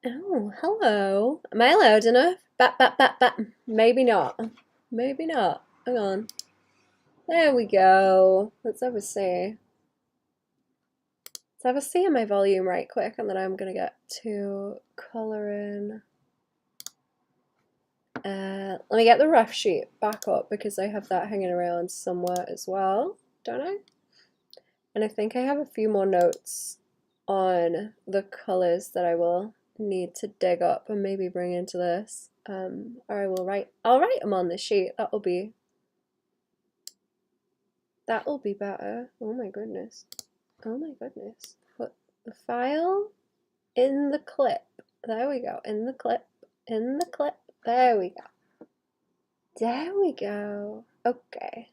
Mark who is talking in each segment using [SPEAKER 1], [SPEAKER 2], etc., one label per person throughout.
[SPEAKER 1] Oh, hello. Am I loud enough? Bat, bat, bat, bat. Maybe not. Maybe not. Hang on. There we go. Let's have a see. Let's have a see on my volume right quick, and then I'm gonna get to coloring. Let me get the rough sheet back up because I have that hanging around somewhere as well, don't I? And I think I have a few more notes on the colors that I will need to dig up and maybe bring into this. Or I'll write them on the sheet. That'll be better. Oh my goodness. Oh my goodness. Put the file in the clip. There we go. In the clip. In the clip. There we go. There we go. Okay.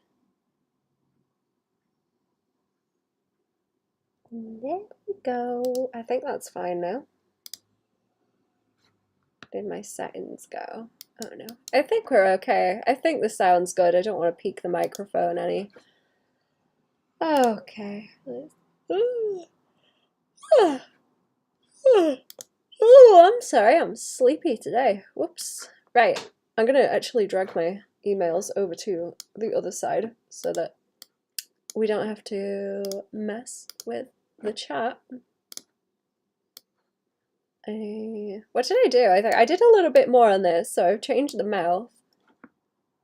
[SPEAKER 1] There we go. I think that's fine now. Did my settings go? Oh no. I think we're okay. I think the sound's good. I don't want to peak the microphone any. Okay. Oh, I'm sorry. I'm sleepy today. Whoops. Right. I'm gonna actually drag my emails over to the other side so that we don't have to mess with the chat. What did I do? I think I did a little bit more on this, so I've changed the mouth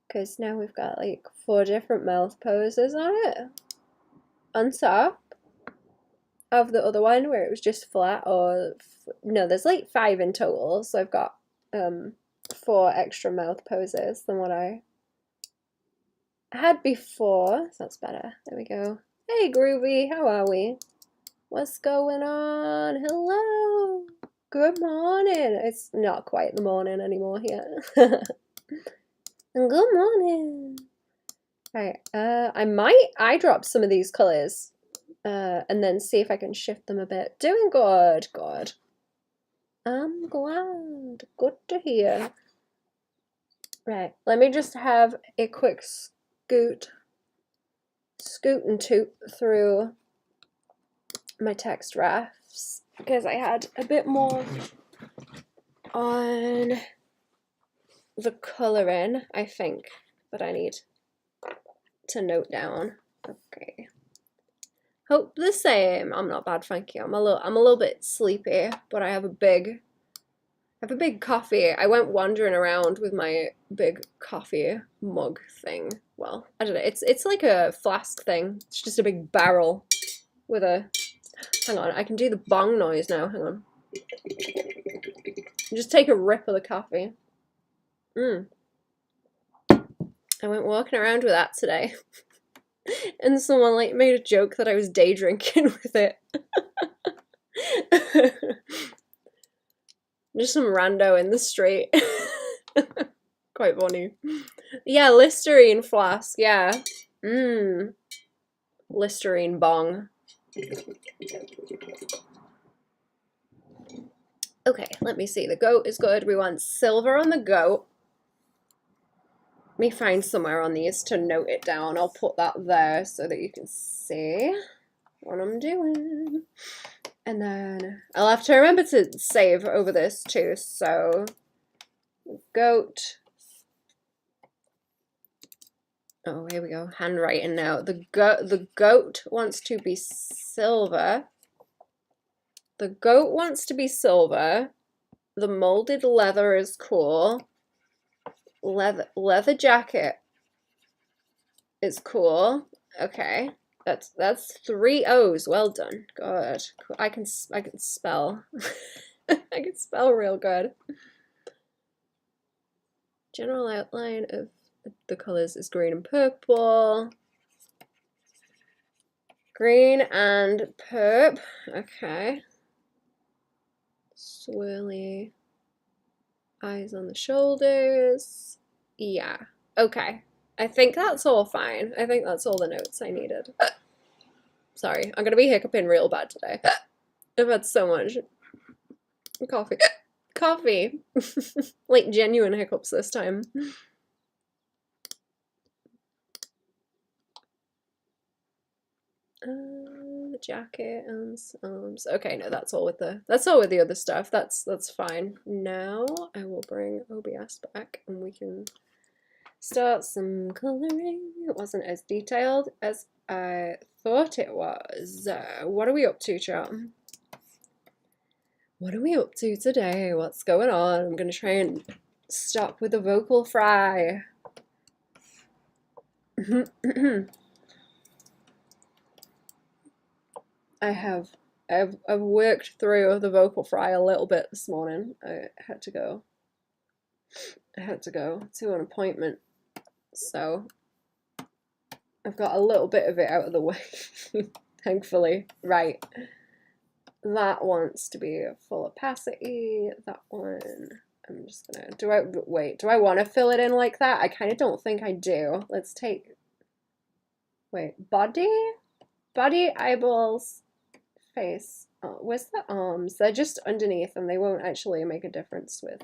[SPEAKER 1] because now we've got like 4 different mouth poses on it. On top of the other one where it was just flat, or no, there's like 5 in total, so I've got 4 extra mouth poses than what I had before. So that's better. There we go. Hey Groovy, how are we? What's going on? Hello. Good morning. It's not quite the morning anymore here. Good morning. Right, I might eye drop some of these colors and then see if I can shift them a bit. Doing good, good. I'm glad. Good to hear. Right, let me just have a quick scoot and toot through my text drafts because I had a bit more on the coloring, I think, that I need to note down. Okay. Hope the same. I'm not bad, thank you. I'm a little bit sleepy, but I have a big coffee. I went wandering around with my big coffee mug thing. Well, I don't know. It's like a flask thing. It's just a big barrel with a. Hang on, I can do the bong noise now. Hang on. Just take a rip of the coffee. I went walking around with that today. And someone like made a joke that I was day drinking with it. Just some rando in the street. Quite funny. Yeah, Listerine flask, yeah. Listerine bong. Okay, let me see. The goat is good. We want silver on the goat. Let me find somewhere on these to note it down. I'll put that there so that you can see what I'm doing. And then I'll have to remember to save over this too. So goat. Oh, here we go. Handwriting now. The goat wants to be silver. The goat wants to be silver. The molded leather is cool. Leather jacket is cool. Okay. That's 3 O's. Well done. Good. I can spell. I can spell real good. General outline of the colors is green and purple. Green and purp. Okay. Swirly eyes on the shoulders. Yeah. Okay. I think that's all fine. I think that's all the notes I needed. Sorry, I'm gonna be hiccuping real bad today. I've had so much coffee. Coffee! Like genuine hiccups this time. jacket and arms. Okay, no, that's all with the other stuff. That's fine. Now I will bring OBS back and we can start some coloring. It wasn't as detailed as I thought it was. What are we up to, chat? What are we up to today? What's going on? I'm gonna try and stop with the vocal fry. I've worked through the vocal fry a little bit this morning. I had to go to an appointment, so I've got a little bit of it out of the way, thankfully. Right, that wants to be full opacity. That one, I'm just gonna, do I want to fill it in like that? I kind of don't think I do. Let's take, body, eyeballs, face. Oh, where's the arms? They're just underneath and they won't actually make a difference with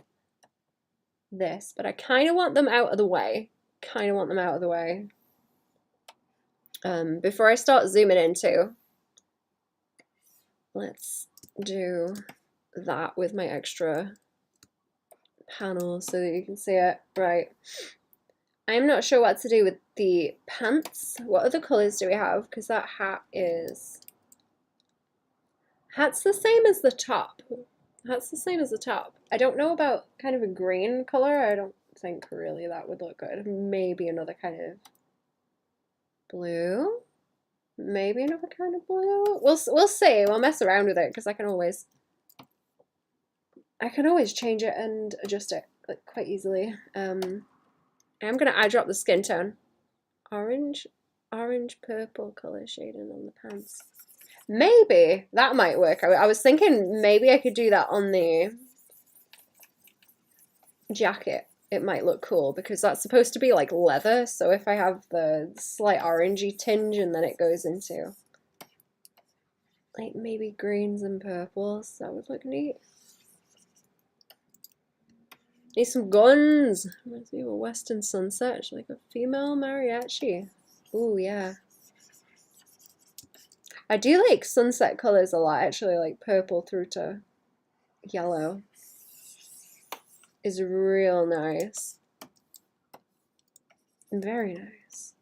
[SPEAKER 1] this, but I kind of want them out of the way. Before I start zooming in too, let's do that with my extra panel so that you can see it. Right. I'm not sure what to do with the pants. What other colors do we have? Because that hat's the same as the top. I don't know about kind of a green color. I don't think really that would look good. Maybe another kind of blue. Maybe another kind of blue. We'll see. We'll mess around with it because I can always change it and adjust it like quite easily. I'm gonna eye drop the skin tone. Orange purple color shading on the pants. Maybe that might work. I was thinking maybe I could do that on the jacket. It might look cool because that's supposed to be like leather, so if I have the slight orangey tinge and then it goes into like maybe greens and purples, that would look neat. Need some guns. Reminds me of a western sunset, like a female mariachi. Ooh, yeah. I do like sunset colors a lot, actually, like purple through to yellow is real nice. Very nice.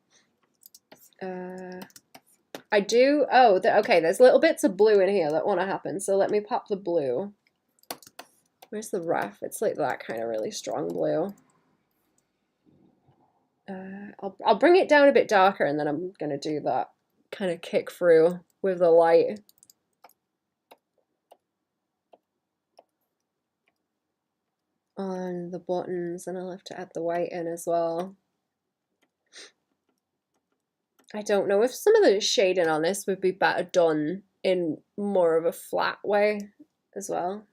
[SPEAKER 1] I do, okay, there's little bits of blue in here that want to happen, so let me pop the blue. Where's the rough? It's like that kind of really strong blue. I'll bring it down a bit darker and then I'm gonna do that kind of kick through with the light. On the buttons, and I'll have to add the white in as well. I don't know if some of the shading on this would be better done in more of a flat way as well.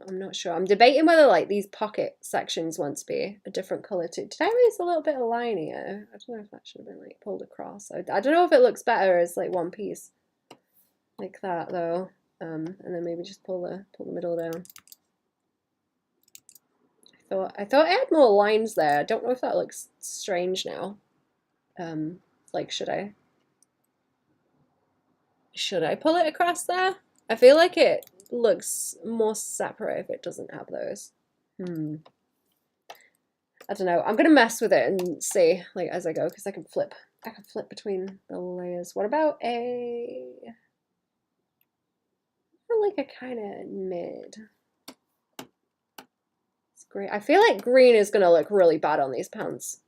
[SPEAKER 1] I'm not sure. I'm debating whether like these pocket sections want to be a different color too. Did I lose a little bit of line here? I don't know if that should have been like pulled across. I don't know if it looks better as like one piece like that though. And then maybe just pull the middle down. I thought I had more lines there. I don't know if that looks strange now. Like should I pull it across there? I feel like it looks more separate if it doesn't have those. I don't know. I'm gonna mess with it and see like as I go because I can flip between the layers. What about like a kind of mid? It's great. I feel like green is gonna look really bad on these pants.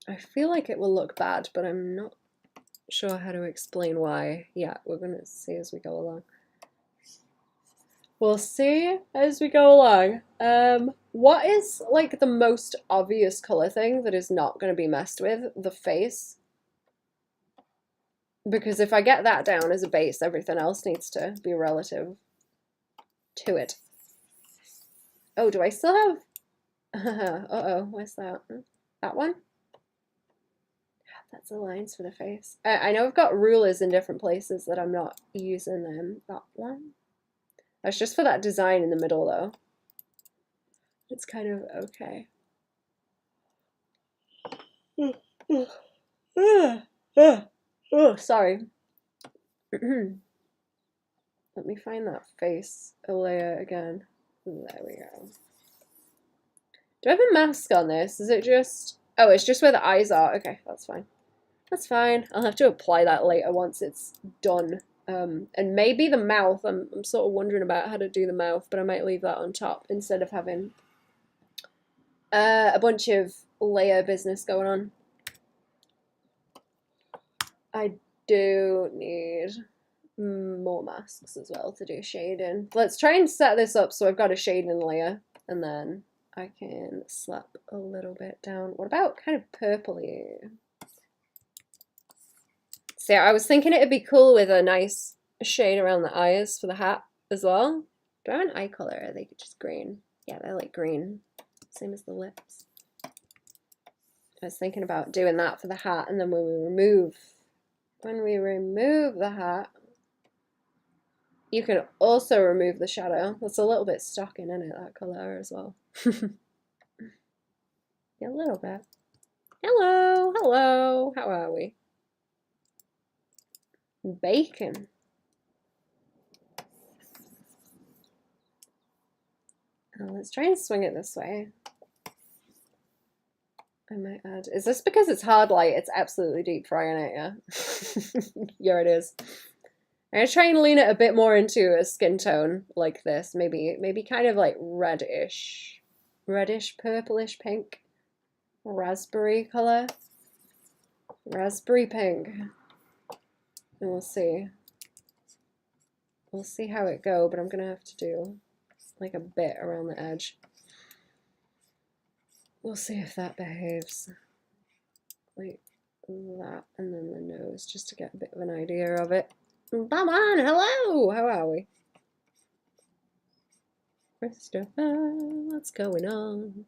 [SPEAKER 1] I feel like it will look bad, but I'm not sure how to explain why. Yeah, we're gonna see as we go along. We'll see as we go along. What is like the most obvious color thing that is not going to be messed with? The face. Because if I get that down as a base, everything else needs to be relative to it. Oh, do I still have... Uh-oh, where's that? That one? That's the lines for the face. I know I've got rulers in different places that I'm not using them. That one? That's just for that design in the middle though. It's kind of okay. Oh, sorry. Let me find that face layer again. There we go. Do I have a mask on this? Is it just... Oh, it's just where the eyes are. Okay, that's fine. That's fine. I'll have to apply that later once it's done. And maybe the mouth. I'm sort of wondering about how to do the mouth, but I might leave that on top instead of having a bunch of layer business going on. I do need more masks as well to do shading. Let's try and set this up so I've got a shading layer, and then I can slap a little bit down. What about kind of purpley? So I was thinking it'd be cool with a nice shade around the eyes for the hat as well. Do I have an eye color? Are they just green? Yeah, they're like green. Same as the lips. I was thinking about doing that for the hat, and then when we remove the hat, you can also remove the shadow. That's a little bit stocking, isn't it, that colour as well? Yeah, a little bit. Hello, hello, how are we? Bacon. Let's try and swing it this way. I might add... Is this because it's hard light? It's absolutely deep frying it, yeah? Yeah, it is. I'm gonna try and lean it a bit more into a skin tone like this. Maybe kind of like reddish, purplish pink. Raspberry color. Raspberry pink. And we'll see. We'll see how it goes, but I'm gonna have to do like a bit around the edge. We'll see if that behaves. Like that, and then the nose, just to get a bit of an idea of it. Baban, hello! How are we? Christopher, what's going on?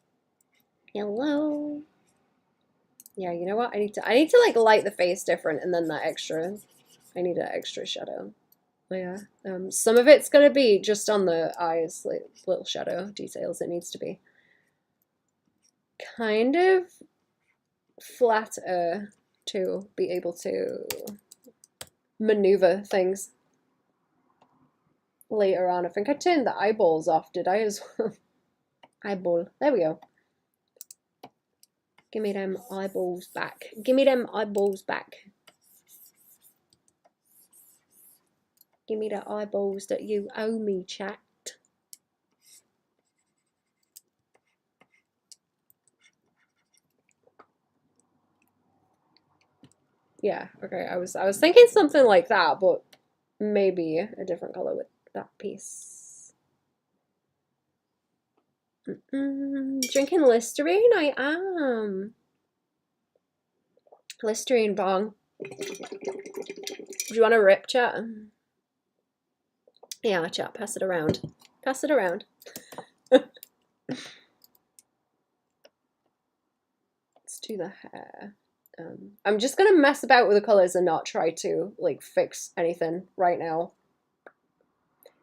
[SPEAKER 1] Hello. Yeah, you know what? I need to like light the face different, and then that extra. I need an extra shadow. Yeah. Some of it's gonna be just on the eyes, like little shadow details. It needs to be kind of flatter to be able to maneuver things later on. I think I turned the eyeballs off, did I as well? Eyeball. There we go. Give me them eyeballs back. Give me them eyeballs back. Give me the eyeballs that you owe me, chat. Yeah, okay. I was thinking something like that, but maybe a different color with that piece. Drinking Listerine? I am. Listerine bong. Do you want a rip, chat? Yeah, chat, pass it around. Pass it around. Let's do the hair. I'm just gonna mess about with the colors and not try to like fix anything right now.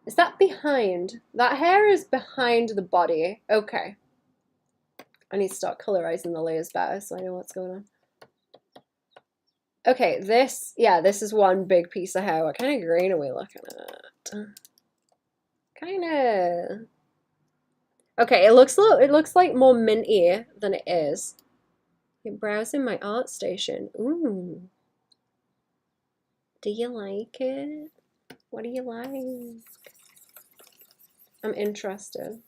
[SPEAKER 1] Is that behind? That hair is behind the body. Okay. I need to start colorizing the layers better so I know what's going on. Okay, this is one big piece of hair. What kind of green are we looking at? Kind of. Okay, it looks like more minty than it is. You're browsing my art station. Ooh. Do you like it? What do you like? I'm interested.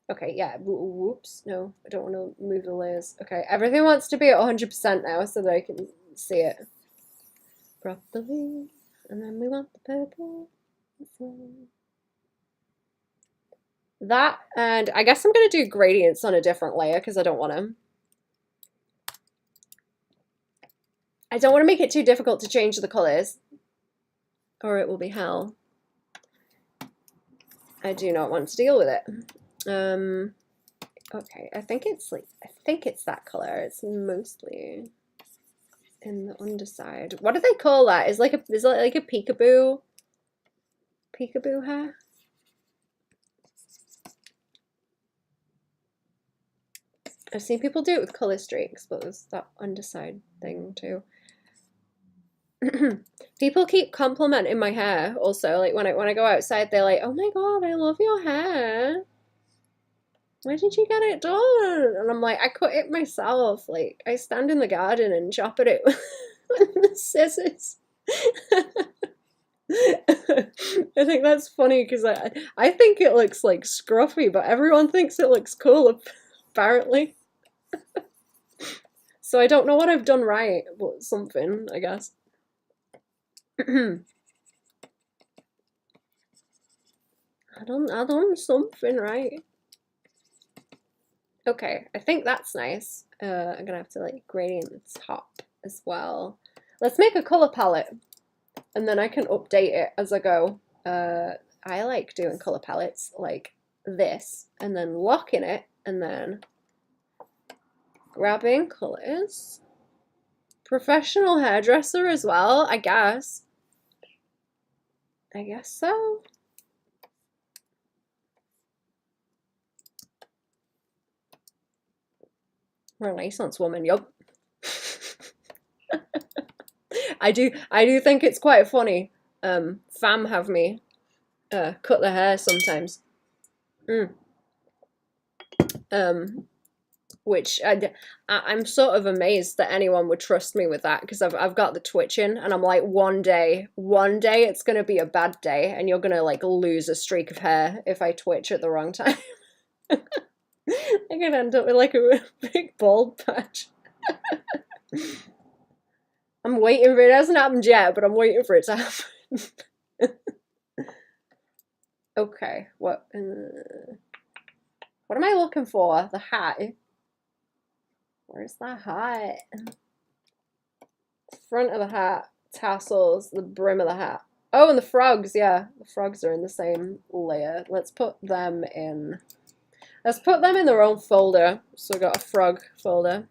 [SPEAKER 1] Okay, yeah, whoops, no, I don't want to move the layers. Okay, everything wants to be at 100% now so that I can see it properly. And then we want the purple. That, and I guess I'm going to do gradients on a different layer because I don't want to make it too difficult to change the colors, or it will be hell. I do not want to deal with it. Okay, I think it's that color. It's mostly in the underside. What do they call that? Is it like a peekaboo? Peekaboo hair? I've seen people do it with colour streaks, but there's that underside thing too. People keep complimenting my hair also, like when I go outside, they're like, oh my god, I love your hair. Where did you get it done? And I'm like, I cut it myself. Like, I stand in the garden and chop at it with the scissors. I think that's funny because I think it looks like scruffy, but everyone thinks it looks cool, apparently. So I don't know what I've done right, but something, I guess. I done something right. Okay, I think that's nice. I'm gonna have to like gradient the top as well. Let's make a color palette, and then I can update it as I go. I like doing color palettes like this, and then locking it, and then grabbing colors. Professional hairdresser as well, I guess. I guess so. Renaissance woman, yup. I do think it's quite funny. Fam have me cut their hair sometimes. Which I'm sort of amazed that anyone would trust me with that, because I've got the twitching, and I'm like, one day it's gonna be a bad day, and you're gonna like lose a streak of hair if I twitch at the wrong time. I'm gonna end up with like a big bald patch. I'm waiting for it. It hasn't happened yet, but I'm waiting for it to happen. Okay, what am I looking for? The hat. Where's the hat? Front of the hat, tassels, the brim of the hat. Oh, and the frogs, yeah. The frogs are in the same layer. Let's put them in. Let's put them in their own folder. So we got a frog folder.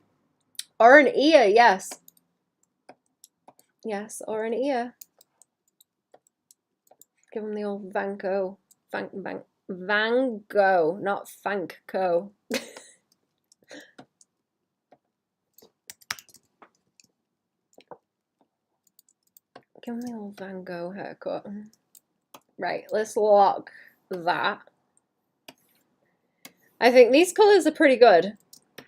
[SPEAKER 1] Or an ear, yes. Yes, or an ear. Give them the old Van Gogh. Van Gogh, not Fanco. Give me the old Van Gogh haircut. Right, let's lock that. I think these colors are pretty good.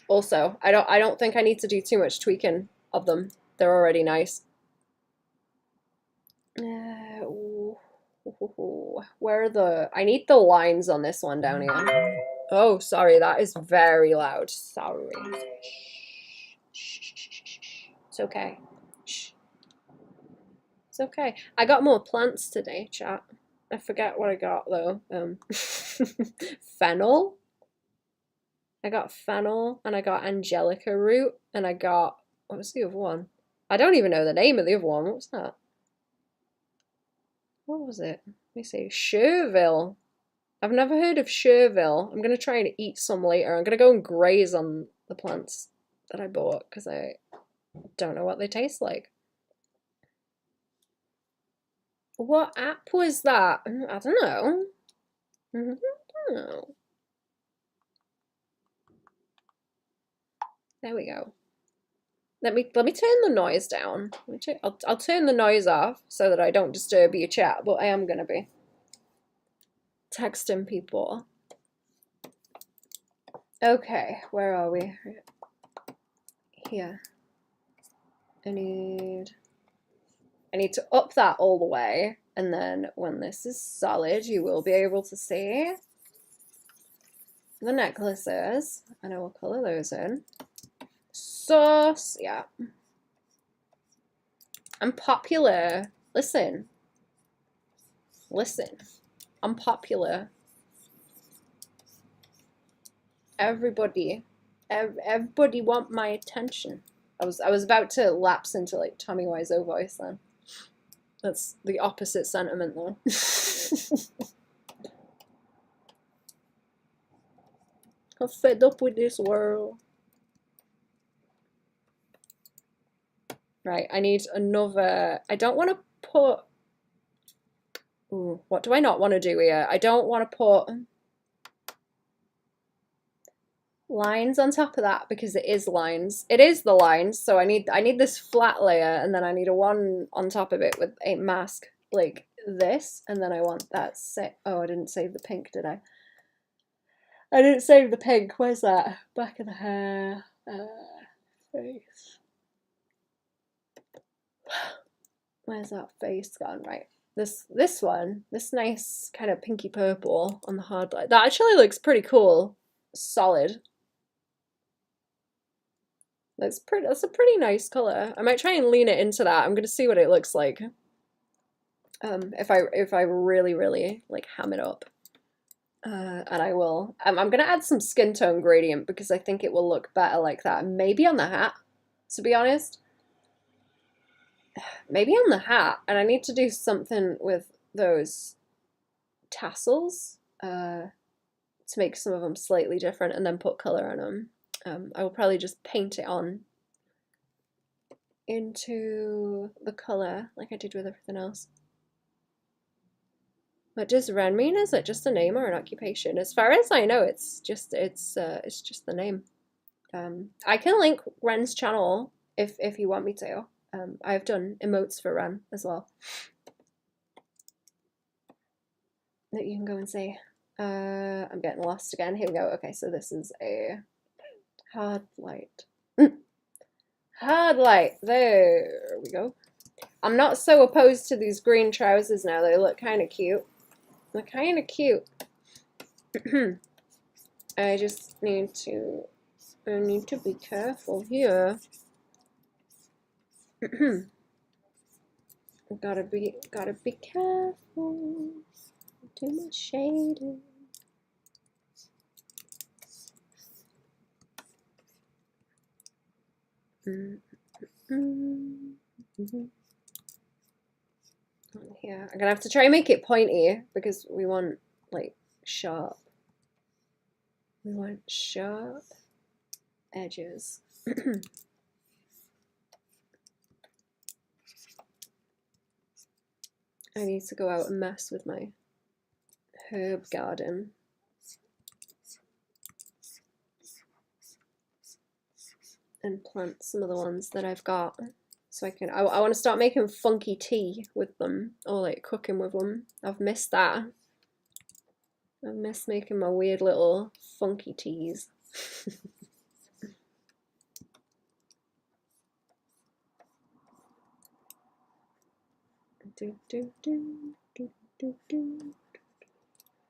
[SPEAKER 1] Also, I don't think I need to do too much tweaking of them. They're already nice. Where are the... I need the lines on this one down here. Oh, sorry, that is very loud. Sorry. It's okay. It's okay. I got more plants today, chat. I forget what I got though. Fennel. I got fennel, and I got angelica root, and I got... What was the other one? I don't even know the name of the other one. What was that? What was it? Let me see. Chervil. I've never heard of Chervil. I'm going to try and eat some later. I'm going to go and graze on the plants that I bought, because I don't know what they taste like. What app was that? I don't know. I don't know. There we go. Let me turn the noise down. I'll turn the noise off so that I don't disturb your chat, but I am gonna be texting people. Okay, where are we? Here. I need to up that all the way, and then when this is solid, you will be able to see the necklaces, and I will color those in. Sauce, yeah. I'm popular. Listen. I'm popular. Everybody want my attention. I was about to lapse into like Tommy Wiseau voice then. That's the opposite sentiment though. I'm fed up with this world. Right, I need another... I don't want to put... Ooh, what do I not want to do here? I don't want to put... lines on top of that because it is lines. It is the lines, so I need this flat layer, and then I need a one on top of it with a mask like this, and then I want that set. Oh, I didn't save the pink, did I? I didn't save the pink. Where's that? Back of the hair. Face. Where's that face gone? Right. This one, this nice kind of pinky purple on the hard light. That actually looks pretty cool. Solid. That's a pretty nice color. I might try and lean it into that. I'm gonna see what it looks like. If I really like ham it up. And I will. I'm gonna add some skin tone gradient because I think it will look better like that. Maybe on the hat, to be honest. Maybe on the hat, and I need to do something with those tassels to make some of them slightly different and then put color on them. I will probably just paint it on into the color like I did with everything else. What does Ren mean? Is it just a name or an occupation? As far as I know, it's just the name. I can link Ren's channel if you want me to. I've done emotes for Ren as well that you can go and see. I'm getting lost again. Here we go. Okay, so this is a hard light. Hard light. There we go. I'm not so opposed to these green trousers now. They look kind of cute. They're kind of cute. I just need to be careful here. gotta be careful. Too much shading. Here, I'm gonna have to try and make it pointy because we want like sharp. We want sharp edges. I need to go out and mess with my herb garden. And plant some of the ones that I've got. So I want to start making funky tea with them, or like cooking with them. I've missed that. I've missed making my weird little funky teas.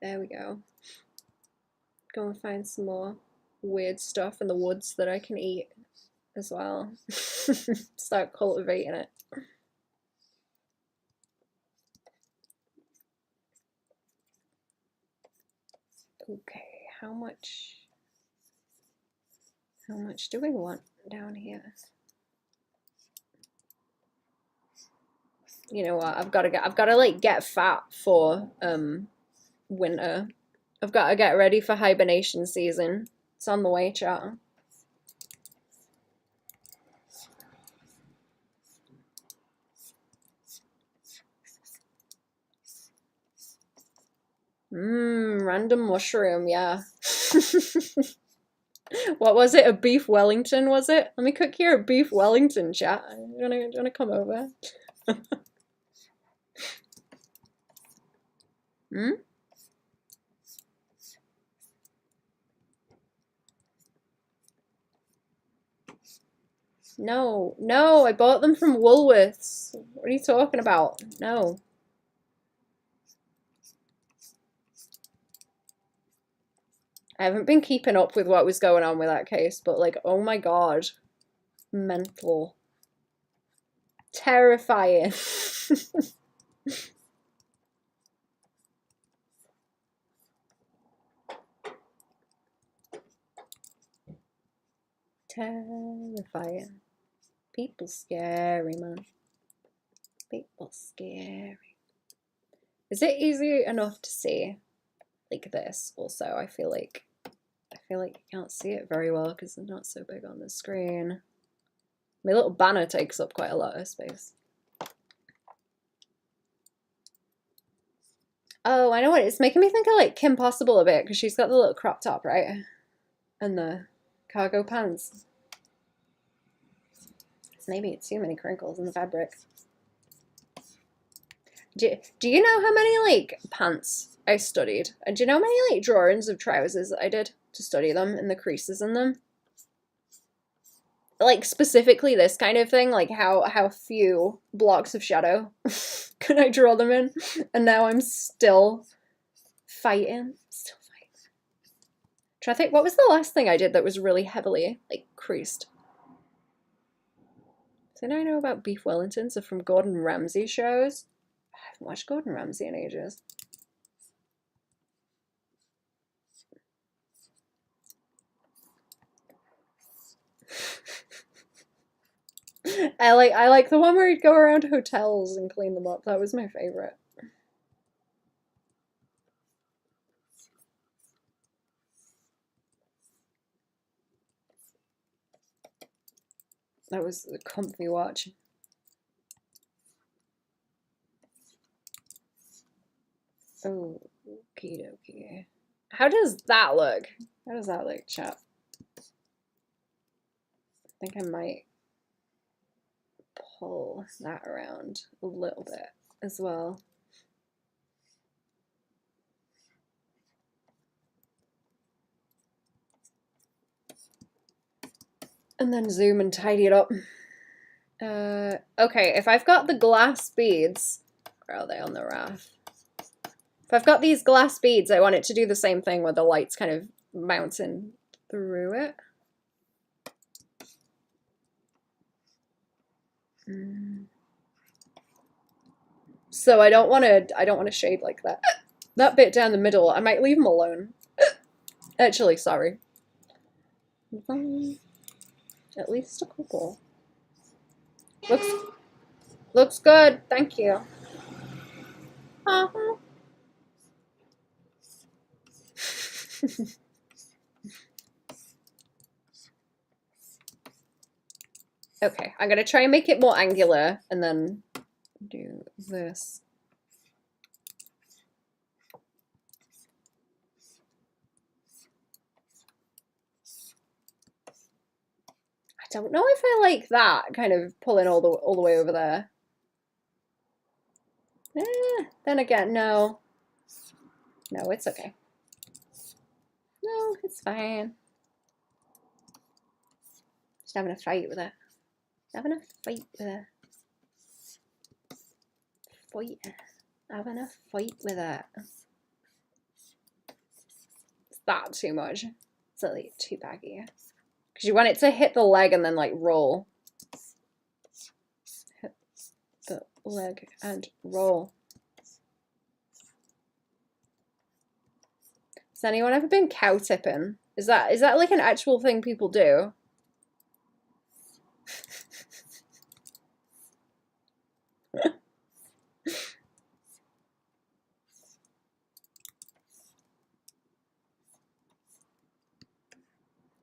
[SPEAKER 1] There we go. Go and find some more weird stuff in the woods that I can eat as well. Start cultivating it. Okay, how much do we want down here? You know what? I've got to like get fat for winter. I've got to get ready for hibernation season. It's on the way, chat. Random mushroom, yeah. What was it? A beef Wellington, was it? Let me cook you a beef Wellington, chat. Do you wanna come over? No, no, I bought them from Woolworths. What are you talking about? No. I haven't been keeping up with what was going on with that case, but like, oh my god. Mental. Terrifying. Terrifying. People scary, man. People scary. Is it easy enough to see like this? Also, I feel like you can't see it very well because it's not so big on the screen. My little banner takes up quite a lot of space. Oh, I know what it's making me think of like Kim Possible a bit because she's got the little crop top, right? And the Cargo pants. Maybe too many crinkles in the fabric. Do you know how many like pants I studied? And do you know how many like drawings of trousers that I did to study them and the creases in them? Like specifically this kind of thing, like how few blocks of shadow can I draw them in? And now I'm still fighting. Try to think, what was the last thing I did that was really heavily like creased? So now I know about beef Wellingtons are from Gordon Ramsay shows. I haven't watched Gordon Ramsay in ages. I like the one where he'd go around hotels and clean them up. That was my favorite. That was a comfy watch. Oh, okie dokie. How does that look? How does that look, chap? I think I might pull that around a little bit as well. And then zoom and tidy it up. Okay, if I've got the glass beads, where are they on the raft? If I've got these glass beads, I want it to do the same thing where the light's kind of mounting through it. So I don't want to shade like that. That bit down the middle, I might leave them alone. Actually, sorry. At least a couple. Looks good. Thank you. Okay, I'm gonna try and make it more angular and then do this. I don't know if I like that kind of pulling all the way over there. Then again, no. No, it's okay. No, it's fine. Just having a fight with it. Having a fight with it. Having a fight with it. Is that too much? Is that like too baggy? Because you want it to hit the leg and then like roll. Hit the leg and roll. Has anyone ever been cow tipping? Is that like an actual thing people do?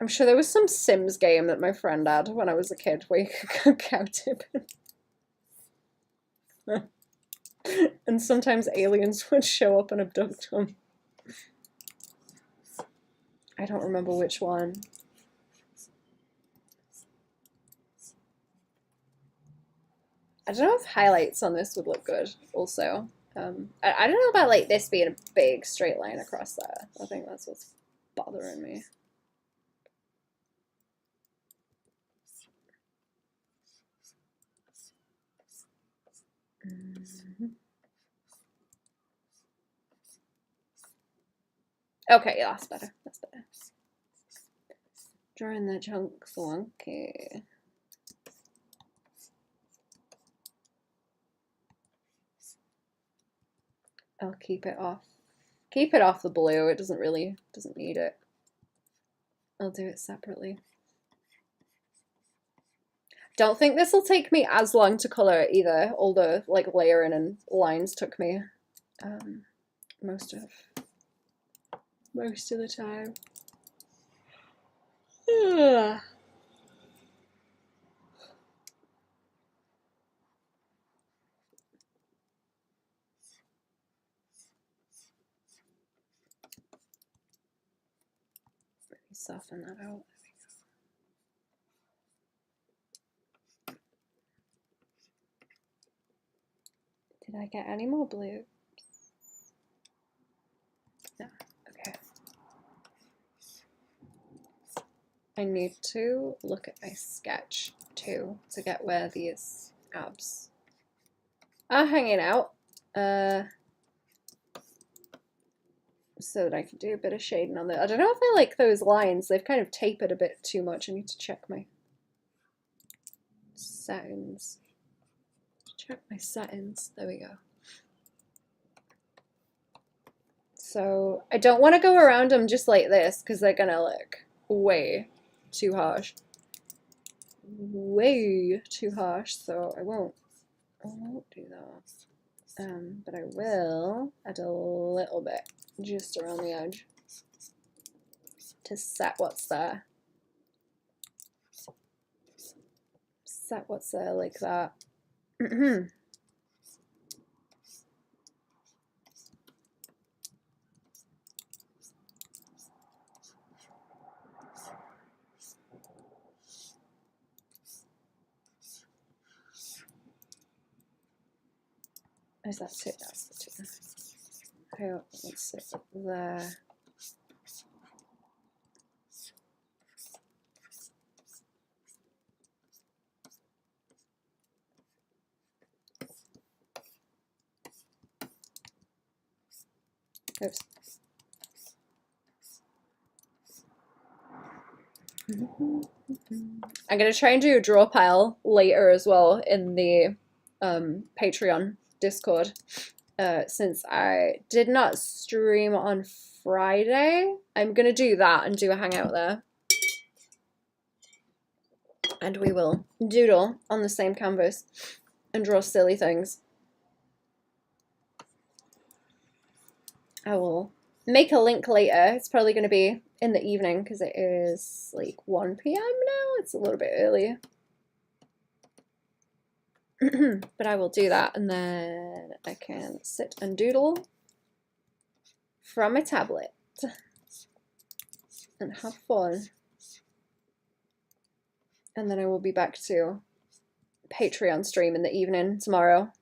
[SPEAKER 1] I'm sure there was some Sims game that my friend had when I was a kid where you could go cow tipping. And sometimes aliens would show up and abduct them. I don't remember which one. I don't know if highlights on this would look good also. I don't know about like this being a big straight line across there. I think that's what's bothering me. Okay, yeah, that's better. That's better. Drawing the chunks wonky. I'll keep it off. Keep it off the blue. It doesn't need it. I'll do it separately. Don't think this will take me as long to color either. All the like layering and lines took me most of the time. Ugh. Let me soften that out. Did I get any more blue? No. Okay. I need to look at my sketch too to get where these abs are hanging out. So that I can do a bit of shading on there. I don't know if I like those lines. They've kind of tapered a bit too much. I need to check my settings. Check my settings. There we go. So I don't want to go around them just like this because they're gonna look way too harsh. Way too harsh. So I won't do that. But I will add a little bit just around the edge to set what's there. Set what's there like that. Is that two? That's the two. Okay, let's sit there. Oops. I'm going to try and do a draw pile later as well in the Patreon Discord. Since I did not stream on Friday, I'm going to do that and do a hangout there. And we will doodle on the same canvas and draw silly things. I will make a link later. It's probably going to be in the evening because it is like 1 p.m. now. It's a little bit early. But I will do that and then I can sit and doodle from a tablet and have fun. And then I will be back to Patreon stream in the evening tomorrow.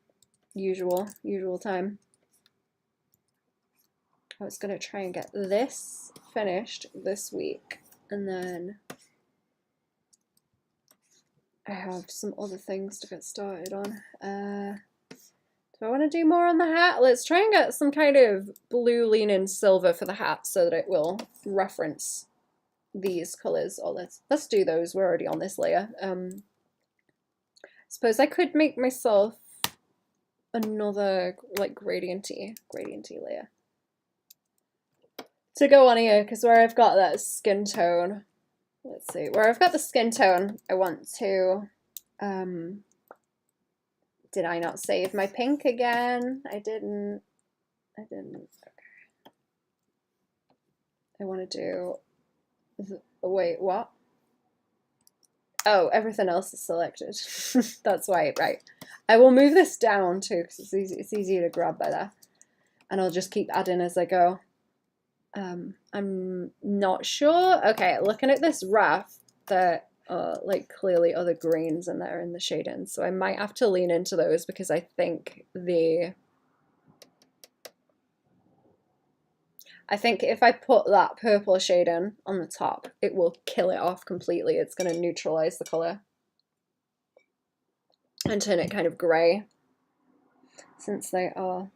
[SPEAKER 1] Usual time. I was going to try and get this finished this week, and then I have some other things to get started on. Do I want to do more on the hat? Let's try and get some kind of blue leaning silver for the hat so that it will reference these colors. Or let's do those. We're already on this layer. Suppose I could make myself another like gradienty layer to go on here, because where I've got that skin tone, let's see, where I've got the skin tone, I want to, did I not save my pink again? I didn't, okay. I want to do, wait, what? Oh, everything else is selected. That's why, right. I will move this down too, because it's easier to grab by there. And I'll just keep adding as I go. I'm not sure. Okay, looking at this rough, there are like clearly other greens in there in the shading, so I might have to lean into those because I think if I put that purple shading on the top, it will kill it off completely. It's going to neutralize the color and turn it kind of gray, since they are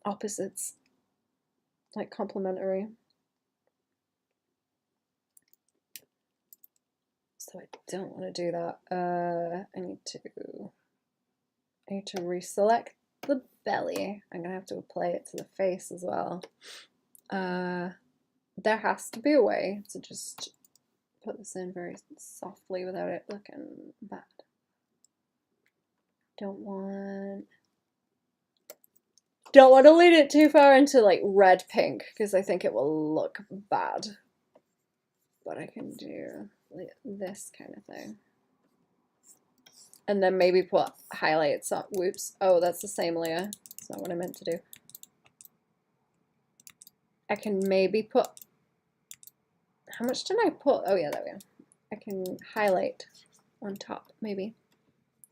[SPEAKER 1] opposites. Like complementary. So I don't want to do that. I need to reselect the belly. I'm gonna have to apply it to the face as well. There has to be a way to just put this in very softly without it looking bad. Don't want to lean it too far into like red pink because I think it will look bad. But I can do like this kind of thing. And then maybe put highlights on. Whoops. Oh, that's the same layer. That's not what I meant to do. I can maybe put, how much did I put? Oh yeah, there we go. I can highlight on top maybe.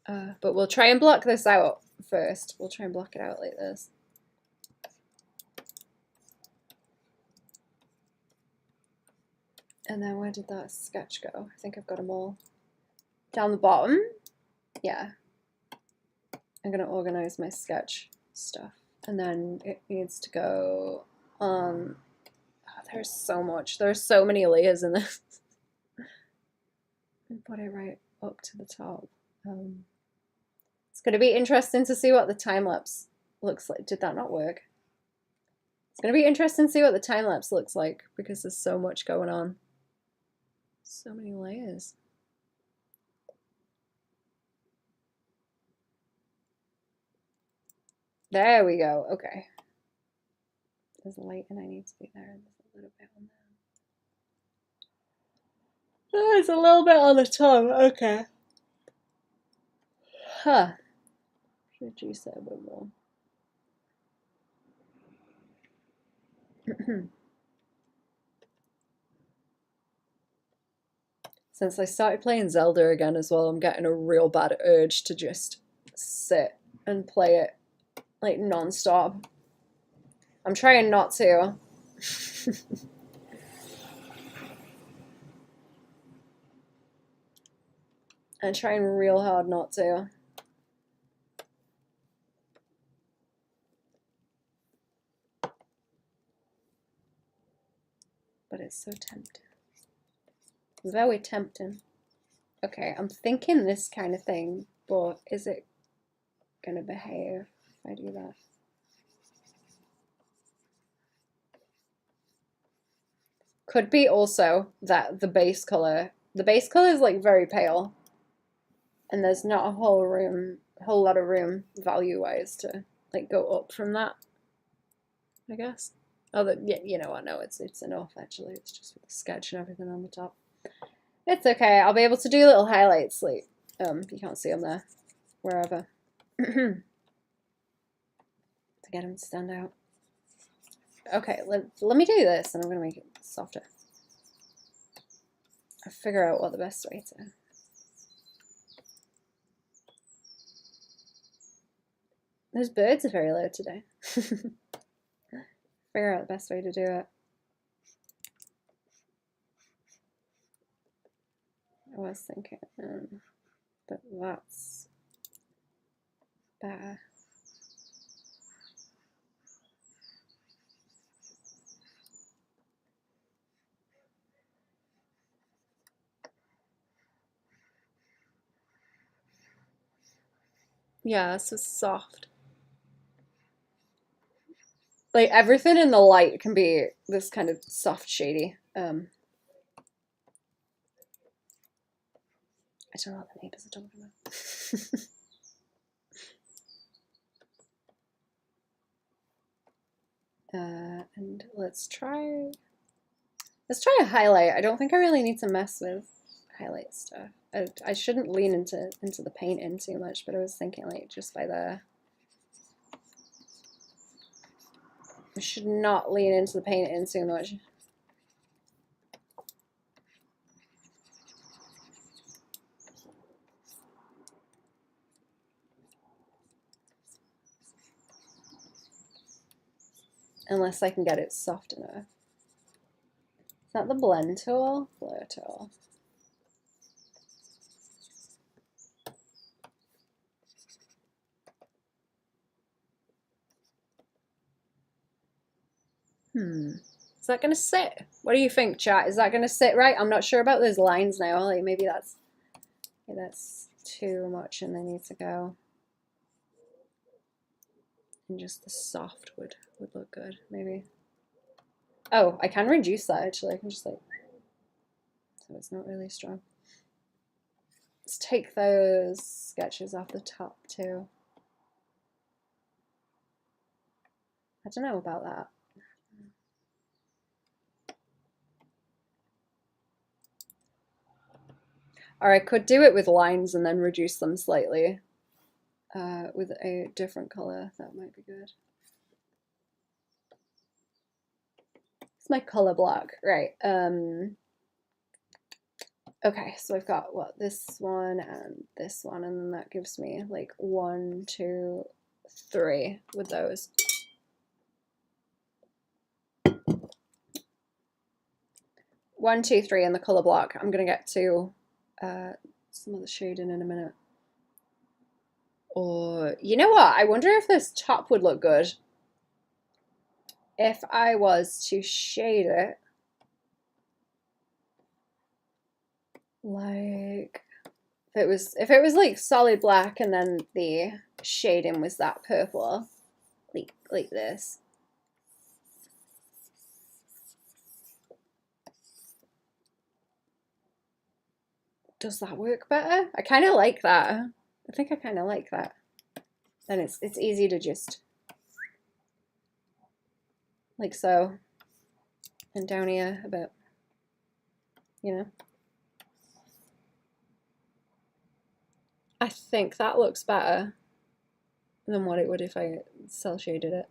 [SPEAKER 1] But we'll try and block this out first. We'll try and block it out like this. And then where did that sketch go? I think I've got them all. Down the bottom? Yeah. I'm going to organize my sketch stuff. And then it needs to go on. Oh, there's so much. There's so many layers in this. And put it right up to the top. It's going to be interesting to see what the time lapse looks like. Did that not work? It's going to be interesting to see what the time lapse looks like because there's so much going on. So many layers. There we go. Okay. There's a light and I need to be there. There's a little bit on there. Oh, there's a little bit on the tongue. Okay. Huh. Reduce it a bit more. Since I started playing Zelda again as well, I'm getting a real bad urge to just sit and play it like non-stop. I'm trying not to. I'm trying real hard not to. But it's so tempting. It's very tempting. Okay, I'm thinking this kind of thing, but is it gonna behave if I do that? Could be also that the base color is like very pale, and there's not a whole lot of room value-wise to like go up from that, I guess. Oh, yeah, you know what? No, it's enough actually. It's just with the sketch and everything on the top. It's okay. I'll be able to do little highlights, like you can't see them there, wherever, to get them to stand out. Okay, let me do this, and I'm gonna make it softer. I'll figure out what the best way to. Those birds are very loud today. Figure out the best way to do it. I was thinking, but that's better. Yeah, so soft. Like everything in the light can be this kind of soft, shady. I don't know what the neighbors are talking about. And let's try a highlight. I don't think I really need to mess with highlight stuff. I shouldn't lean into the painting too much, but I was thinking like just by there. I should not lean into the painting too much. Unless I can get it soft enough. Is that the blend tool? Blur tool. Is that gonna sit? What do you think, chat? Is that gonna sit right? I'm not sure about those lines now. Like maybe that's too much and they need to go. And just the soft would look good, maybe. Oh, I can reduce that actually. I can just like, so it's not really strong. Let's take those sketches off the top too. I don't know about that. Or I could do it with lines and then reduce them slightly with a different color. That might be good. It's my color block, right? Okay, so I've got what, this one, and then that gives me like 1, 2, 3 with those. One, two, three in the color block. I'm gonna get to some of the shading in a minute. Or you know what? I wonder if this top would look good if I was to shade it like if it was like solid black and then the shading was that purple, like this. Does that work better? I kind of like that. I think I kind of like that. Then it's easy to just like so, and down here a bit, you know. I think that looks better than what it would if I cel shaded it.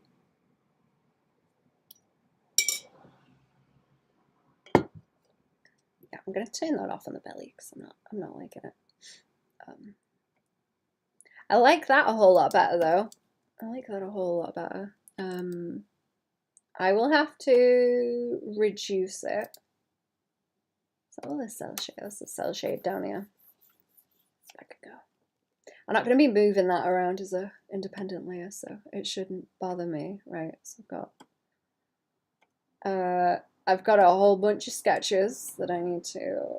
[SPEAKER 1] Yeah, I'm gonna turn that off on the belly because I'm not liking it. I like that a whole lot better though. I like that a whole lot better. I will have to reduce it. So all the cel shade, that's the cel shade down here. That could go. I'm not going to be moving that around as a independent layer, so it shouldn't bother me, right? So I've got a whole bunch of sketches that I need to.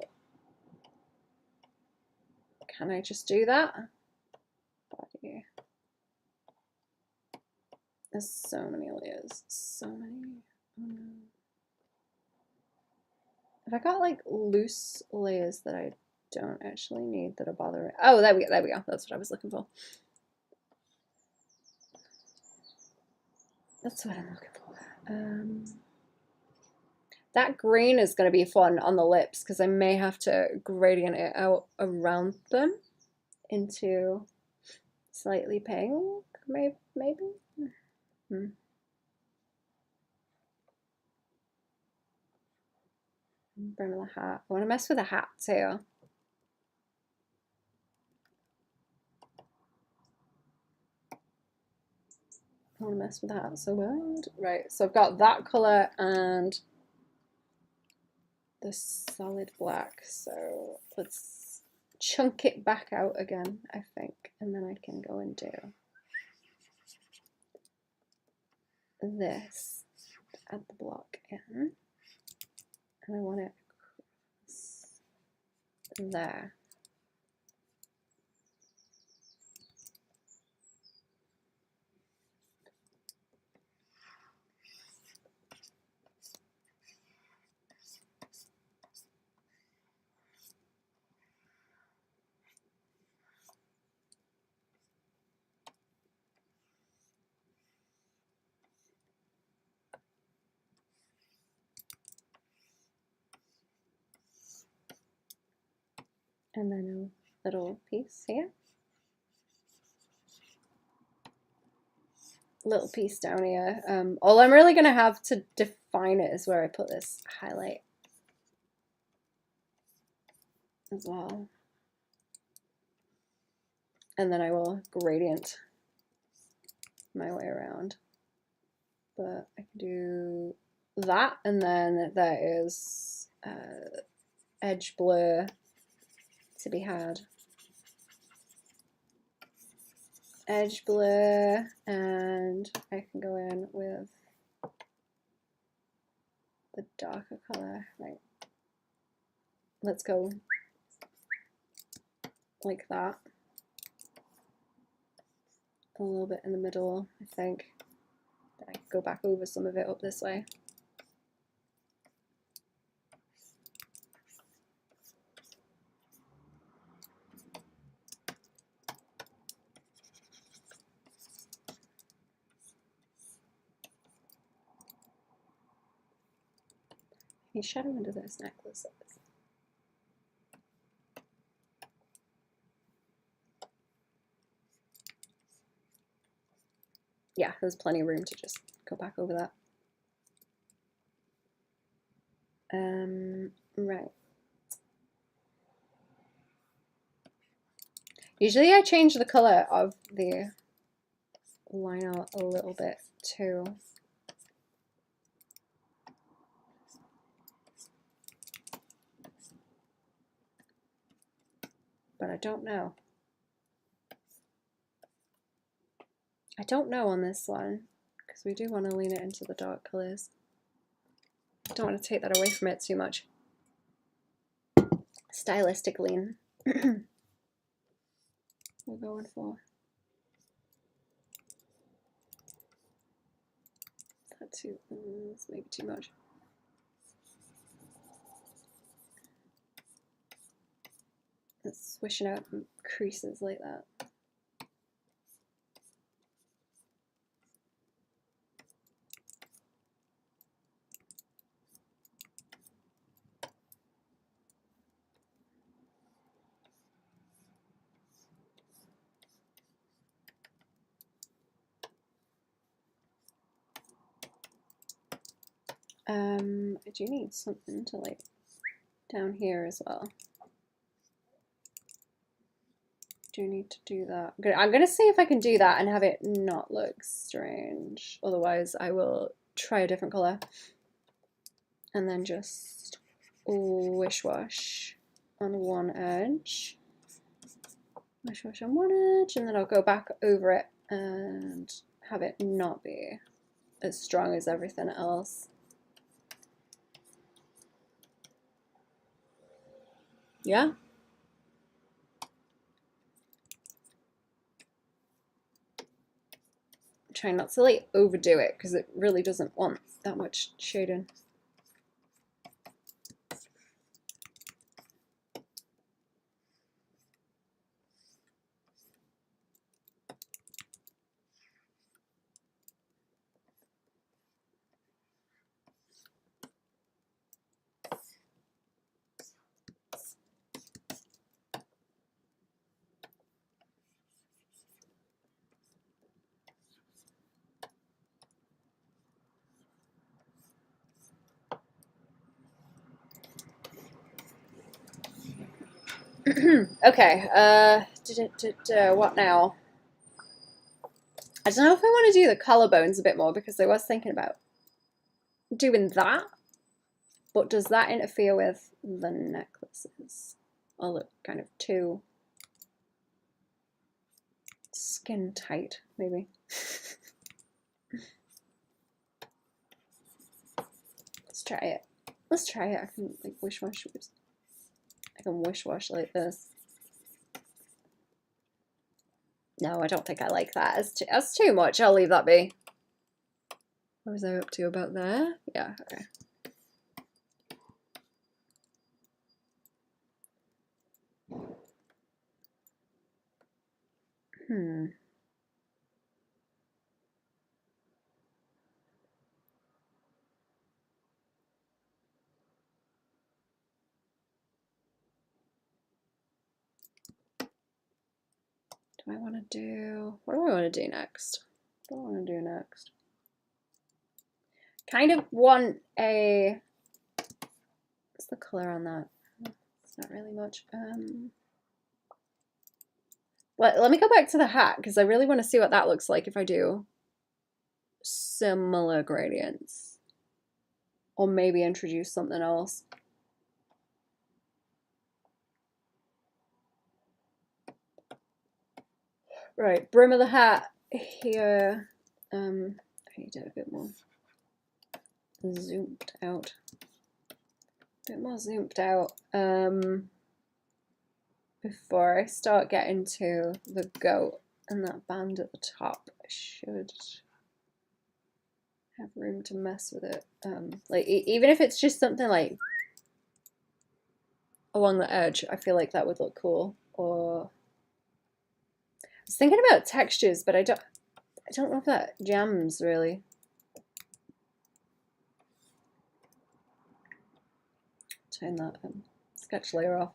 [SPEAKER 1] Can I just do that? Body. There's so many layers, so many. Oh no. Have I got like loose layers that I don't actually need that are bothering? Oh, there we go. There we go. That's what I was looking for. That's what I'm looking for. That green is going to be fun on the lips because I may have to gradient it out around them into slightly pink, maybe. Brim of the hat. I want to mess with the hat too. I want to mess with the hat so bad. Right, so I've got that color and the solid black. So let's chunk it back out again, I think, and then I can go and do this, add the block in, and I want it there. And then a little piece here. Little piece down here. All I'm really going to have to define it is where I put this highlight as well. And then I will gradient my way around. But I can do that, and then there is edge blur to be had. Edge blur, and I can go in with the darker color. Right. Let's go like that. A little bit in the middle, I think. Then I can go back over some of it up this way. He's shadow under those necklaces. Yeah, there's plenty of room to just go back over that. Right. Usually I change the color of the liner a little bit too. But I don't know. I don't know on this one, because we do want to lean it into the dark colors. I don't want to take that away from it too much. Stylistic lean. We're going for. Is that too, it's maybe too much. It's swishing out creases like that. I do need something to like down here as well. Do need to do that. I'm gonna see if I can do that and have it not look strange. Otherwise, I will try a different color and then just wish wash on one edge. Wish wash on one edge, and then I'll go back over it and have it not be as strong as everything else. Yeah. I'm trying not to like overdo it because it really doesn't want that much shading. Okay, what now? I don't know if I want to do the collarbones a bit more because I was thinking about doing that, but does that interfere with the necklaces? Or look kind of too skin tight, maybe. Let's try it. Let's try it. I can like wish wash. I can wish wash like this. No, I don't think I like that. That's too much. I'll leave that be. What was I up to about there? Yeah, okay. I want to do, what do I want to do next? What do I want to do next? Kind of want a, what's the color on that? It's not really much. Let me go back to the hat because I really want to see what that looks like if I do similar gradients. Or maybe introduce something else. Right, brim of the hat here. I need it a bit more zoomed out. A bit more zoomed out. Before I start getting to the goat and that band at the top, I should have room to mess with it. Like even if it's just something like along the edge, I feel like that would look cool. Or I was thinking about textures, but I don't know if that jams really. Turn that sketch layer off.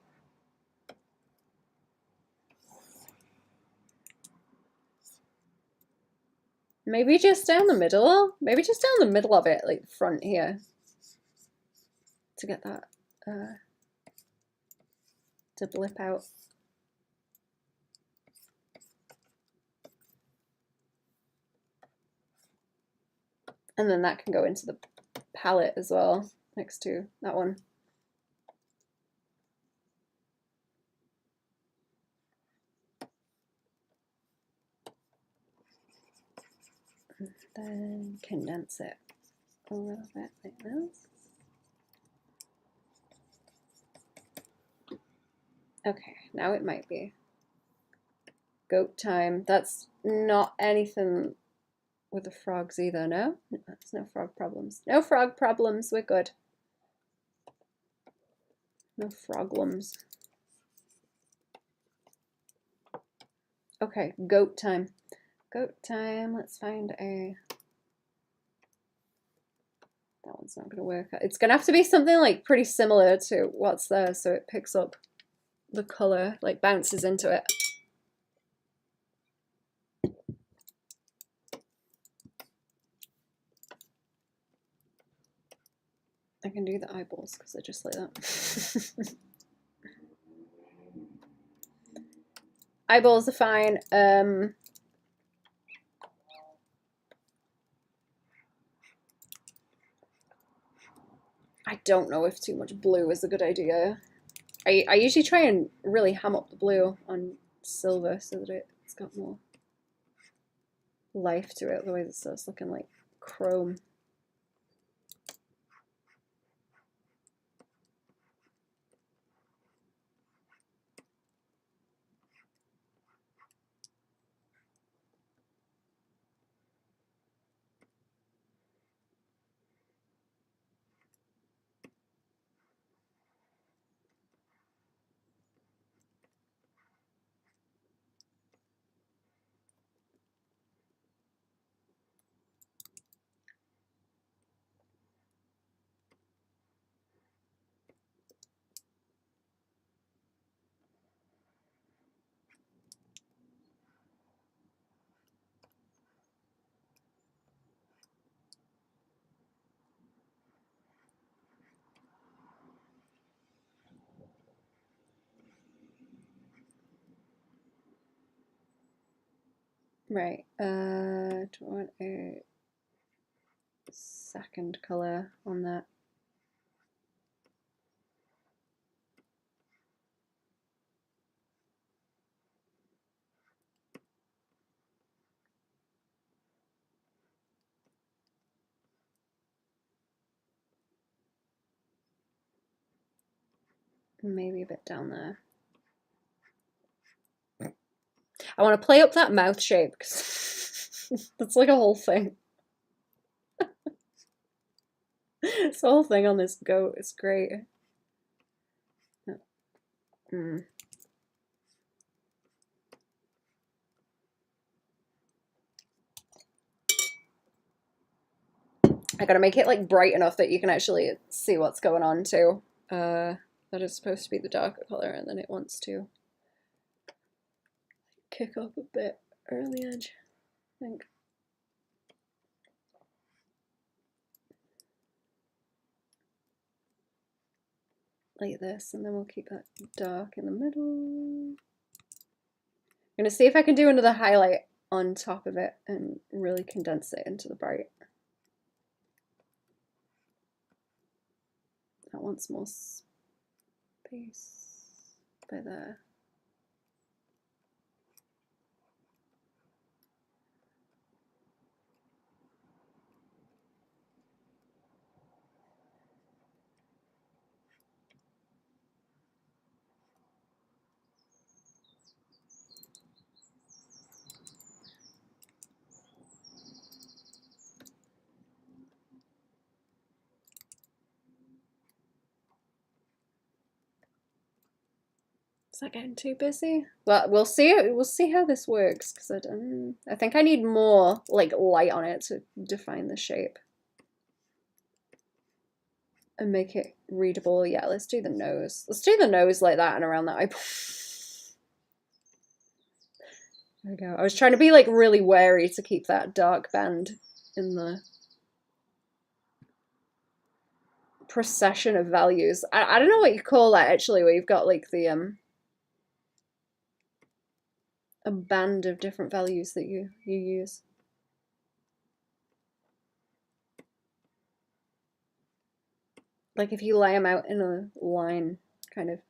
[SPEAKER 1] Maybe just down the middle. Maybe just down the middle of it, like the front here, to get that to blip out. And then that can go into the palette as well, next to that one. And then condense it a little bit like this. Okay, now it might be goat time. That's not anything with the frogs either, no? That's no frog problems. No frog problems, we're good. No froglums. Okay, goat time. Goat time, let's find a... That one's not gonna work. It's gonna have to be something like pretty similar to what's there so it picks up the color, like bounces into it. I can do the eyeballs because they're just like that. Eyeballs are fine. I don't know if too much blue is a good idea. I usually try and really ham up the blue on silver so that it's got more life to it, otherwise it starts looking like chrome. Right, do I want a second color on that? Maybe a bit down there. I want to play up that mouth shape because that's like a whole thing. This whole thing on this goat is great. Mm. I gotta make it like bright enough that you can actually see what's going on too. That is supposed to be the darker color, and then it wants to kick up a bit around the edge, I think. Like this, and then we'll keep that dark in the middle. I'm gonna see if I can do another highlight on top of it and really condense it into the bright. That wants more space by there. Is that getting too busy? Well, we'll see. We'll see how this works because I think I need more like light on it to define the shape and make it readable. Yeah, let's do the nose. Let's do the nose like that and around the eyeball. There we go. I was trying to be like really wary to keep that dark band in the procession of values. I don't know what you call that actually, where you've got like the a band of different values that you use. Like if you lay them out in a line, kind of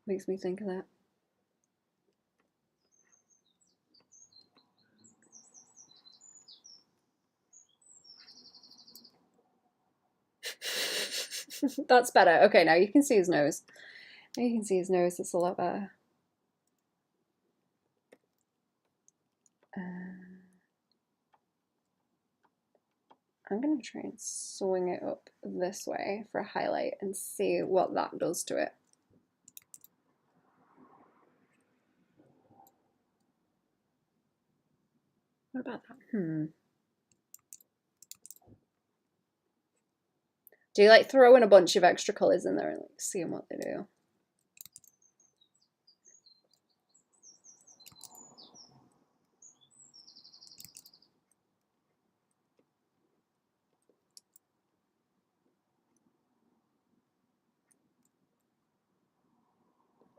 [SPEAKER 1] makes me think of that. That's better. Okay, now you can see his nose. Now you can see his nose. It's a lot better. I'm going to try and swing it up this way for a highlight and see what that does to it. What about that? Do you like throw in a bunch of extra colors in there and like see what they do?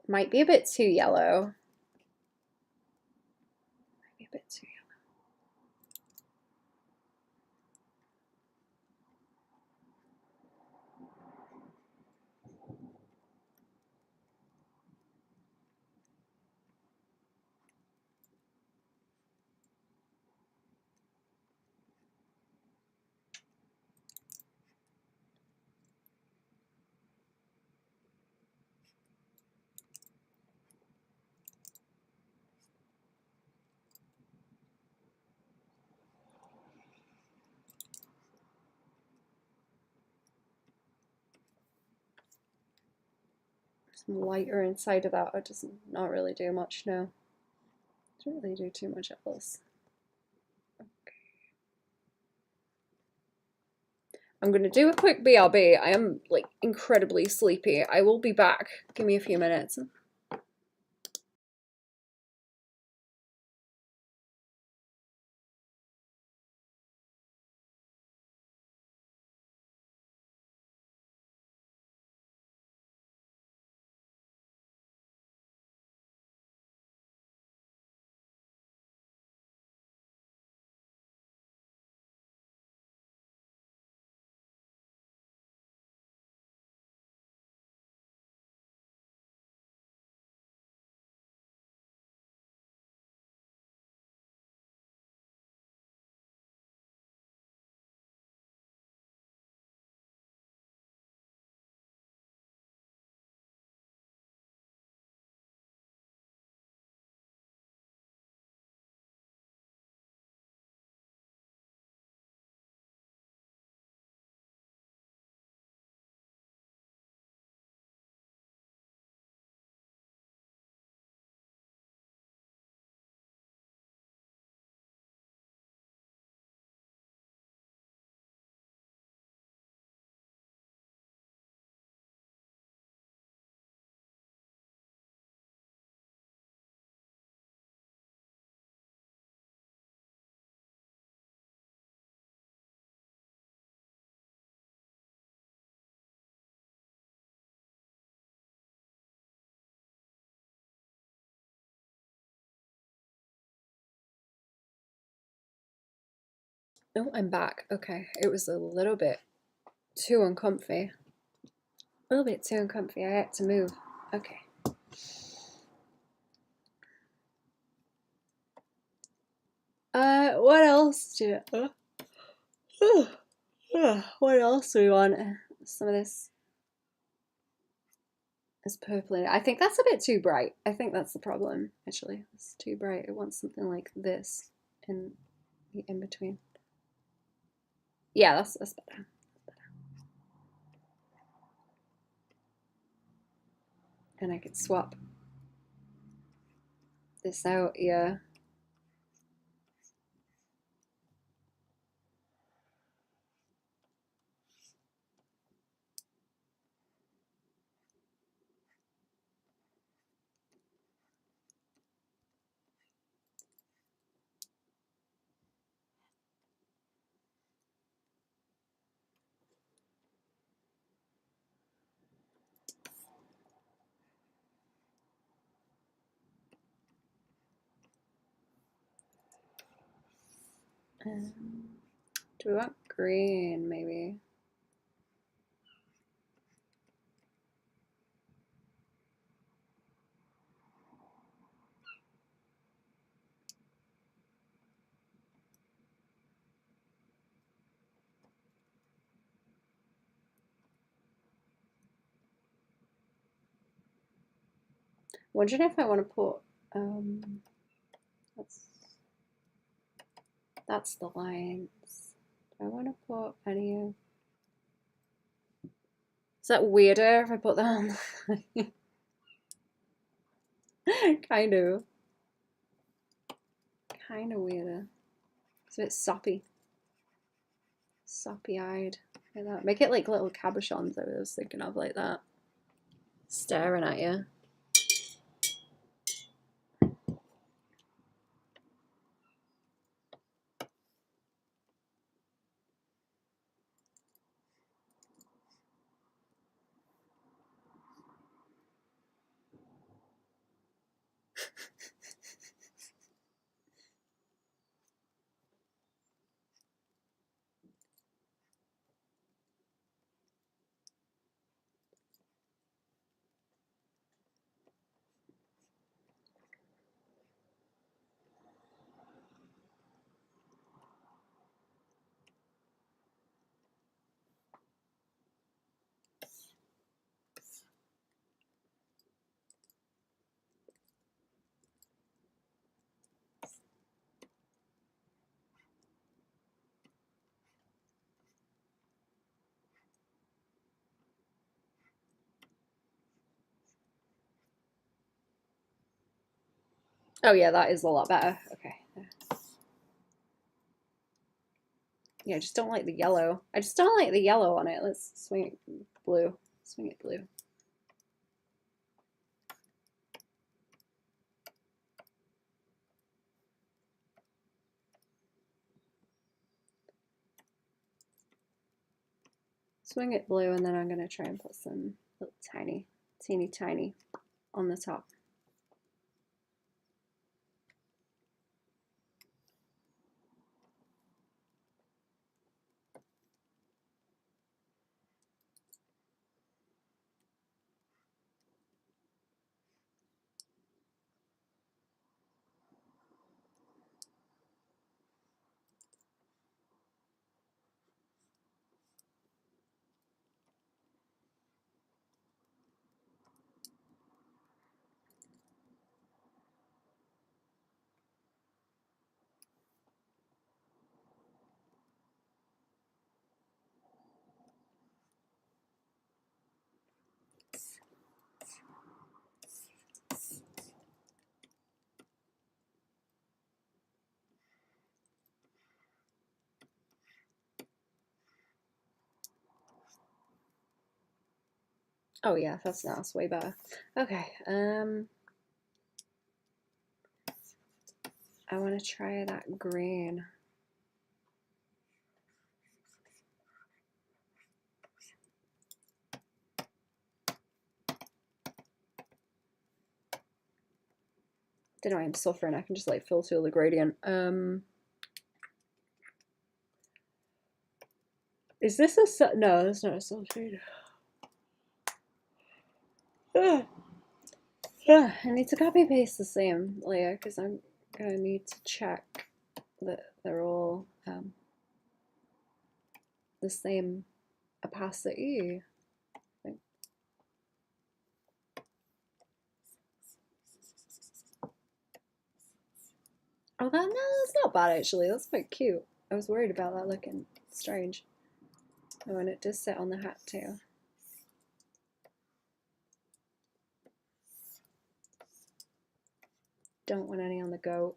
[SPEAKER 1] Might be a bit too yellow. Might be a bit too yellow. Some lighter inside of that. It does not really do much, no. Doesn't really do too much else. Okay. I'm gonna do a quick BRB. I am like incredibly sleepy. I will be back. Give me a few minutes. Oh, I'm back. Okay, it was a little bit too uncomfy. A little bit too uncomfy. I had to move. Okay. What else do what else do we want? Some of this is purpley. I think that's a bit too bright. I think that's the problem, actually. It's too bright. It wants something like this in the in between. Yeah, that's better. And I could swap this out, yeah. Um, Do we want green, maybe? Wondering if I want to put, that's the lines. Do I want to put any of... Is that weirder if I put that on? Kind of. Kind of weirder. It's a bit soppy. Soppy-eyed. Like that. Make it like little cabochons I was thinking of, like that. Staring at you. Oh yeah, that is a lot better. Okay. Yeah, I just don't like the yellow. I just don't like the yellow on it. Let's swing it blue. Swing it blue. Swing it blue, and then I'm going to try and put some little tiny, teeny tiny on the top. Oh yeah, that's nice, way better. Okay, I want to try that green. Don't know why I'm suffering. I can just like filter the gradient. Is this a no? That's not a sulfate. I need to copy and paste the same layer because I'm gonna need to check that they're all the same opacity. Oh, no, that's not bad actually. That's quite cute. I was worried about that looking strange. Oh, and it does sit on the hat too. Don't want any on the goat.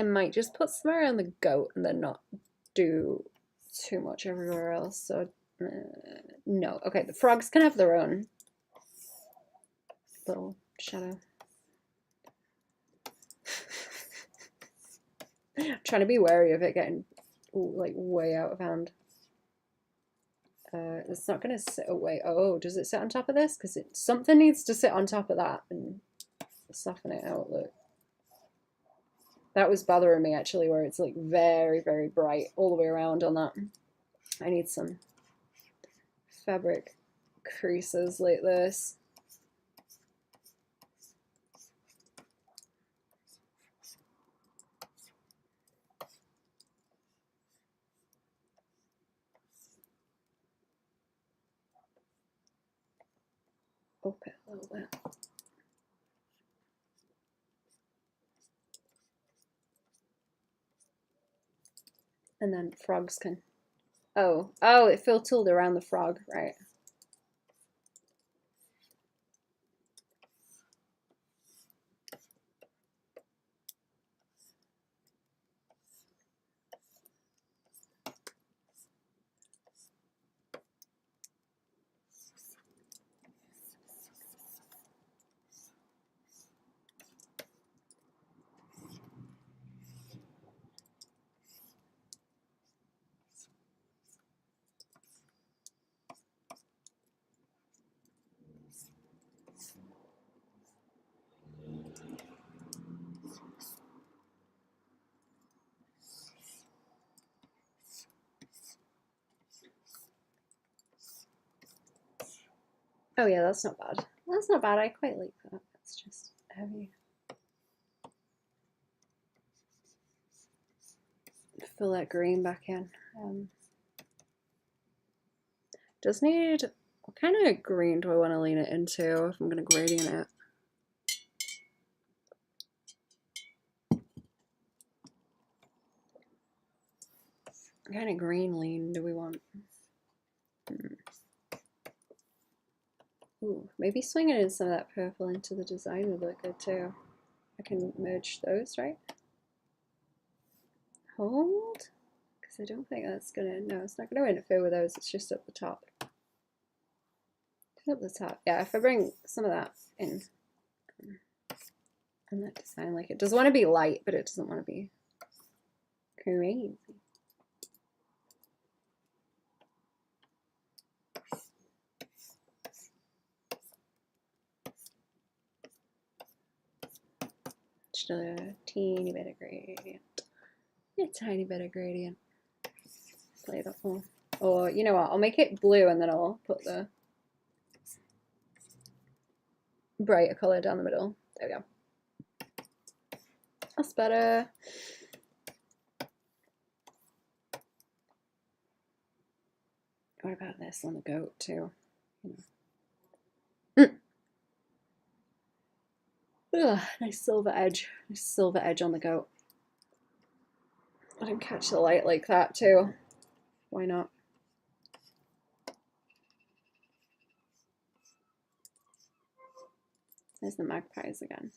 [SPEAKER 1] I might just put some around the goat and then not do too much everywhere else. So no. Okay, the frogs can have their own little shadow. Trying to be wary of it getting like way out of hand. It's not going to sit away. Oh, does it sit on top of this? Because something needs to sit on top of that and soften it out. Look, that was bothering me actually, where it's like very, very bright all the way around on that. I need some fabric creases like this. Up it a little bit. And then frogs can... Oh, it filtered around the frog, right. Oh yeah, that's not bad. That's not bad. I quite like that. It's just heavy. Fill that green back in. Does need... What kind of green do I want to lean it into if I'm going to gradient it? What kind of green lean do we want? Ooh, maybe swinging in some of that purple into the design would look good too. I can merge those, right? Hold? Because I don't think that's gonna... No, it's not gonna interfere with those. It's just up the top. Up the top. Yeah, if I bring some of that in and that design, like it does want to be light, but it doesn't want to be crazy. Just a teeny bit of gradient. A tiny bit of gradient. Play the whole. Or you know what? I'll make it blue and then I'll put the brighter color down the middle. There we go. That's better. What about this on the goat too? Ugh, nice silver edge. Nice silver edge on the goat. Let him catch the light like that too. Why not? There's the magpies again.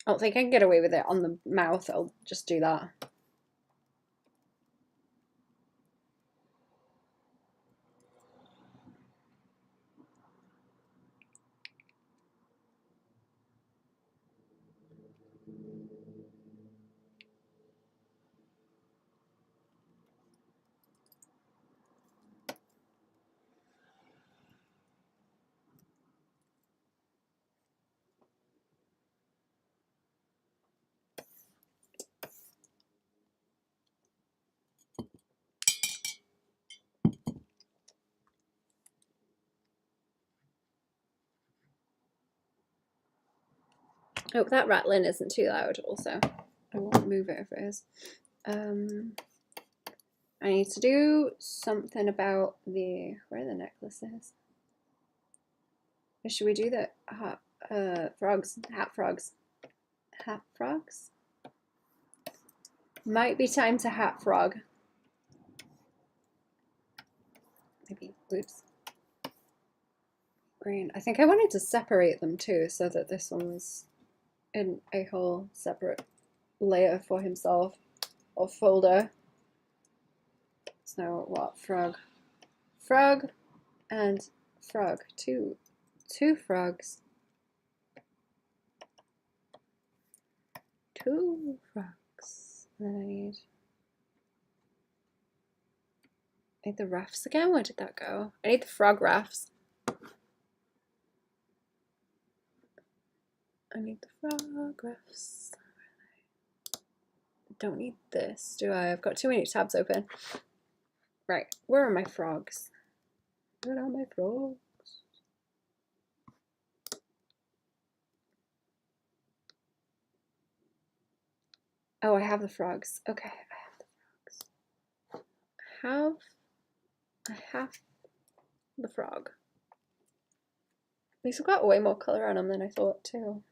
[SPEAKER 1] I don't think I can get away with it on the mouth. I'll just do that. Hope that rattling isn't too loud also. I won't move it if it is. I need to do something about the, where the necklaces. Or should we do the frogs, hat frogs? Hat frogs? Might be time to hat frog. Maybe, oops. Green. I think I wanted to separate them too, so that this one was in a whole separate layer for himself, or folder. So what? Frog. Frog and frog. Two frogs. Two frogs. And then I need the rafts again. Where did that go? I need the frog rafts. I need the frog rafts. Don't need this, do I? I've got too many tabs open. Right, where are my frogs? Where are my frogs? Oh, I have the frogs. Okay, I have the frogs. I have the frog. These have got way more colour on them than I thought too.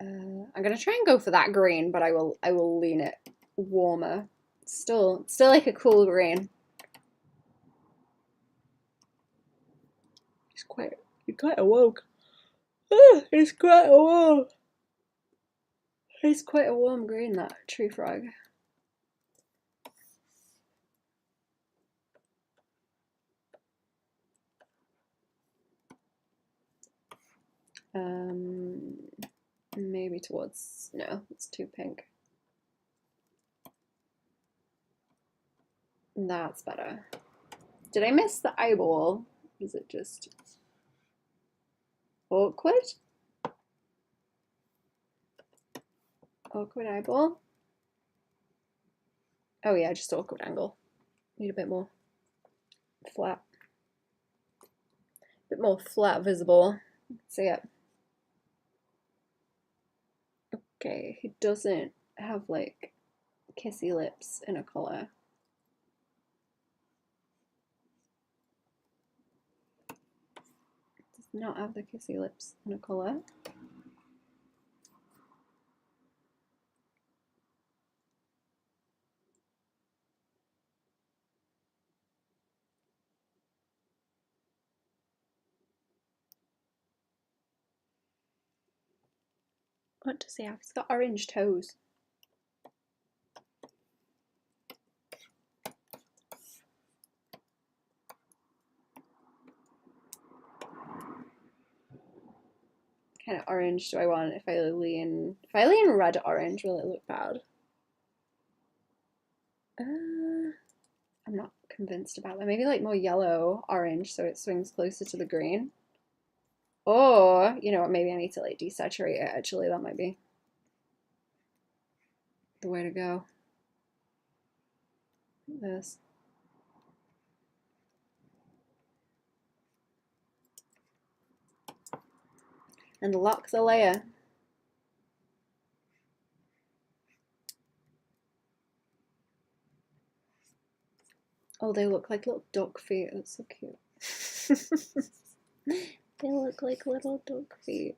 [SPEAKER 1] I'm gonna try and go for that green, but I will lean it warmer. Still like a cool green. He's quite awoke. He's quite warm. He's quite a warm green, that tree frog. Maybe towards, no, it's too pink. That's better. Did I miss the eyeball? Is it just awkward? Awkward eyeball? Oh yeah, just awkward angle. Need a bit more flat. A bit more flat visible. See it. Okay, he doesn't have like kissy lips in a colour. Does not have the kissy lips in a colour. What does he have? He's got orange toes. What kind of orange do I want? If I lean red orange, will it look bad? I'm not convinced about that. Maybe like more yellow orange so it swings closer to the green. Or, you know what, maybe I need to like desaturate it actually. That might be the way to go. Like this. And lock the layer. Oh, they look like little duck feet. That's so cute. They look like little duck feet.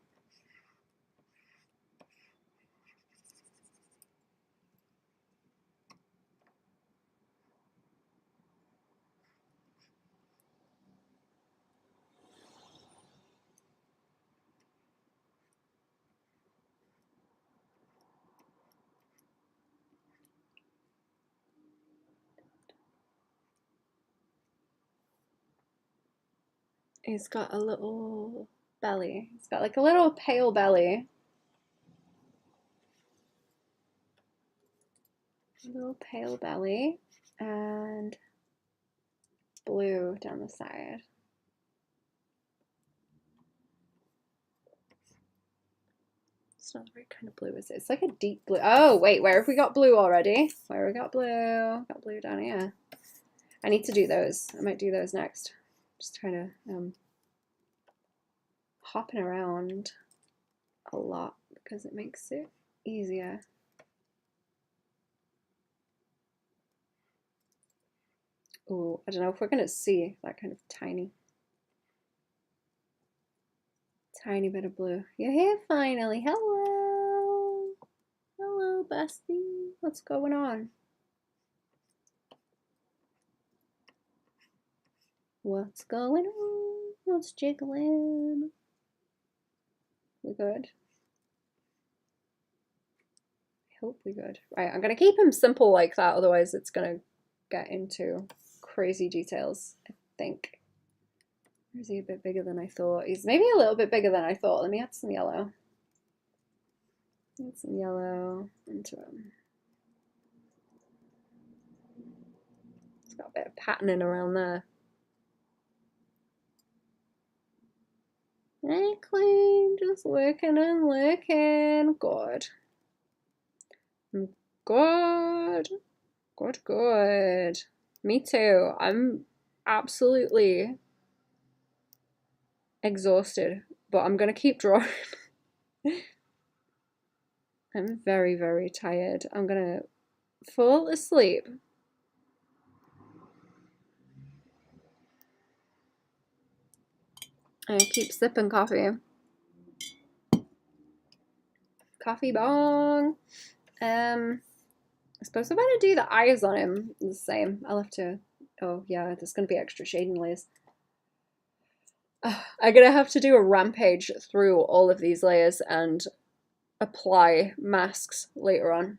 [SPEAKER 1] He's got a little belly. He's got like a little pale belly. A little pale belly and blue down the side. It's not the right kind of blue, is it? It's like a deep blue. Oh, wait, where have we got blue already? Where we got blue? Got blue down here. I need to do those. I might do those next. Just kind of hopping around a lot because it makes it easier. Oh, I don't know if we're gonna see that kind of tiny bit of blue. You're here finally. Hello. Hello, bestie. What's going on? What's going on? What's jiggling? We good? I hope we good. Right, I'm gonna keep him simple like that, otherwise it's gonna get into crazy details, I think. Or is he a bit bigger than I thought? He's maybe a little bit bigger than I thought. Let me add some yellow. Add some yellow into him. It's got a bit of patterning around there. Hey, clean, just working and working. Good. Good. Good. Me too. I'm absolutely exhausted, but I'm gonna keep drawing. I'm very, very tired. I'm gonna fall asleep. I keep sipping coffee. Coffee bong. I suppose I'm gonna do the eyes on him the same. I'll have to. Oh yeah, there's gonna be extra shading layers. I'm gonna have to do a rampage through all of these layers and apply masks later on.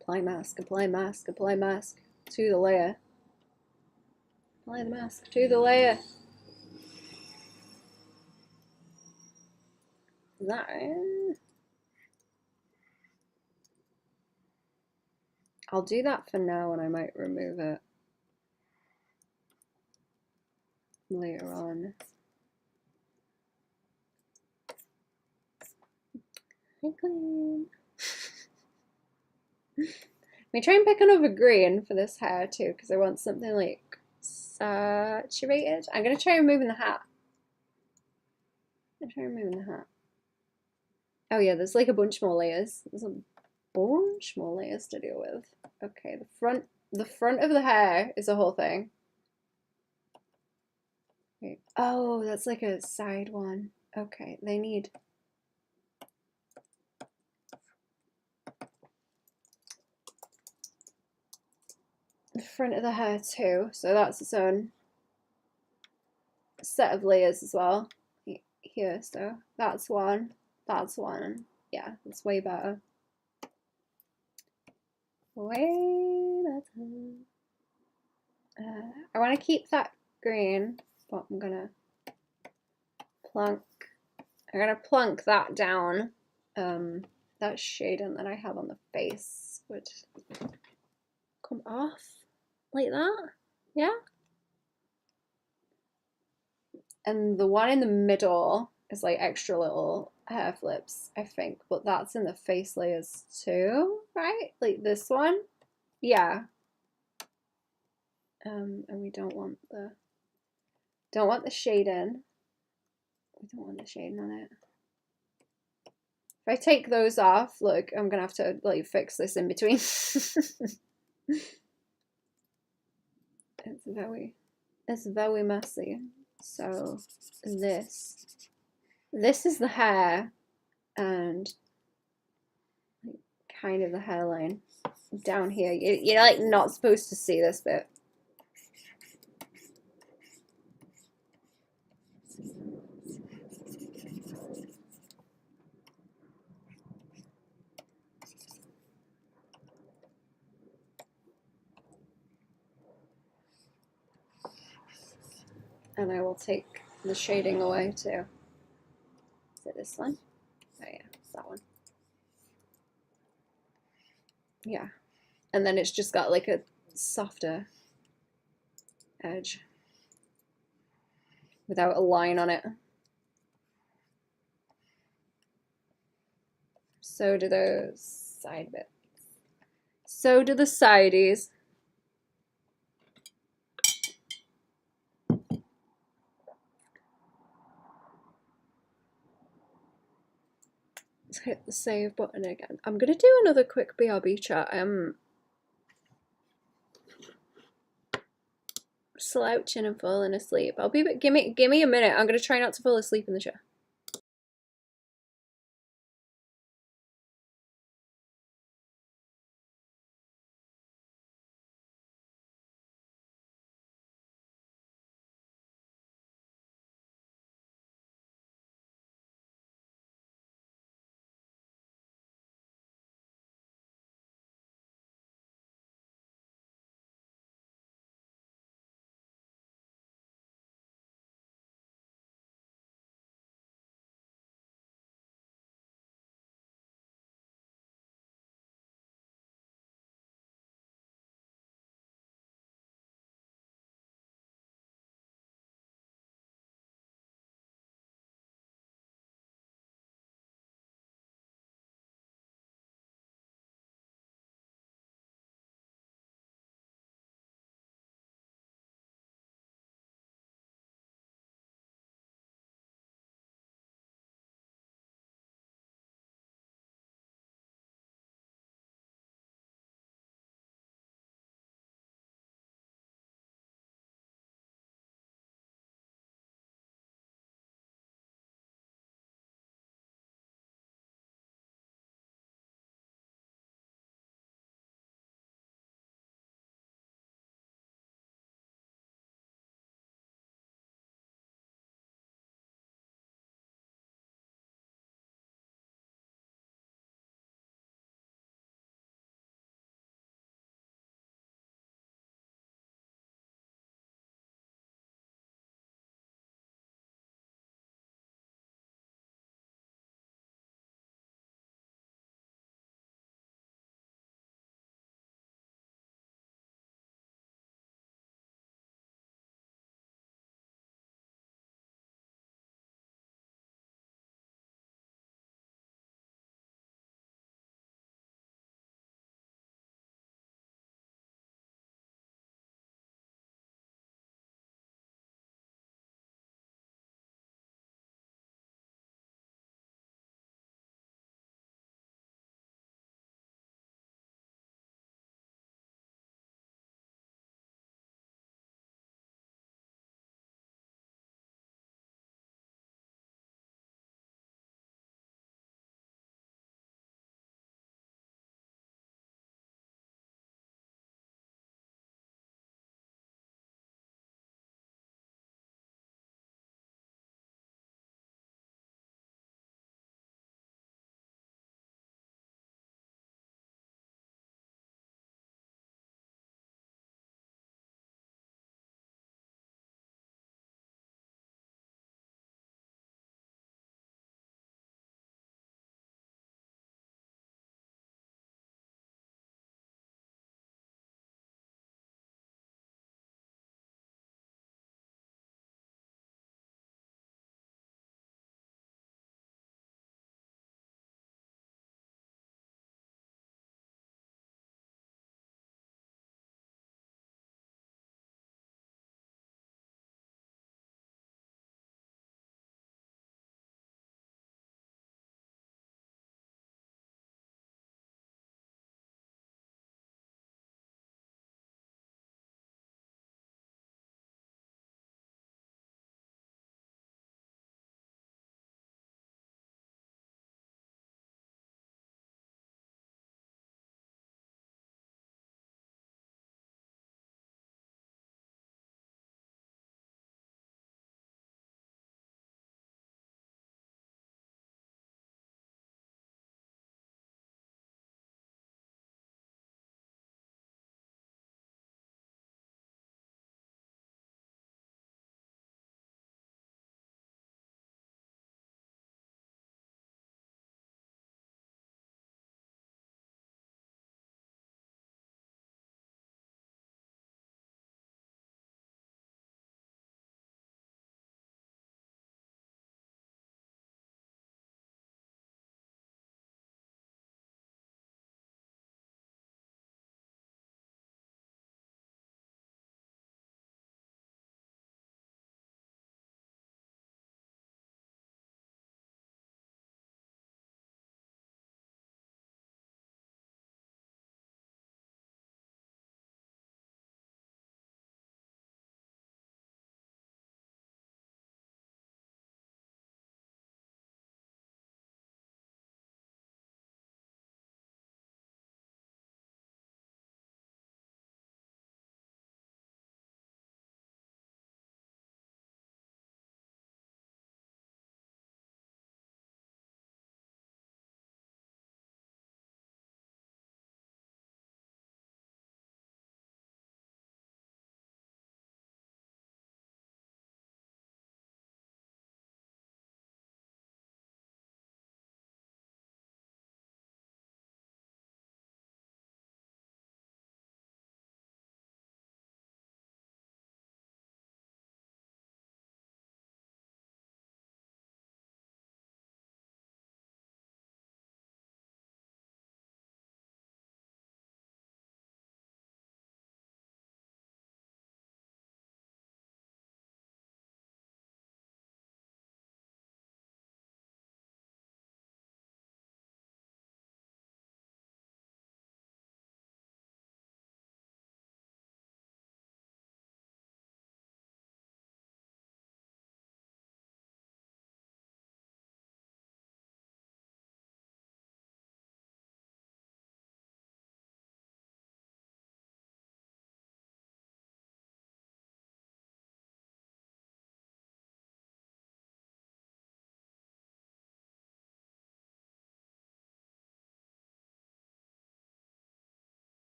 [SPEAKER 1] Apply mask, apply mask, apply mask to the layer. Apply the mask to the layer. Is that right? I'll do that for now and I might remove it later on. Hey, clean. Let me try and pick another green for this hair too, because I want something like saturated. I'm gonna try removing the hat. Oh yeah, there's like a bunch more layers. There's a bunch more layers to deal with. Okay, the front of the hair is a whole thing. Okay. Oh, that's like a side one. Okay, they need the front of the hair too, so that's its own set of layers as well. Here, so that's one. Yeah, that's way better. Way better. I want to keep that green, but I'm gonna plunk that down. That shading that I have on the face would come off like that. Yeah. And the one in the middle is like extra little hair flips, I think, but that's in the face layers too, right? Like this one. Yeah. And we don't want the shading. We don't want the shading on it. If I take those off, look, I'm gonna have to like fix this in between. It's very messy. So this is the hair and kind of the hairline down here. You're like not supposed to see this bit. And I will take the shading away too. Is it this one? Oh yeah, it's that one. Yeah. And then it's just got like a softer edge without a line on it. So do those side bits. So do the sideys. Let's hit the save button again. I'm gonna do another quick BRB chat. Slouching and falling asleep. I'll be. Give me a minute. I'm gonna try not to fall asleep in the chair.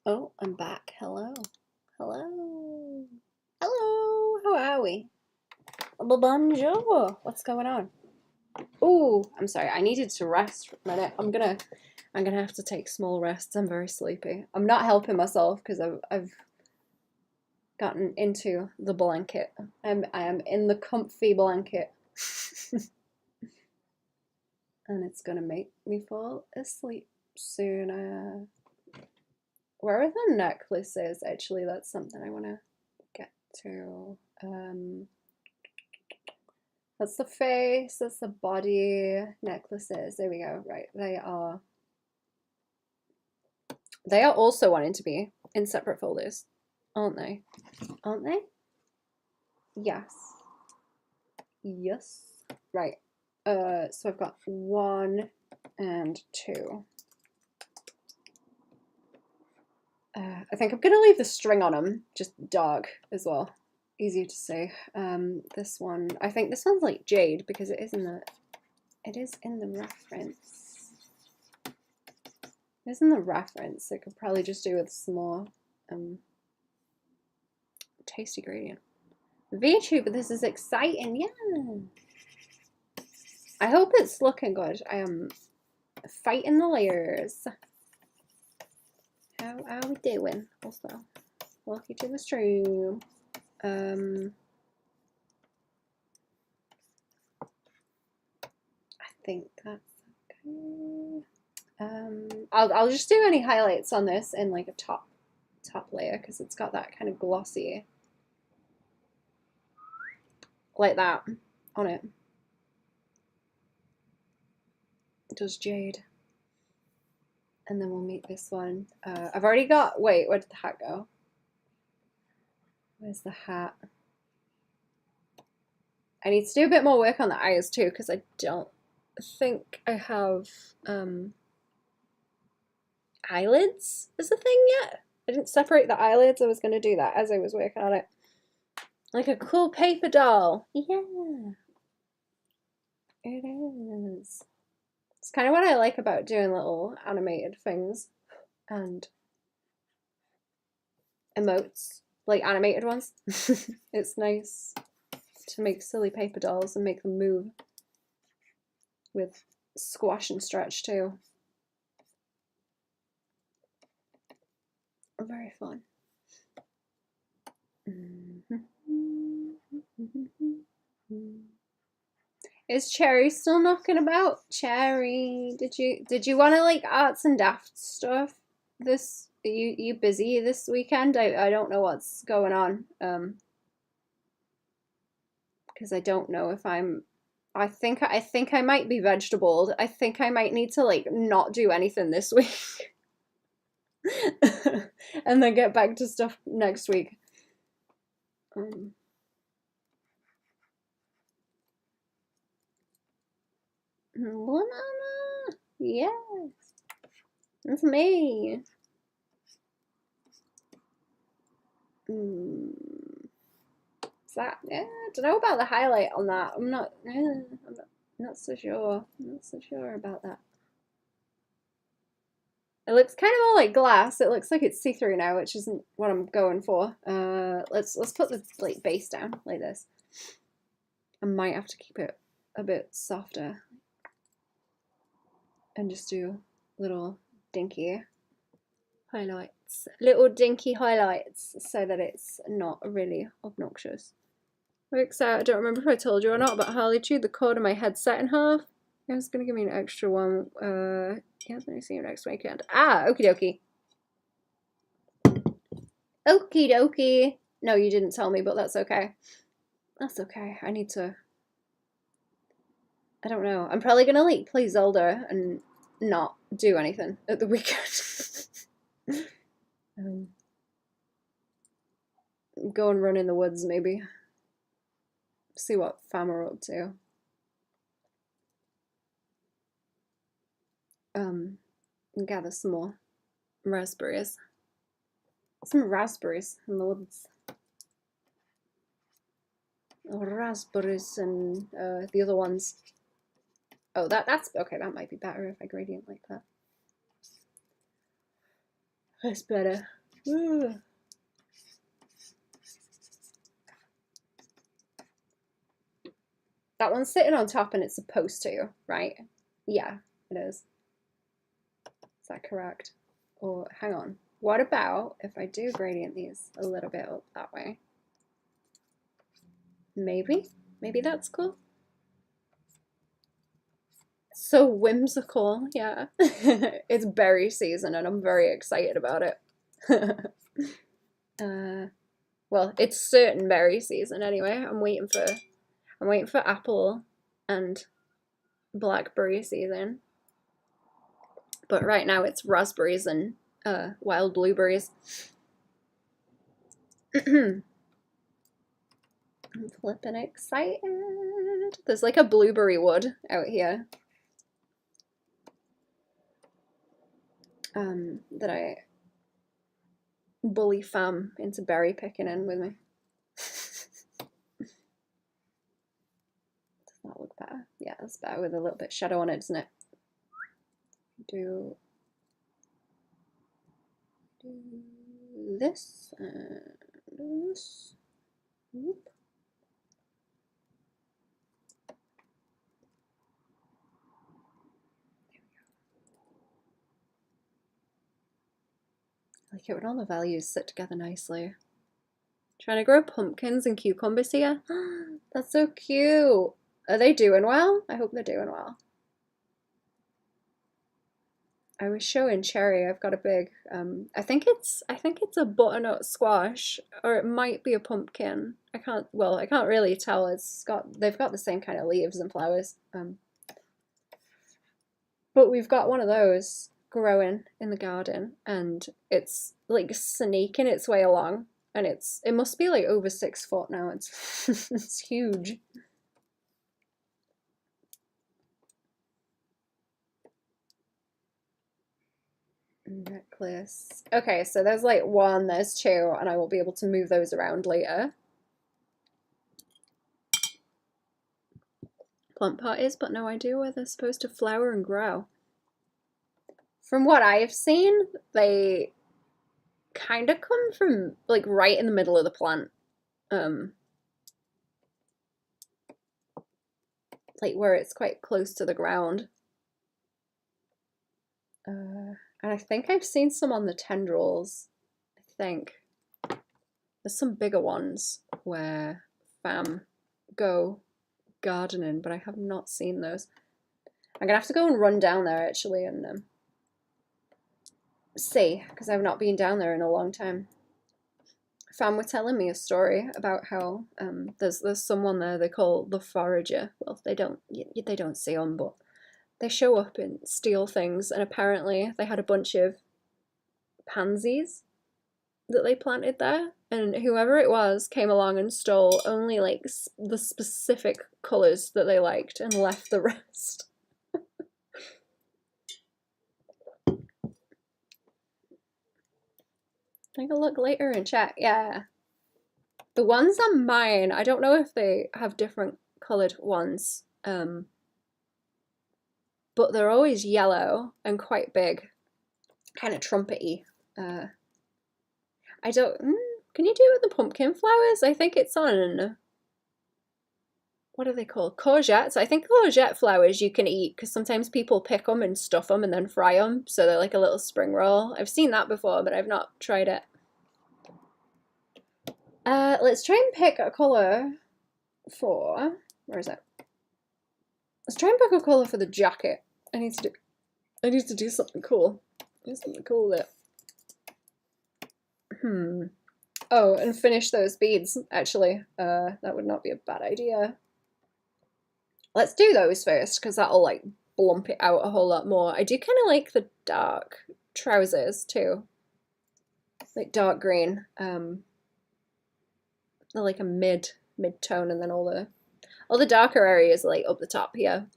[SPEAKER 1] Oh, I'm back. Hello. Hello. Hello. How are we? Bonjour. What's going on? Oh, I'm sorry. I needed to rest for a minute. I'm gonna have to take small rests. I'm very sleepy. I'm not helping myself because I've gotten into the blanket. I am in the comfy blanket. And it's gonna make me fall asleep soon. Where are the necklaces? Actually, that's something I want to get to. That's the face, that's the body, necklaces. There we go. Right, they are also wanting to be in separate folders, aren't they? Aren't they? Yes. Yes. Right. So I've got 1 and 2. I think I'm gonna leave the string on them, just dark as well. Easier to see. This one, I think this one's like jade because it is in the reference. It is in the reference. I could probably just do with some more tasty gradient. Vtuber, this is exciting, yeah. I hope it's looking good. I am fighting the layers. How are we doing? Also, welcome to the stream. I think that's okay. I'll just do any highlights on this in like a top layer because it's got that kind of glossy, like that on it. It does jade. And then we'll make this one. I've already got, wait, where did the hat go? Where's the hat? I need to do a bit more work on the eyes too, because I don't think I have eyelids as a thing yet. I didn't separate the eyelids. I was going to do that as I was working on it. Like a cool paper doll. Yeah. It is. It's kind of what I like about doing little animated things and emotes, like animated ones. It's nice to make silly paper dolls and make them move with squash and stretch too. Very fun. Is Cherry still knocking about? Cherry, did you want to like arts and daft stuff? This you busy this weekend? I don't know what's going on. Because I don't know if I think I might be vegetabled. I think I might need to like not do anything this week. And then get back to stuff next week. Banana, yes, that's me. Is that? Yeah, I don't know about the highlight on that. I'm not so sure. I'm not so sure about that. It looks kind of all like glass. It looks like it's see-through now, which isn't what I'm going for. Let's put the like base down like this. I might have to keep it a bit softer and just do little dinky highlights, little dinky highlights, so that it's not really obnoxious. Works out. I don't remember if I told you or not, but Harley chewed the cord of my headset in half. It was gonna give me an extra one. Yeah, let me see you next weekend. Ah, okie dokie. Okie dokie. No, you didn't tell me, but that's okay. That's okay. I need to. I don't know. I'm probably gonna like play Zelda and not do anything at the weekend. Go and run in the woods maybe. See what fam are up to. And gather some more raspberries. Some raspberries in the woods. Raspberries and the other ones. Oh, that's okay. That might be better if I gradient like that. That's better. Ugh. That one's sitting on top and it's supposed to, right? Yeah, it is. Is that correct? Or hang on. What about if I do gradient these a little bit up that way? Maybe? Maybe that's cool. So whimsical, yeah. It's berry season and I'm very excited about it. Well, it's certain berry season anyway. I'm waiting for apple and blackberry season. But right now it's raspberries and wild blueberries. I'm flipping excited. There's like a blueberry wood out here. That I bully fam into berry picking in with me. Does that look better? Yeah, that's better with a little bit of shadow on it, doesn't it? Do this and this. Whoop. I like it when all the values sit together nicely. Trying to grow pumpkins and cucumbers here. That's so cute. Are they doing well? I hope they're doing well. I was showing Cherry. I've got a big. I think it's a butternut squash, or it might be a pumpkin. I can't really tell. They've got the same kind of leaves and flowers. But we've got one of those growing in the garden, and it's like snaking its way along, and it must be like over 6 foot now. It's it's huge. Necklace. Okay, so there's like 1, there's 2, and I will be able to move those around later. Plant pot is, but no idea where they're supposed to flower and grow. From what I've seen, they kind of come from like right in the middle of the plant. Like where it's quite close to the ground. And I think I've seen some on the tendrils. I think there's some bigger ones where fam go gardening, but I have not seen those. I'm gonna have to go and run down there actually and see, because I've not been down there in a long time. Fam were telling me a story about how there's someone there they call the forager. Well, they don't see them, but they show up and steal things, and apparently they had a bunch of pansies that they planted there, and whoever it was came along and stole only like the specific colours that they liked and left the rest. Take a look later and check. Yeah, the ones on mine, I don't know if they have different coloured ones, but they're always yellow and quite big, kind of trumpety. I don't. Can you do it with the pumpkin flowers? I think it's on. What are they called? Courgettes. I think courgette flowers you can eat because sometimes people pick them and stuff them and then fry them, so they're like a little spring roll. I've seen that before, but I've not tried it. Let's try and pick a colour for. Where is it? Let's try and pick a colour for the jacket. I need to do something cool. Do something cool with it. Oh, and finish those beads, actually. That would not be a bad idea. Let's do those first, because that'll, like, blump it out a whole lot more. I do kind of like the dark trousers, too. Like, dark green. They're like a mid-tone, and then all the darker areas are, like, up the top here.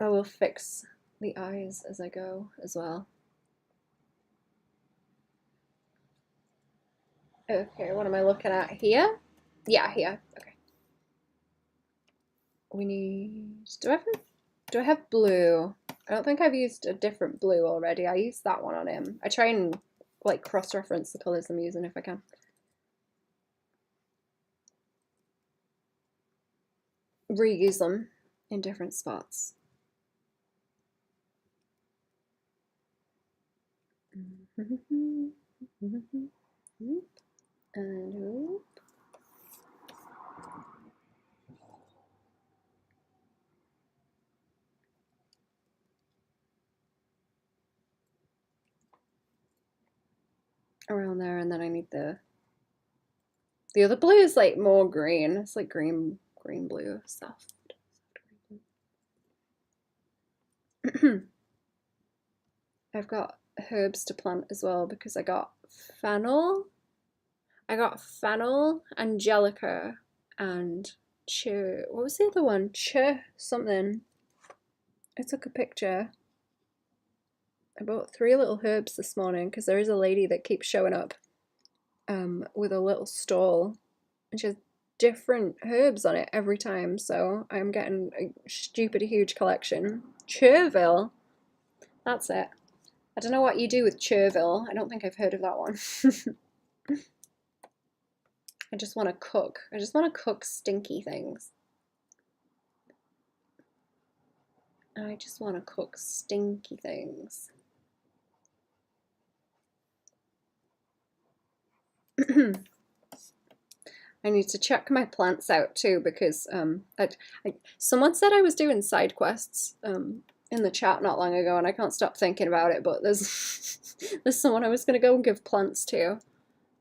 [SPEAKER 1] I will fix the eyes as I go, as well. Okay, what am I looking at here? Yeah, here. Okay. We need. Do I have blue? I don't think I've used a different blue already. I used that one on him. I try and like cross-reference the colours I'm using if I can. Reuse them in different spots. And whoop. Around there, and then I need the other blue is like more green. It's like green blue soft. I've got herbs to plant as well because I got fennel, angelica, and what was the other one? Something. I took a picture. I bought 3 little herbs this morning because there is a lady that keeps showing up with a little stall, and she has different herbs on it every time, so I'm getting a stupid huge collection. Chervil, that's it. I don't know what you do with chervil. I don't think I've heard of that one. I just want to cook. I just want to cook stinky things. I just want to cook stinky things. I need to check my plants out too because someone said I was doing side quests in the chat not long ago, and I can't stop thinking about it. But there's there's someone I was gonna go and give plants to,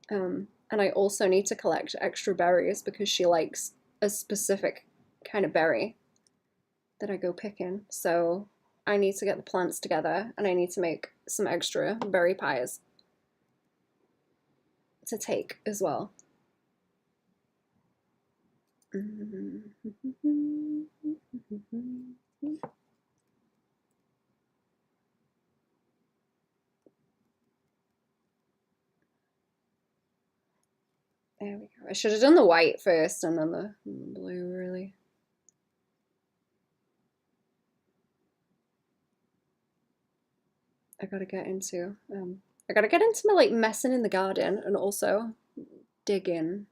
[SPEAKER 1] and I also need to collect extra berries because she likes a specific kind of berry that I go picking. So I need to get the plants together, and I need to make some extra berry pies to take as well. There we go. I should have done the white first and then the blue, really. I gotta get into my like messing in the garden and also digging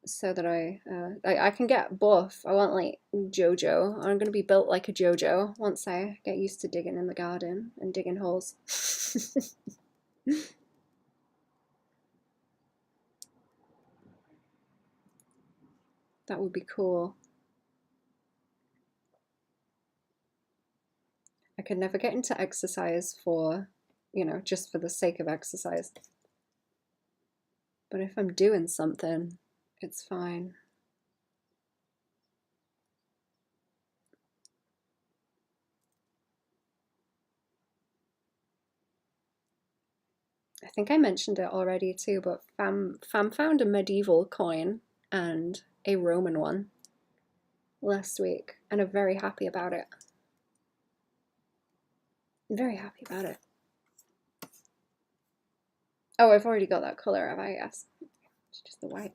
[SPEAKER 1] so that I can get buff. I want like JoJo. I'm gonna be built like a JoJo once I get used to digging in the garden and digging holes. That would be cool. I could never get into exercise for, just for the sake of exercise. But if I'm doing something, it's fine. I think I mentioned it already too, but Fam found a medieval coin and a Roman one last week, and I'm very happy about it. I'm very happy about it. Oh, I've already got that color, have I? Yes. It's just the white.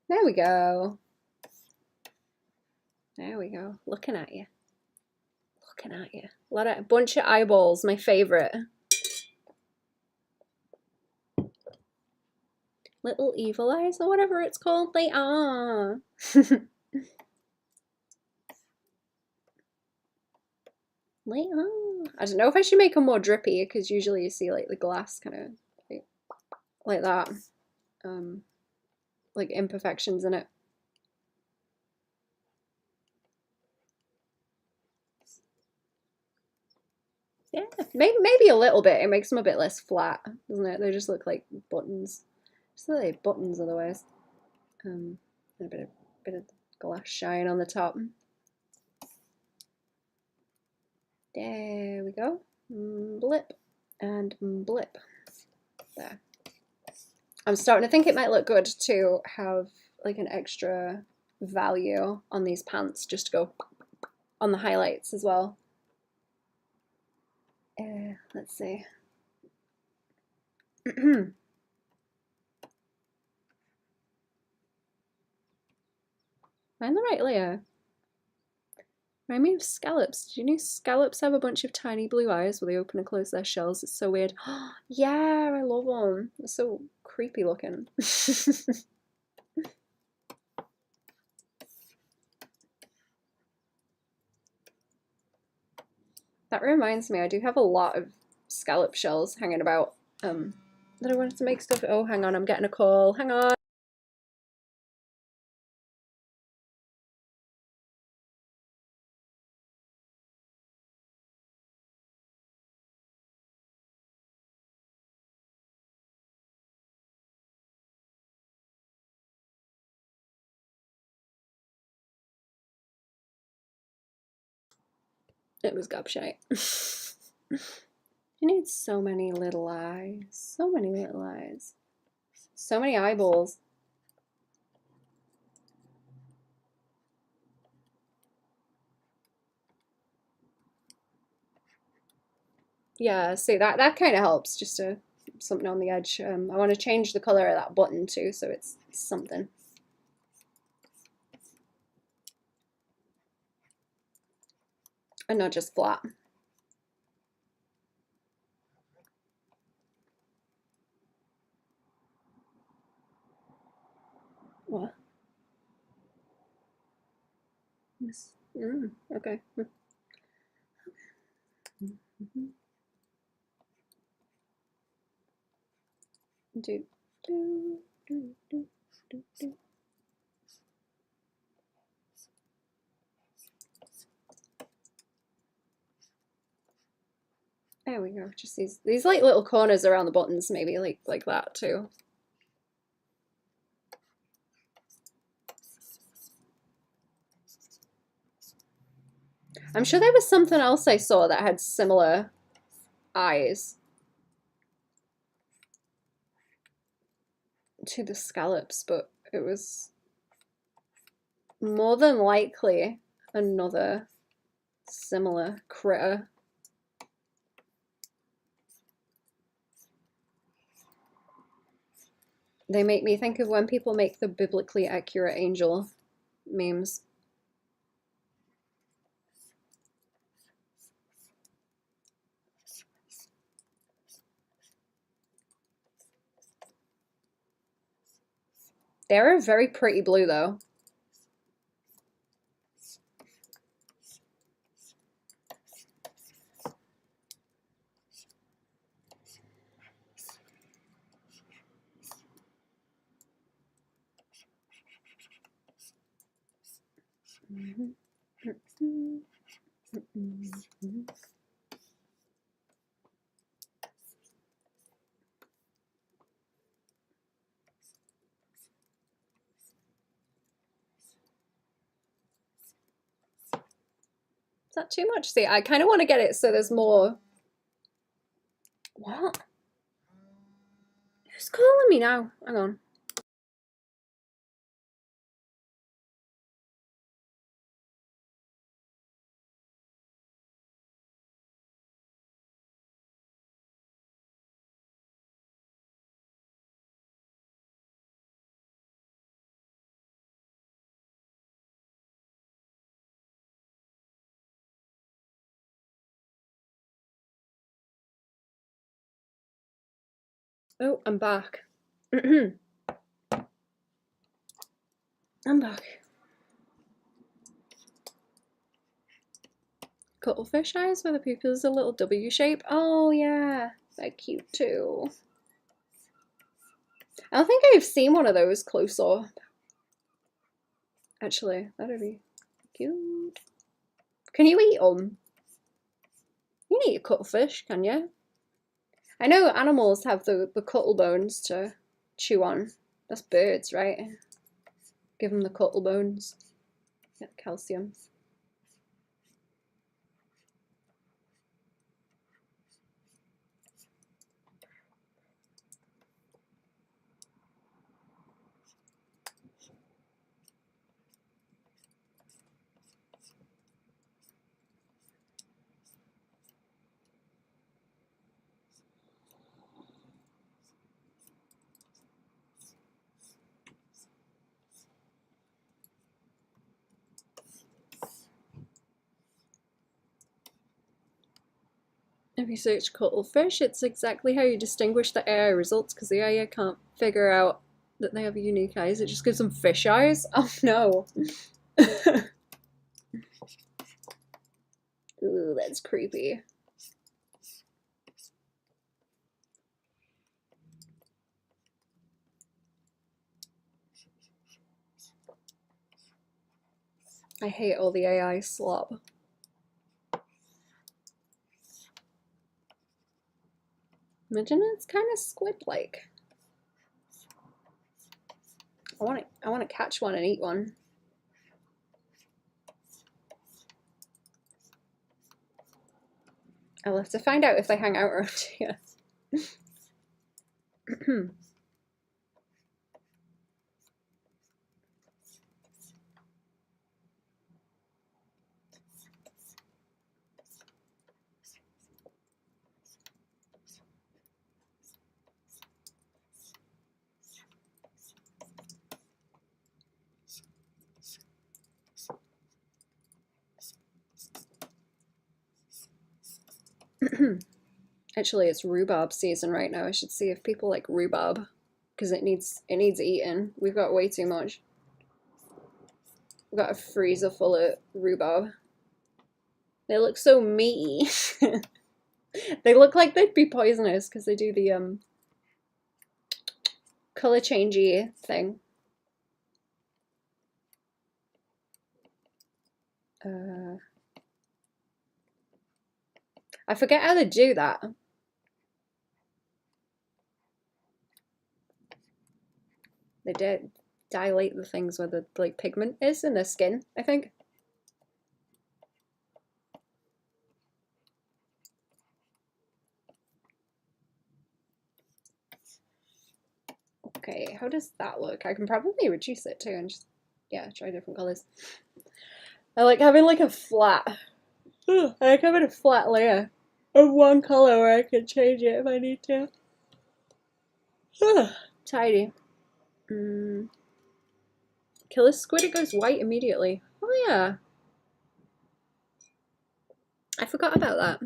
[SPEAKER 1] There we go. There we go. Looking at you. Looking at you. A bunch of eyeballs, my favorite. Little evil eyes or whatever it's called. They are. They are. I don't know if I should make them more drippy because usually you see like the glass kind of like that. Like imperfections in it. Yeah, maybe a little bit. It makes them a bit less flat, doesn't it? They just look like buttons. Just look like buttons otherwise. And a bit of glass shine on the top. There we go. Blip and blip. There. I'm starting to think it might look good to have like an extra value on these pants just to go on the highlights as well. Let's see. Find the right layer. Remind me of scallops. Do you know scallops have a bunch of tiny blue eyes where they open and close their shells? It's so weird. Yeah, I love them. They're so creepy looking. That reminds me, I do have a lot of scallop shells hanging about that I wanted to make stuff. Oh, hang on, I'm getting a call. Hang on. It was gobshite. You need so many little eyes. So many little eyes. So many eyeballs. Yeah, see that kind of helps. Just something on the edge. I want to change the color of that button too, so it's something. And not just flat. What? Okay. Do, do, do, do, do, do. There we go. Just these like little corners around the buttons, maybe like that too. I'm sure there was something else I saw that had similar eyes to the scallops, but it was more than likely another similar critter. They make me think of when people make the biblically accurate angel memes. They're very pretty blue though. Is that too much? See, I kind of want to get it so there's more. What? Who's calling me now? Hang on. Oh, I'm back. I'm back. Cuttlefish eyes where the pupil is a little W shape. Oh yeah, they're cute too. I don't think I've seen one of those close up. Actually, that'd be cute. Can you eat them? You can eat a cuttlefish, can you? I know animals have the cuttle bones to chew on. That's birds, right? Give them the cuttle bones. Get calcium. If you search cuttlefish, it's exactly how you distinguish the AI results, because the AI can't figure out that they have unique eyes. It just gives them fish eyes. Oh no. Ooh, that's creepy. I hate all the AI slop. Imagine it's kind of squid-like. I want to catch one and eat one. I'll have to find out if they hang out around here. Actually, it's rhubarb season right now. I should see if people like rhubarb, because it needs eating. We've got way too much. We've got a freezer full of rhubarb. They look so meaty. They look like they'd be poisonous because they do the color changey thing. I forget how they do that. They did dilate the things where the like pigment is in their skin, I think. Okay, how does that look? I can probably reduce it too and just, yeah, try different colors. I like having like a flat, I like having a flat layer of one color where I can change it if I need to. Tidy. Kill a squid, it goes white immediately. Oh yeah. I forgot about that.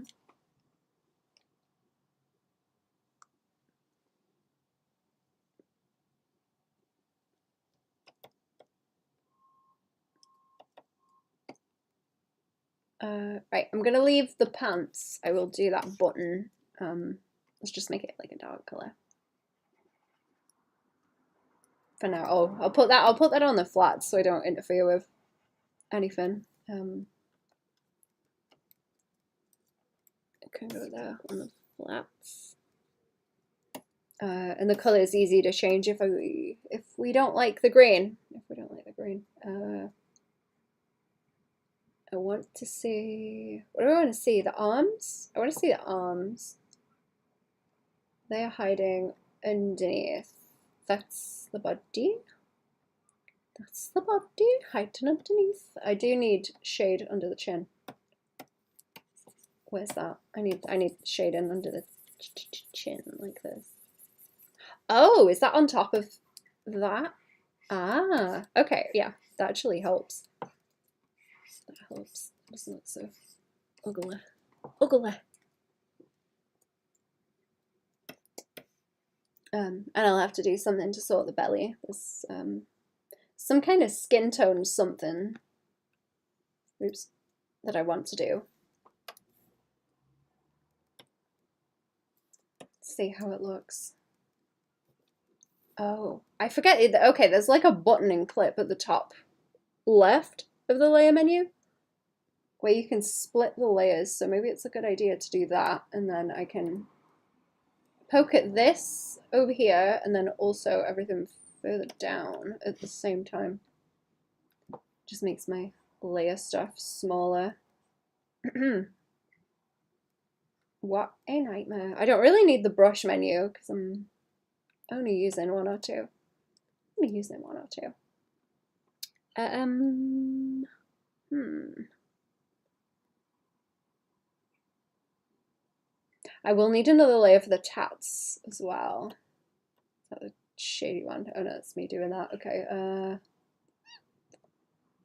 [SPEAKER 1] Right, I'm gonna leave the pants. I will do that button. Let's just make it like a dark color. For now. Oh, I'll put that on the flats so I don't interfere with anything. I can go there on the flats. And the color is easy to change if we don't like the green. If we don't like the green. I want to see, what do I want to see? The arms? I want to see the arms. They are hiding underneath. That's the body. That's the body hiding underneath. I do need shade under the chin. Where's that? I need shading under the chin like this. Oh, is that on top of that? Ah, okay, yeah, that actually helps. That helps. It doesn't look so ugly. Ugly. And I'll have to do something to sort the belly. There's some kind of skin tone something. Oops, that I want to do. Let's see how it looks. Oh, I forget it. Okay, there's like a buttoning clip at the top left of the layer menu. where you can split the layers. So maybe it's a good idea to do that, and then I can poke at this over here and then also everything further down at the same time. Just makes my layer stuff smaller. What a nightmare. I don't really need the brush menu because I'm only using one or two. I will need another layer for the tats as well. Is that the shady one? Oh no, that's me doing that. Okay,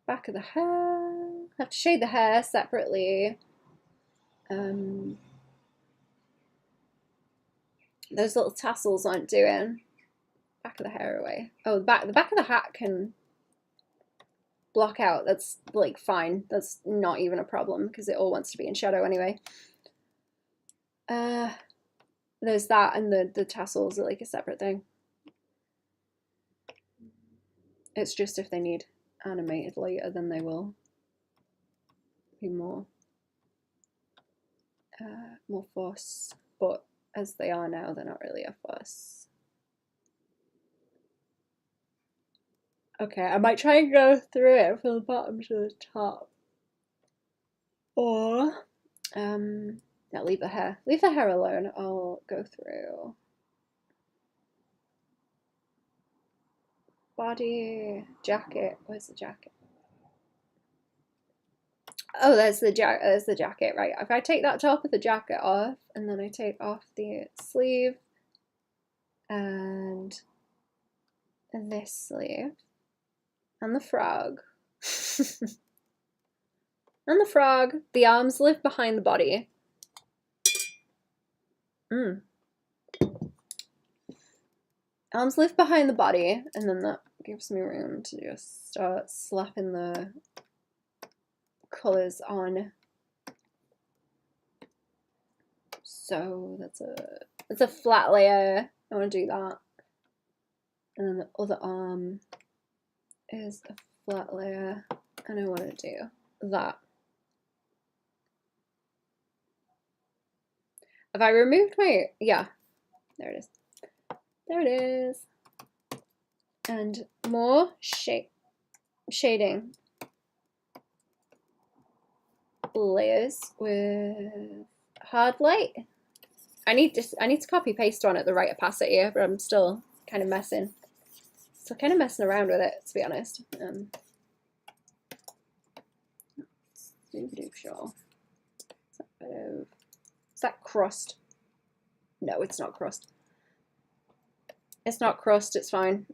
[SPEAKER 1] back of the hair. Have to shade the hair separately. Those little tassels aren't doing. Back of the hair away. Oh, the back of the hat can block out. That's like fine. That's not even a problem because it all wants to be in shadow anyway. There's that, and the tassels are like a separate thing. It's just if they need animated later, then they will be more fuss. But as they are now, they're not really a fuss. Okay, I might try and go through it from the bottom to the top. Or, yeah, leave the hair. Leave the hair alone. I'll go through. Body, jacket. Where's the jacket? Oh, there's the jacket, right. If I take that top of the jacket off, and then I take off the sleeve, and this sleeve, and the frog, and the frog, the arms live behind the body. Arms live behind the body, and then that gives me room to just start slapping the colors on. So that's a flat layer. I want to do that. And then the other arm is a flat layer, and I want to do that. Have I removed my, yeah, there it is. There it is. And more shading layers with hard light. I need to copy paste on at the right opacity, but I'm still kind of messing. Still kind of messing around with it, to be honest. Sure. Is that crust? No, it's not crust. It's not crust, it's fine.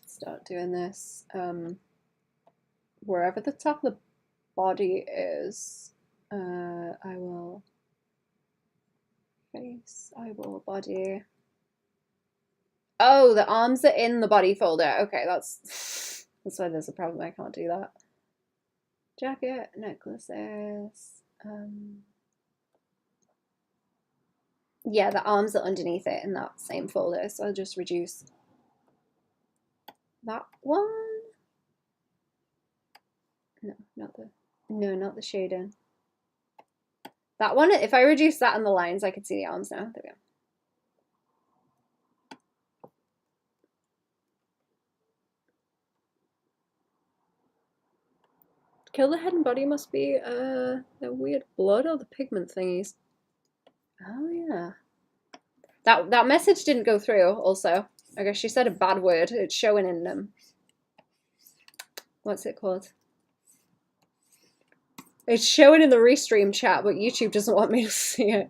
[SPEAKER 1] Start doing this. Wherever the top of the body is, I will face, I will body. Oh, the arms are in the body folder. Okay, that's why there's a problem. I can't do that. Jacket, necklaces. Yeah, the arms are underneath it in that same folder, so I'll just reduce that one. No, not the shading. That one, if I reduce that and the lines, I can see the arms now. There we go. Kill the head and body must be the weird blood or the pigment thingies. Oh yeah. That message didn't go through also. I guess she said a bad word. It's showing in them. What's it called? It's showing in the restream chat, but YouTube doesn't want me to see it.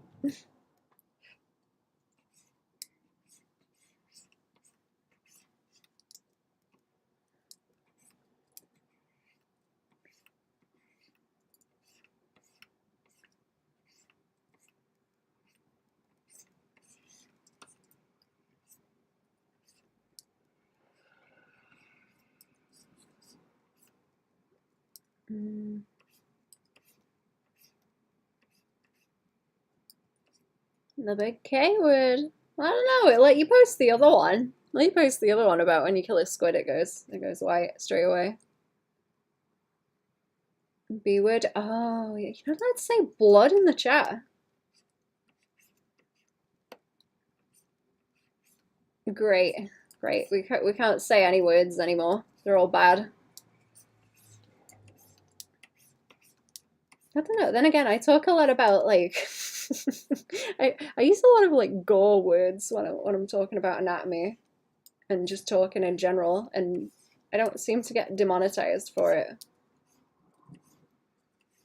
[SPEAKER 1] The big K word. I don't know. It let you post the other one. Let you post the other one about when you kill a squid. It goes white straight away. B word. Oh, you know, let's say blood in the chat. Great, great. We can't say any words anymore. They're all bad. I don't know. Then again, I talk a lot about like I use a lot of like gore words when I'm talking about anatomy and just talking in general, and I don't seem to get demonetized for it.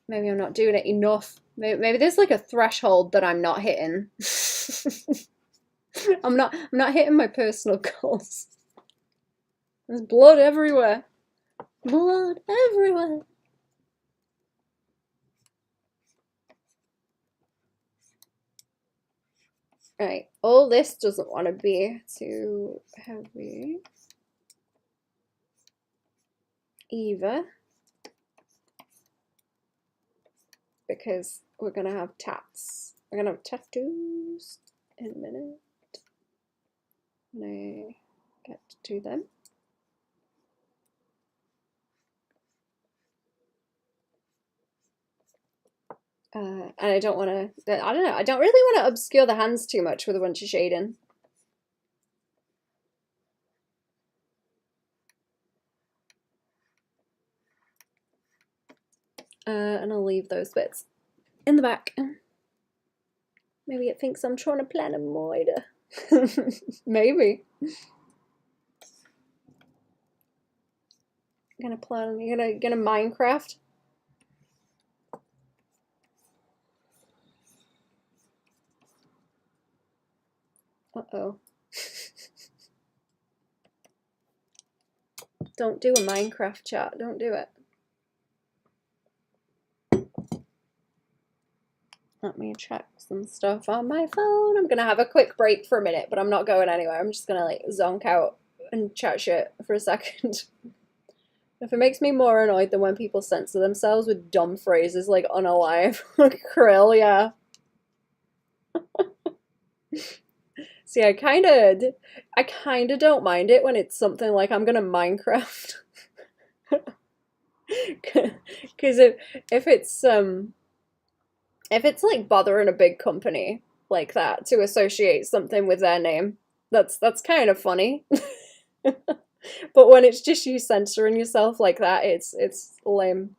[SPEAKER 1] Maybe I'm not doing it enough. Maybe there's like a threshold that I'm not hitting. I'm not hitting my personal goals. There's blood everywhere. Blood everywhere. Right, all this doesn't want to be too heavy either, because we're gonna have tats. We're gonna have tattoos in a minute when I get to them. And I don't want to, I don't know, I don't really want to obscure the hands too much with a bunch of shading. And I'll leave those bits in the back. Maybe it thinks I'm trying to plan a murder. Maybe. You're gonna Minecraft? Uh-oh. Don't do a Minecraft chat, don't do it. Let me check some stuff on my phone. I'm gonna have a quick break for a minute, but I'm not going anywhere. I'm just gonna like zonk out and chat shit for a second. If it makes me more annoyed than when people censor themselves with dumb phrases like unalive, krill, yeah. See, I kinda don't mind it when it's something like I'm gonna Minecraft. Because if it's like bothering a big company like that to associate something with their name, that's kind of funny. But when it's just you censoring yourself like that, it's lame.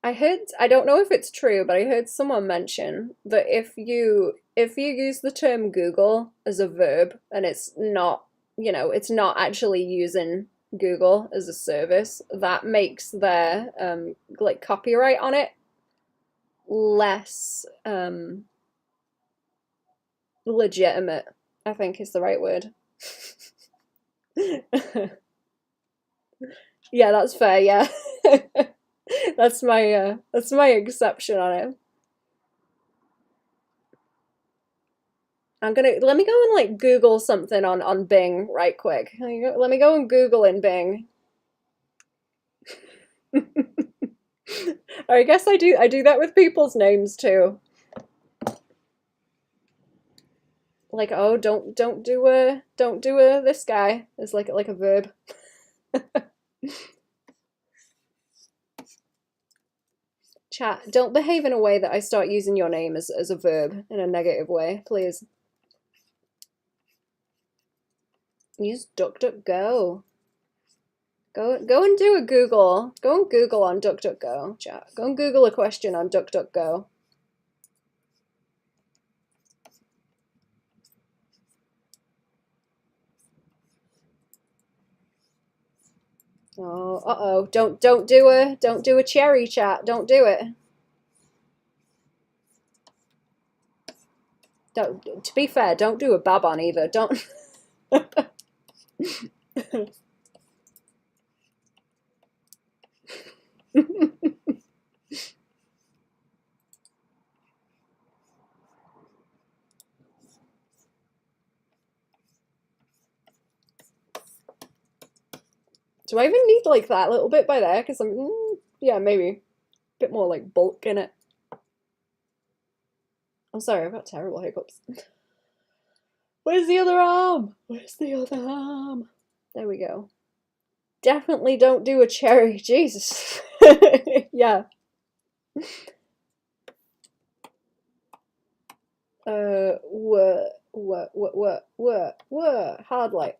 [SPEAKER 1] I don't know if it's true, but I heard someone mention that if you use the term Google as a verb and it's not, you know, it's not actually using Google as a service, that makes their like copyright on it less legitimate, I think is the right word. Yeah, that's fair, yeah. That's my exception on it. Let me go and like Google something on Bing right quick. Let me go and Google in Bing. I guess I do that with people's names too. Like, oh, don't do a this guy. It's like a verb. Chat, don't behave in a way that I start using your name as a verb in a negative way, please. Use DuckDuckGo. Go and do a Google. Go and Google on DuckDuckGo, chat. Go and Google a question on DuckDuckGo. Oh, uh-oh. Don't do a cherry, chat. Don't do it. To be fair, don't do a Baban either. Don't. Do I even need like that little bit by there? Because yeah, maybe a bit more like bulk in it. I'm sorry, I've got terrible hiccups. Where's the other arm? Where's the other arm? There we go. Definitely don't do a cherry. Jesus. Yeah. What? Hard light.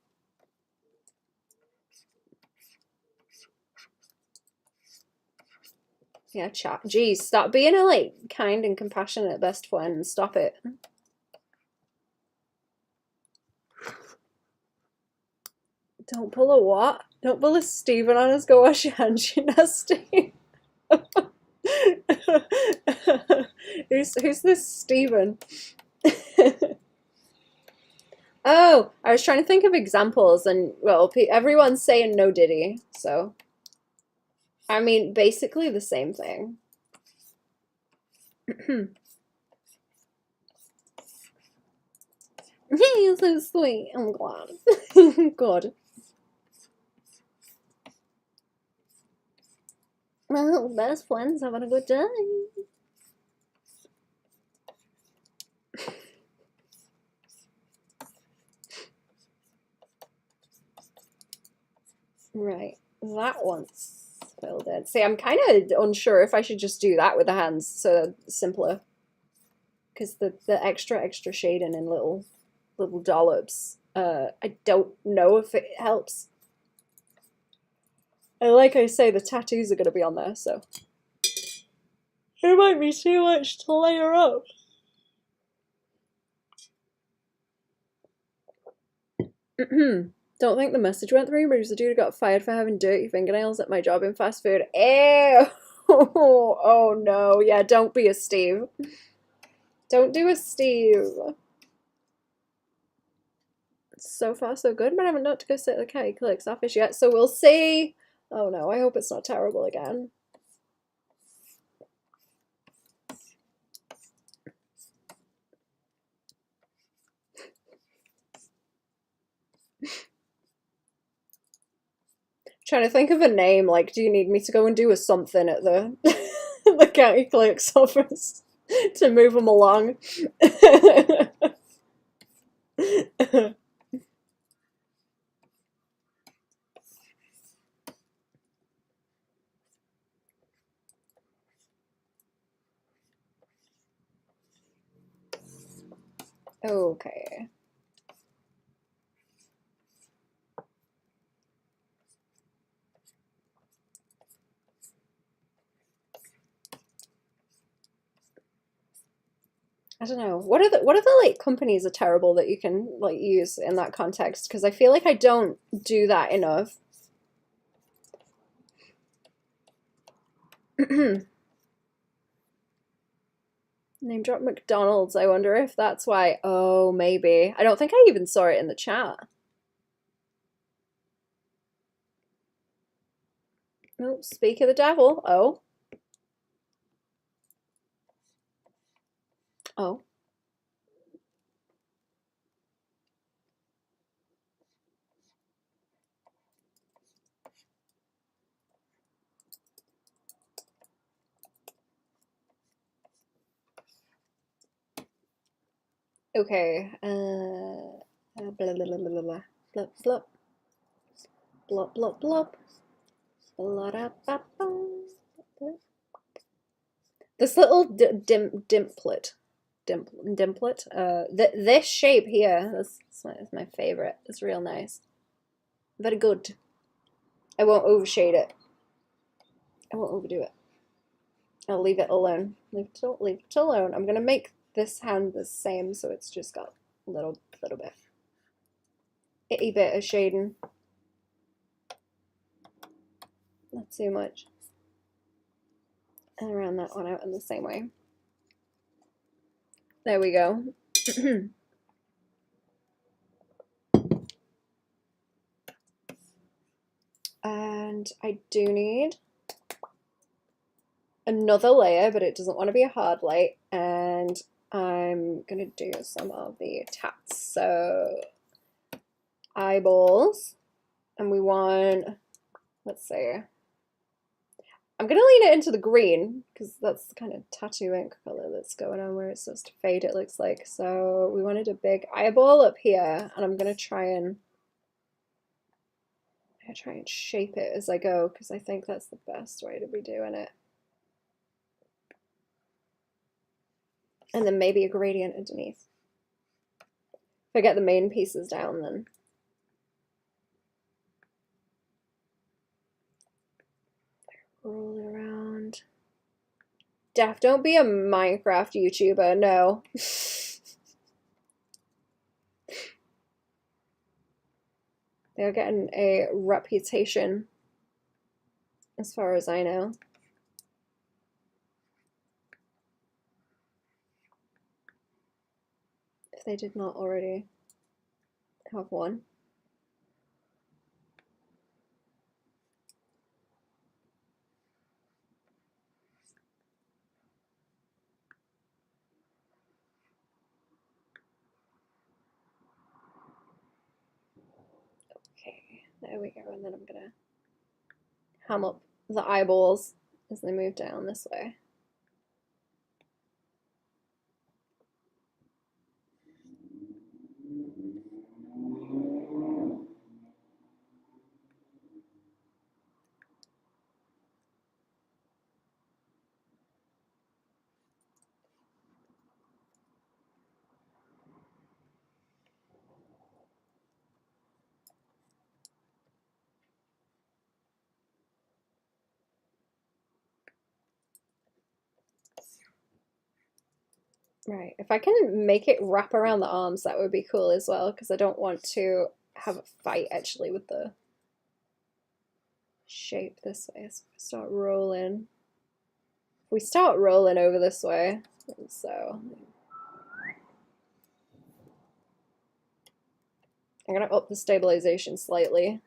[SPEAKER 1] Yeah, chat. Jeez, stop being a like kind and compassionate best friend. Stop it. Don't pull a what? Don't pull a Stephen on us. Go wash your hands, you nasty. Who's this Stephen? Oh, I was trying to think of examples, and well, everyone's saying no Diddy, so I mean, basically the same thing. You're so sweet. I'm glad. God. Well, best friends having a good day. Right, that one's filled in. See, I'm kind of unsure if I should just do that with the hands, so simpler. Because the extra shading in little dollops, I don't know if it helps. And like I say, the tattoos are going to be on there, so it might be too much to layer up. Don't think the message went through, but there's a dude who got fired for having dirty fingernails at my job in fast food. Ew! Oh no, yeah, don't be a Steve. Don't do a Steve. So far so good, but I haven't got to go sit at the County Clerk's office yet, so we'll see. Oh no, I hope it's not terrible again. Trying to think of a name, like, do you need me to go and do a something at the the County Clerk's office to move them along? Okay. I don't know. What are the like companies are terrible that you can like use in that context? Because I feel like I don't do that enough. Name drop McDonald's. I wonder if that's why. Oh, maybe. I don't think I even saw it in the chat. Oh, speak of the devil. Oh. Oh. Okay. Blah, blah, blah, blah, blah, blah. Flip, flip. Blop, blop, blop. This little dimplet. This shape here, that's my favorite. It's real nice. Very good. I won't overshade it. I won't overdo it. I'll leave it alone. Leave it alone. I'm gonna make this hand the same, so it's just got a little bit. Itty bit of shading. Not too much. And round that one out in the same way. There we go. And I do need another layer, but it doesn't want to be a hard light. And I'm gonna do some of the tats. So eyeballs, and we want, let's see, I'm gonna lean it into the green because that's the kind of tattoo ink color that's going on where it's supposed to fade, it looks like. So we wanted a big eyeball up here, and I'm gonna try and I try and shape it as I go because I think that's the best way to be doing it. And then maybe a gradient underneath. If I get the main pieces down, then roll it around. Daft, don't be a Minecraft YouTuber, no. They're getting a reputation, as far as I know. If they did not already have one. Okay, there we go, and then I'm gonna ham up the eyeballs as they move down this way. Right, if I can make it wrap around the arms, that would be cool as well, because I don't want to have a fight actually with the shape this way. So we start rolling. If we start rolling over this way, so I'm gonna up the stabilization slightly.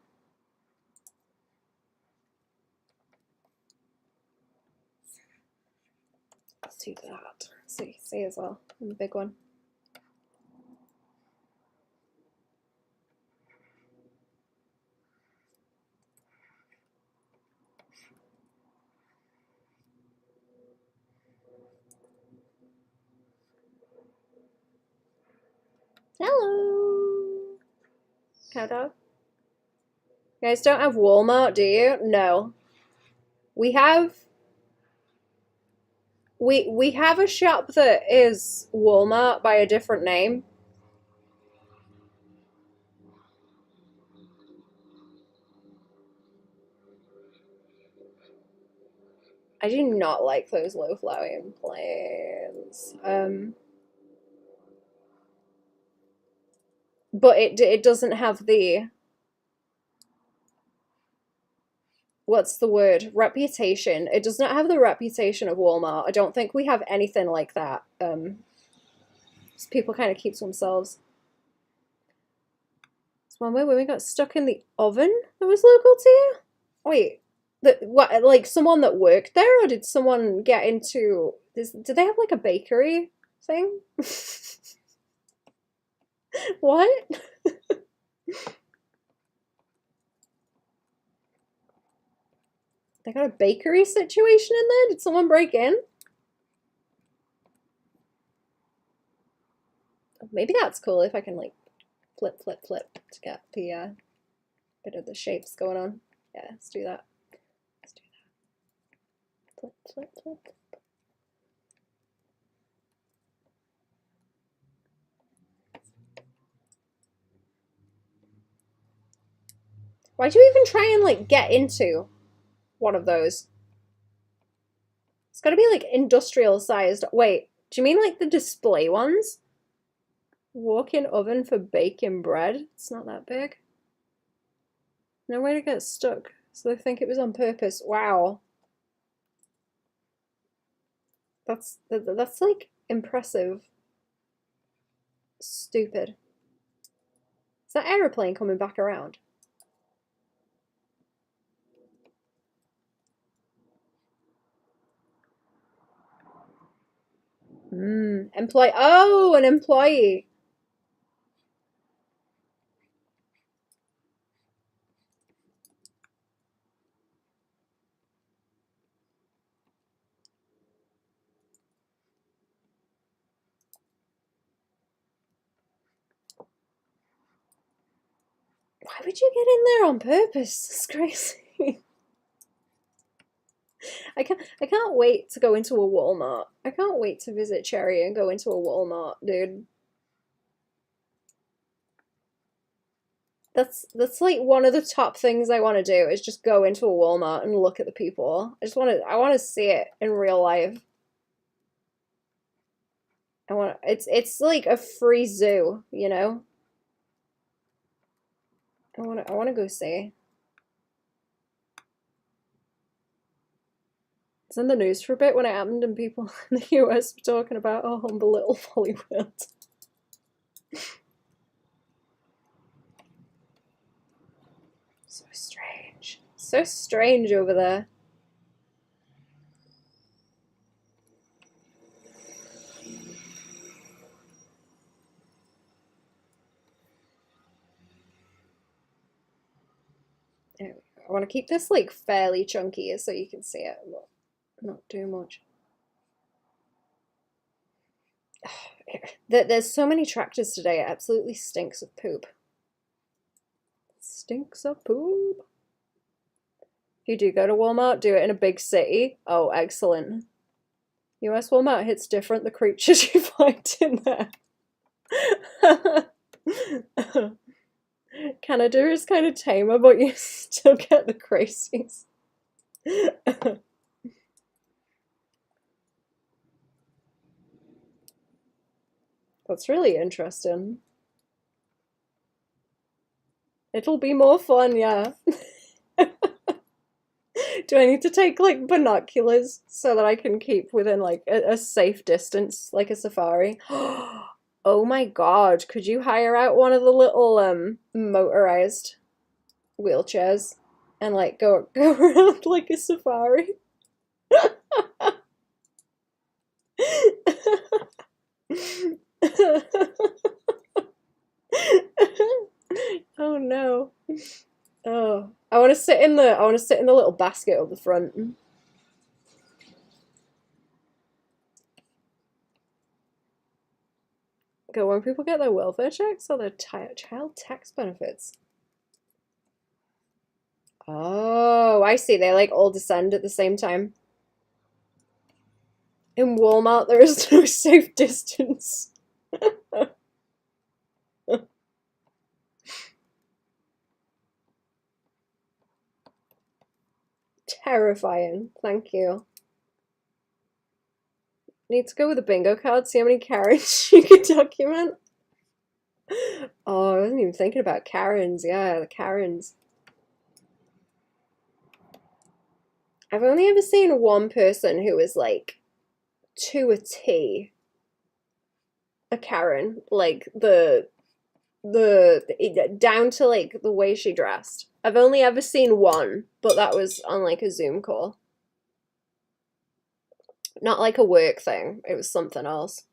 [SPEAKER 1] Let's do that. See as well, the big one. Hello, cow dog. You guys don't have Walmart, do you? No. We have we have a shop that is Walmart by a different name. I do not like those low-flowing plants. But it doesn't have the, what's the word? Reputation. It does not have the reputation of Walmart. I don't think we have anything like that. People kind of keep to themselves. It's one where we got stuck in the oven that was local to you? Wait, what? Like someone that worked there, or did someone get into this? Did they have like a bakery thing? What? They got a bakery situation in there? Did someone break in? Maybe that's cool if I can like flip to get the bit of the shapes going on. Yeah, let's do that. Let's do that. Flip. Why'd you even try and like get into one of those? It's gotta be like industrial sized. Wait, do you mean like the display ones? Walk-in oven for baking bread? It's not that big. No way to get stuck. So they think it was on purpose. Wow. That's like impressive. Stupid. Is that aeroplane coming back around? Employee. Oh, an employee. would you get in there on purpose? It's crazy. I can't wait to go into a Walmart. I can't wait to visit Cherry and go into a Walmart, dude. That's like one of the top things I want to do is just go into a Walmart and look at the people. I want to see it in real life. It's like a free zoo, you know? I want to go see. It's in the news for a bit when it happened and people in the US were talking about our humble little Hollywood. So strange. So strange over there. There we go. I want to keep this like fairly chunky so you can see it, but not too much. There's so many tractors today, it absolutely stinks of poop. Stinks of poop. If you do go to Walmart, do it in a big city. Oh, excellent. US Walmart hits different, the creatures you find in there. Canada is kind of tamer, but you still get the crazies. That's really interesting. It'll be more fun, yeah. Do I need to take like binoculars so that I can keep within like a safe distance, like a safari? Oh my god, could you hire out one of the little motorized wheelchairs and like go around like a safari? Oh no. Oh, I want to sit in the little basket up the front. Go when people get their welfare checks or their child tax benefits. Oh, I see. They like all descend at the same time. In Walmart, there is no safe distance. Terrifying. Thank you. Need to go with a bingo card, see how many Karens you can document. Oh, I wasn't even thinking about Karens. Yeah, the Karens. I've only ever seen one person who was like, to a T, a Karen. Like, the down to like the way she dressed. I've only ever seen one, but that was on like a Zoom call. Not like a work thing. It was something else.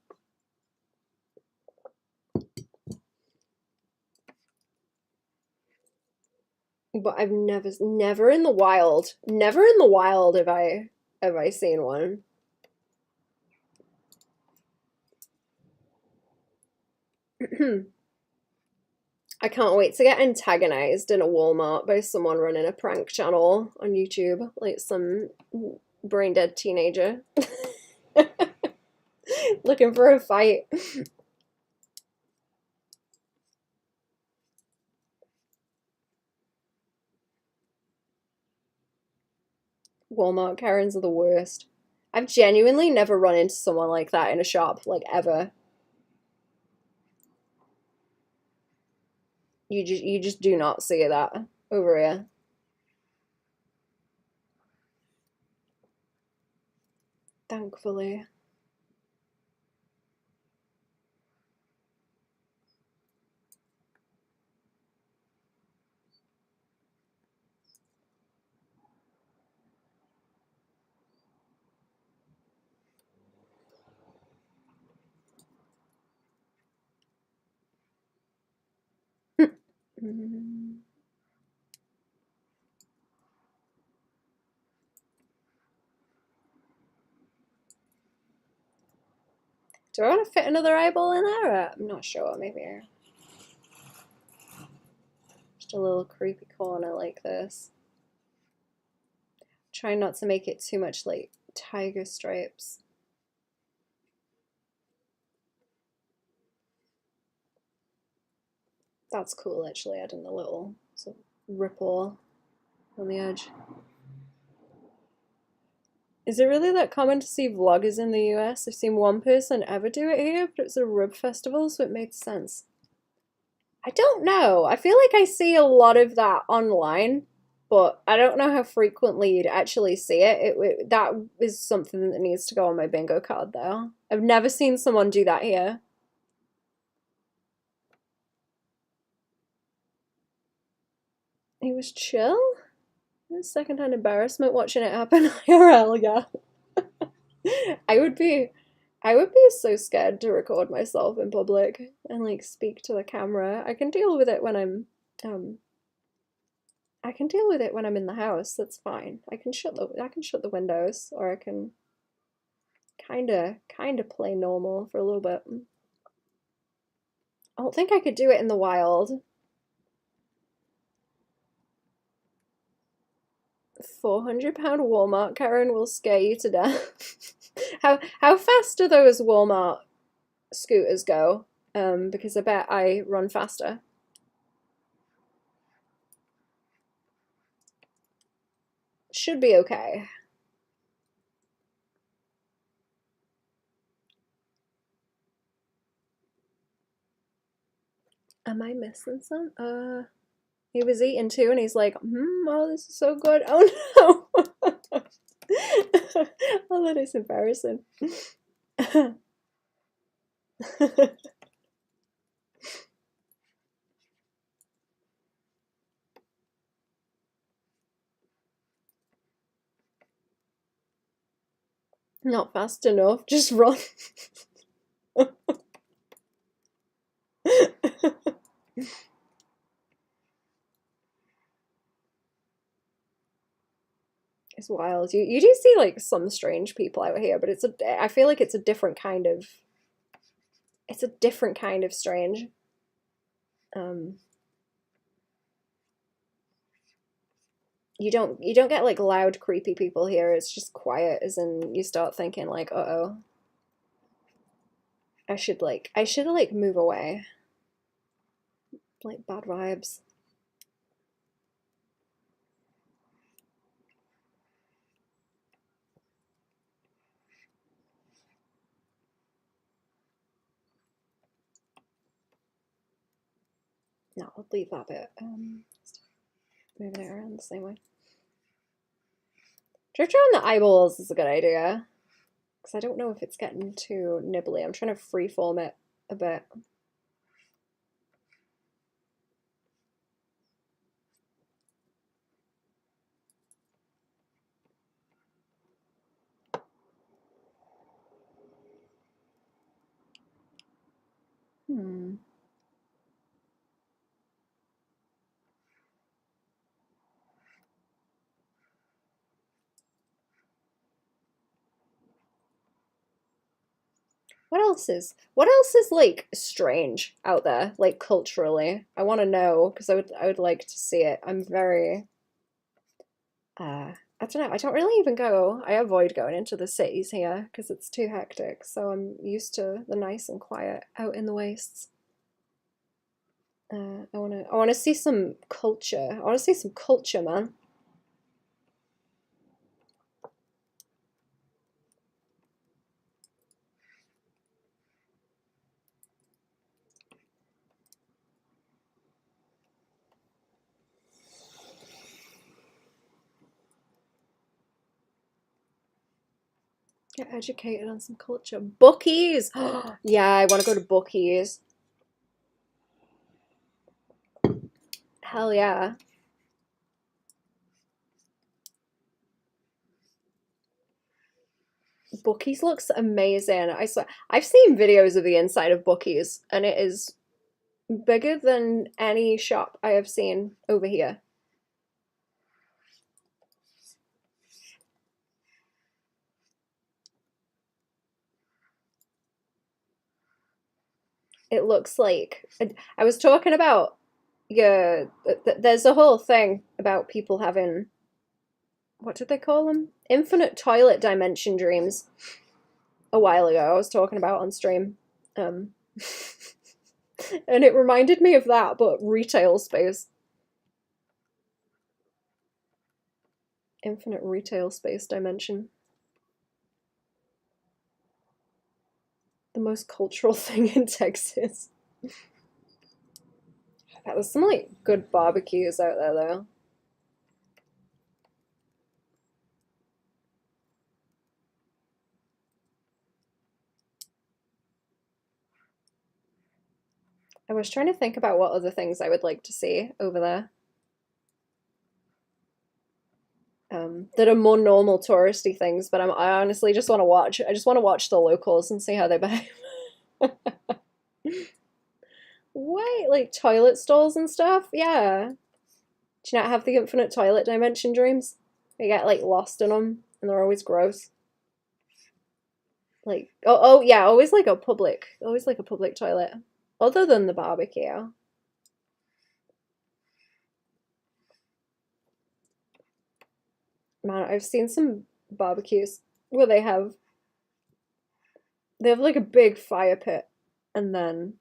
[SPEAKER 1] But I've never in the wild have I seen one. I can't wait to get antagonized in a Walmart by someone running a prank channel on YouTube, like some brain dead teenager looking for a fight. Walmart Karens are the worst. I've genuinely never run into someone like that in a shop, like ever. You just do not see that over here. Thankfully. Do I want to fit another eyeball in there? I'm not sure, maybe. Just a little creepy corner like this. Try not to make it too much like tiger stripes. That's cool, actually, adding a little sort of ripple on the edge. Is it really that common to see vloggers in the US? I've seen one person ever do it here, but it's a rib festival, so it made sense. I don't know. I feel like I see a lot of that online, but I don't know how frequently you'd actually see it. That is something that needs to go on my bingo card, though. I've never seen someone do that here. It was chill. It was secondhand embarrassment watching it happen IRL, yeah. I would be so scared to record myself in public and like speak to the camera. I can deal with it when I'm I can deal with it when I'm in the house. That's fine. I can shut the windows, or I can kind of play normal for a little bit. I don't think I could do it in the wild. 400-pound Walmart Karen will scare you to death. How fast do those Walmart scooters go? Because I bet I run faster. Should be okay. Am I missing some? He was eating too, and he's like, oh, this is so good. Oh no. Oh, that is embarrassing. Not fast enough, just run. It's wild. You do see like some strange people out here, but I feel like it's a different kind of strange. You don't get like loud creepy people here. It's just quiet, as in you start thinking like, uh-oh. I should like move away. Like bad vibes. No, I'll leave that bit. Moving it around the same way. Drift around the eyeballs is a good idea. Because I don't know if it's getting too nibbly. I'm trying to freeform it a bit. What else is like strange out there, like culturally? I want to know because I would like to see it. I'm very I don't know. I don't really even go. I avoid going into the cities here because it's too hectic. So I'm used to the nice and quiet out in the wastes. I wanna see some culture. I wanna see some culture, man. Get educated on some culture. Bookies! Yeah, I want to go to Bookies. Hell yeah. Bookies looks amazing. I swear. I've seen videos of the inside of Bookies, and it is bigger than any shop I have seen over here. It looks like I was talking about yeah, there's a whole thing about people having, what did they call them? Infinite toilet dimension dreams. A while ago, I was talking about on stream. Um, and it reminded me of that, but retail space. Infinite retail space dimension. The most cultural thing in Texas. There's some like good barbecues out there though. I was trying to think about what other things I would like to see over there. That are more normal touristy things, but I honestly just want to watch. I just want to watch the locals and see how they behave. Wait, like toilet stalls and stuff? Yeah. Do you not have the infinite toilet dimension dreams? You get like lost in them, and they're always gross. Like, oh yeah, always like a public toilet. Other than the barbecue. Man, I've seen some barbecues where they have like a big fire pit, and then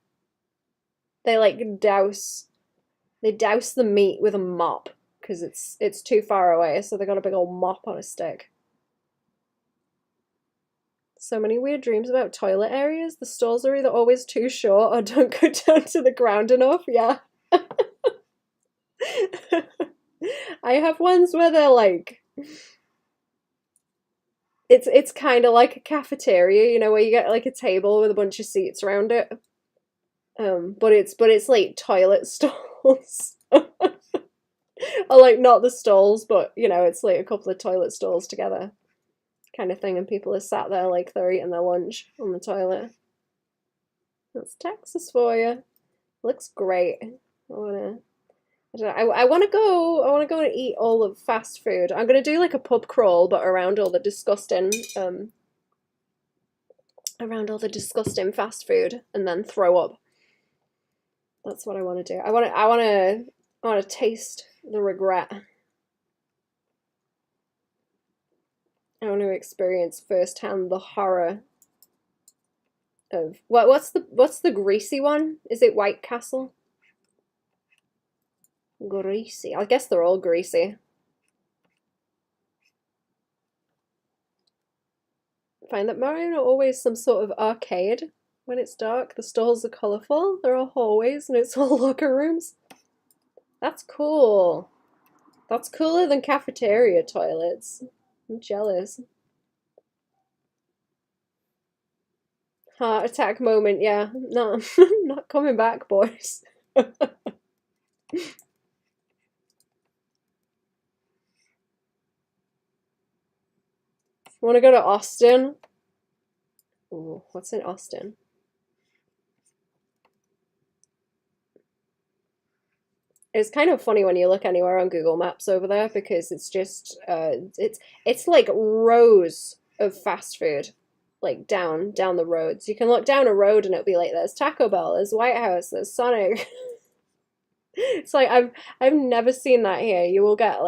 [SPEAKER 1] they like douse the meat with a mop because it's too far away, so they got a big old mop on a stick. So many weird dreams about toilet areas. The stalls are either always too short or don't go down to the ground enough. Yeah. I have ones where they're like it's kind of like a cafeteria, you know, where you get like a table with a bunch of seats around it. But it's like toilet stalls. Or like not the stalls, but you know, it's like a couple of toilet stalls together kind of thing, and people are sat there like they're eating their lunch on the toilet. That's Texas for you. Looks great. I want to go. I want to go and eat all of fast food. I'm gonna do like a pub crawl, but around all the disgusting fast food, and then throw up. That's what I want to do. I want to taste the regret. I want to experience firsthand the horror of what's the greasy one? Is it White Castle? Greasy. I guess they're all greasy. I find that Mario are always some sort of arcade. When it's dark, the stalls are colourful. There are hallways and it's all locker rooms. That's cool. That's cooler than cafeteria toilets. I'm jealous. Heart attack moment, yeah. No, not coming back, boys. Want to go to Austin? Ooh, what's in Austin? It's kind of funny when you look anywhere on Google Maps over there because it's just it's like rows of fast food, like down the roads. You can look down a road and it'll be like there's Taco Bell, there's White House, there's Sonic. It's like I've never seen that here. You will get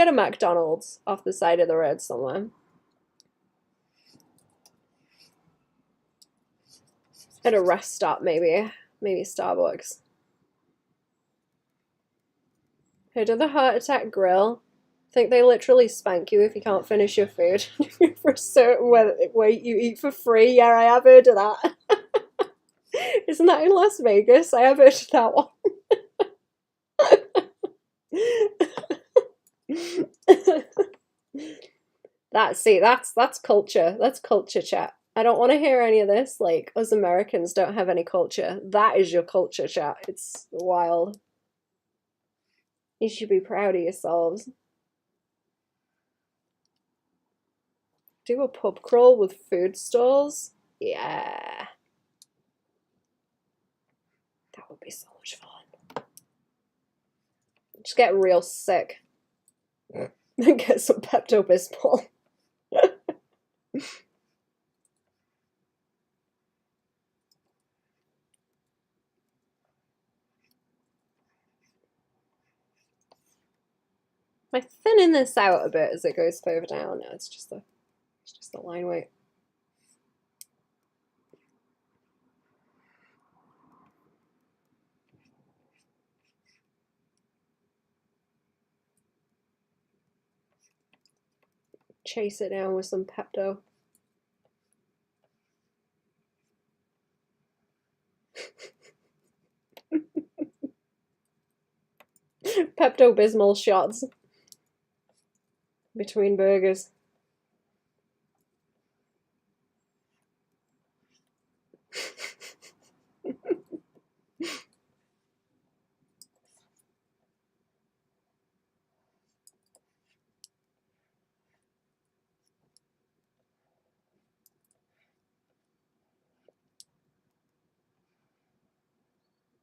[SPEAKER 1] a McDonald's off the side of the road somewhere. At a rest stop, maybe Starbucks. Who did the heart attack grill? I think they literally spank you if you can't finish your food for a certain way you eat for free. Yeah, I have heard of that. Isn't that in Las Vegas? I have heard of that one. That's culture. That's culture, chat. I don't want to hear any of this. Like, us Americans don't have any culture. That is your culture, chat. It's wild. You should be proud of yourselves. Do a pub crawl with food stalls? Yeah. That would be so much fun. Just get real sick. And get some Pepto-Bismol. Am I thinning this out a bit as it goes further down? No, it's just the line weight. Chase it down with some Pepto. Pepto-Bismol shots between burgers.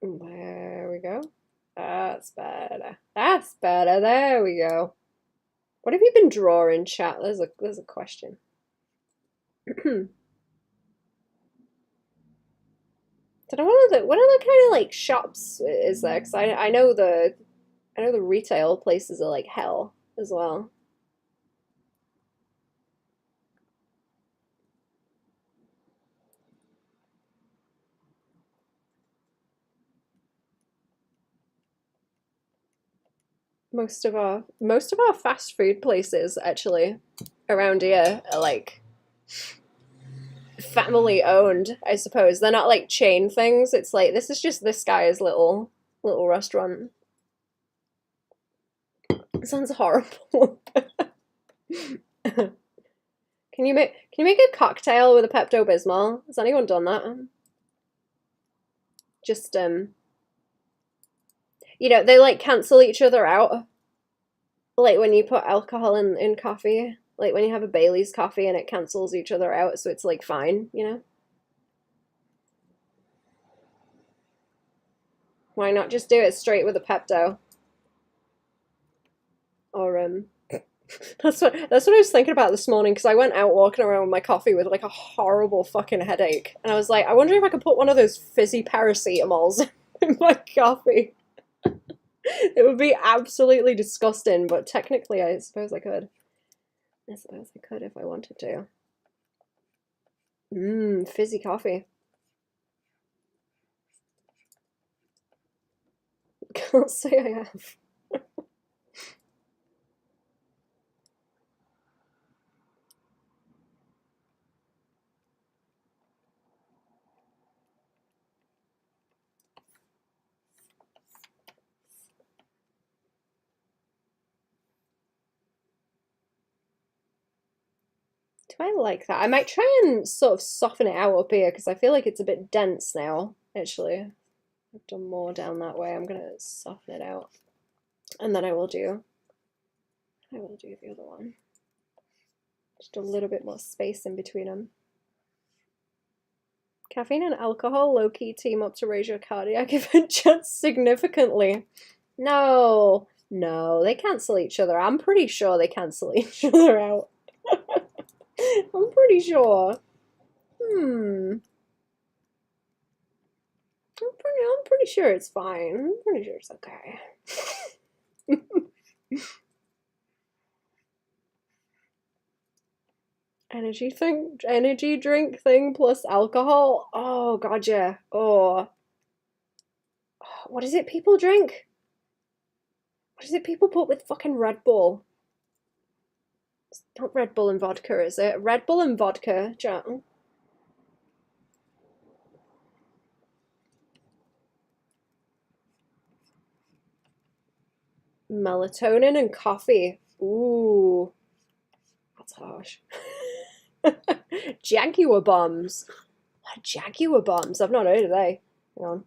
[SPEAKER 1] There we go. That's better. That's better. There we go. What have you been drawing, chat? There's a question. So what other kind of like shops is there? Because I know the retail places are like hell as well. Most of our fast food places actually around here are like family owned, I suppose. They're not like chain things. It's like this is just this guy's little restaurant. It sounds horrible. Can you make a cocktail with a Pepto-Bismol? Has anyone done that? Just you know, they like cancel each other out. Like when you put alcohol in coffee, like when you have a Bailey's coffee and it cancels each other out, so it's like fine, you know? Why not just do it straight with a Pepto? Or that's what I was thinking about this morning because I went out walking around with my coffee with like a horrible fucking headache, and I was like, I wonder if I could put one of those fizzy paracetamols in my coffee. It would be absolutely disgusting, but technically I suppose I could. I suppose I could if I wanted to. Fizzy coffee. Can't say I have. Do I like that? I might try and sort of soften it out up here because I feel like it's a bit dense now, actually. I've done more down that way. I'm gonna soften it out. And then I will do the other one. Just a little bit more space in between them. Caffeine and alcohol low-key team up to raise your cardiac event chance significantly. No, they cancel each other. I'm pretty sure they cancel each other out. I'm pretty sure. I'm pretty sure it's fine. I'm pretty sure it's okay. Energy drink thing plus alcohol. Oh god, yeah. Oh, what is it people drink? What is it people put with fucking Red Bull? It's not Red Bull and vodka, is it? Red Bull and vodka, chat. Melatonin and coffee. Ooh, that's harsh. Jaguar bombs. What Jaguar bombs? I've not heard of they. Hang on.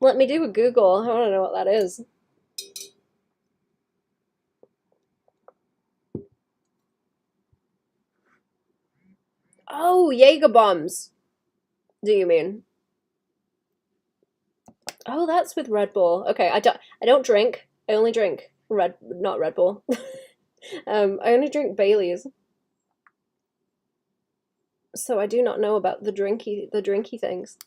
[SPEAKER 1] Let me do a Google. I want to know what that is. Oh, Jaeger bombs. Do you mean? Oh, that's with Red Bull. Okay, I don't drink. I only drink not Red Bull. I only drink Bailey's. So I do not know about the drinky things.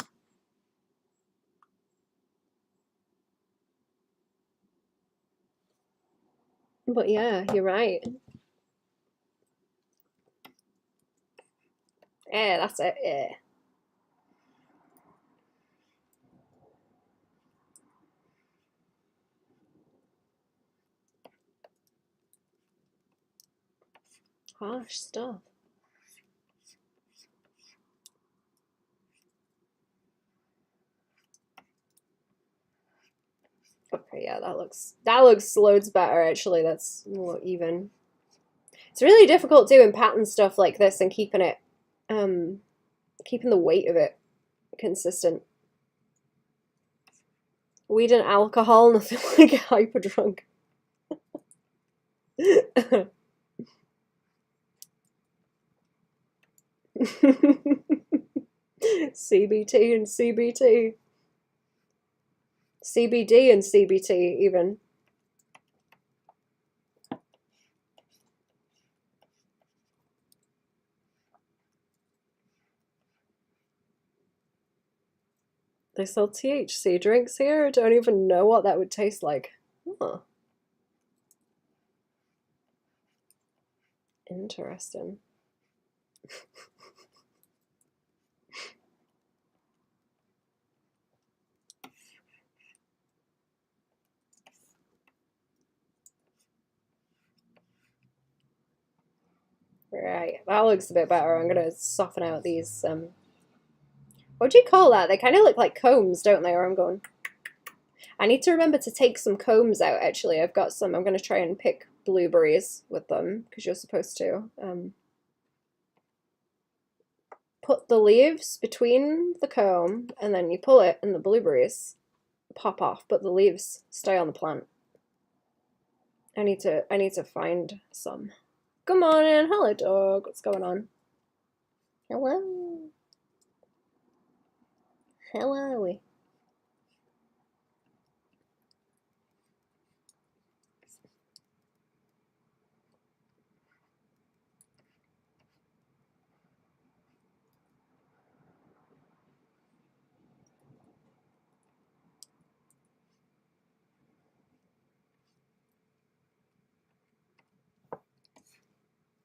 [SPEAKER 1] But yeah, you're right. Yeah, that's it. Yeah. Harsh stuff. Okay, yeah, that looks loads better actually. That's more even. It's really difficult doing pattern stuff like this and keeping it keeping the weight of it consistent. Weed and alcohol, nothing like hyper drunk. CBT and CBT. CBD and CBT even. They sell THC drinks here? I don't even know what that would taste like. Huh. Interesting. Right, that looks a bit better. I'm gonna soften out these, what do you call that? They kind of look like combs, don't they? Or I'm going... I need to remember to take some combs out, actually. I've got some. I'm gonna try and pick blueberries with them, because you're supposed to. Put the leaves between the comb, and then you pull it, and the blueberries pop off, but the leaves stay on the plant. I need to find some. Good morning, hello dog. What's going on? Hello. Hello.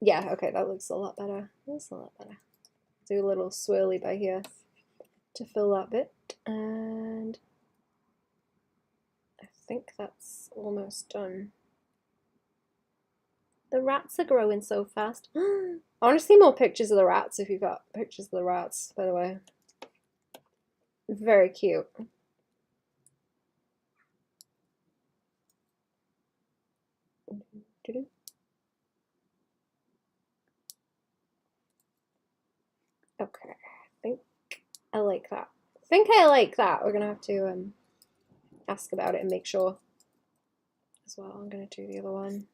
[SPEAKER 1] Yeah, okay, that looks a lot better. That's a lot better. Do a little swirly by here to fill that bit, and I think that's almost done. The rats are growing so fast. I want to see more pictures of the rats if you've got pictures of the rats, by the way. Very cute. Okay, I think I like that. I think I like that. We're gonna have to ask about it and make sure as well. I'm gonna do the other one.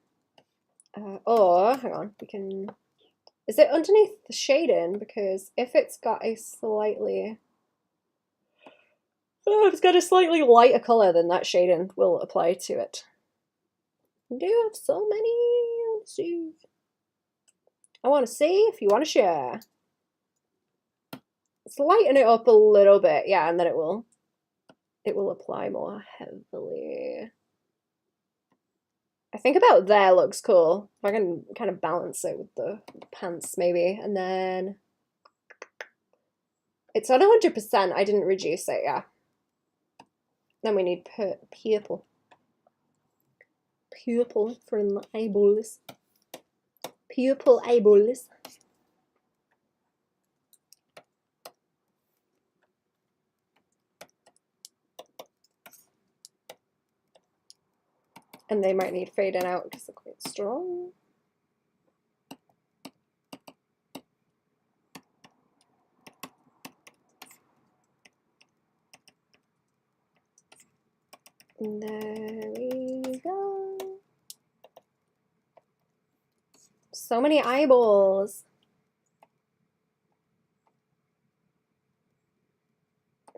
[SPEAKER 1] Or hang on, we can. Is it underneath the shading? Because if it's got a slightly, if it's got a slightly lighter color, then that shading will apply to it. You do have so many. I want to see if you want to share. Let's lighten it up a little bit, yeah, and then it will apply more heavily. I think about there looks cool. If I can kind of balance it with the pants maybe, and then it's on 100%. I didn't reduce it, yeah. Then we need purple. Purple for the eyeballs. Purple eyeballs. And they might need fading out because they're quite strong. And there we go. So many eyeballs.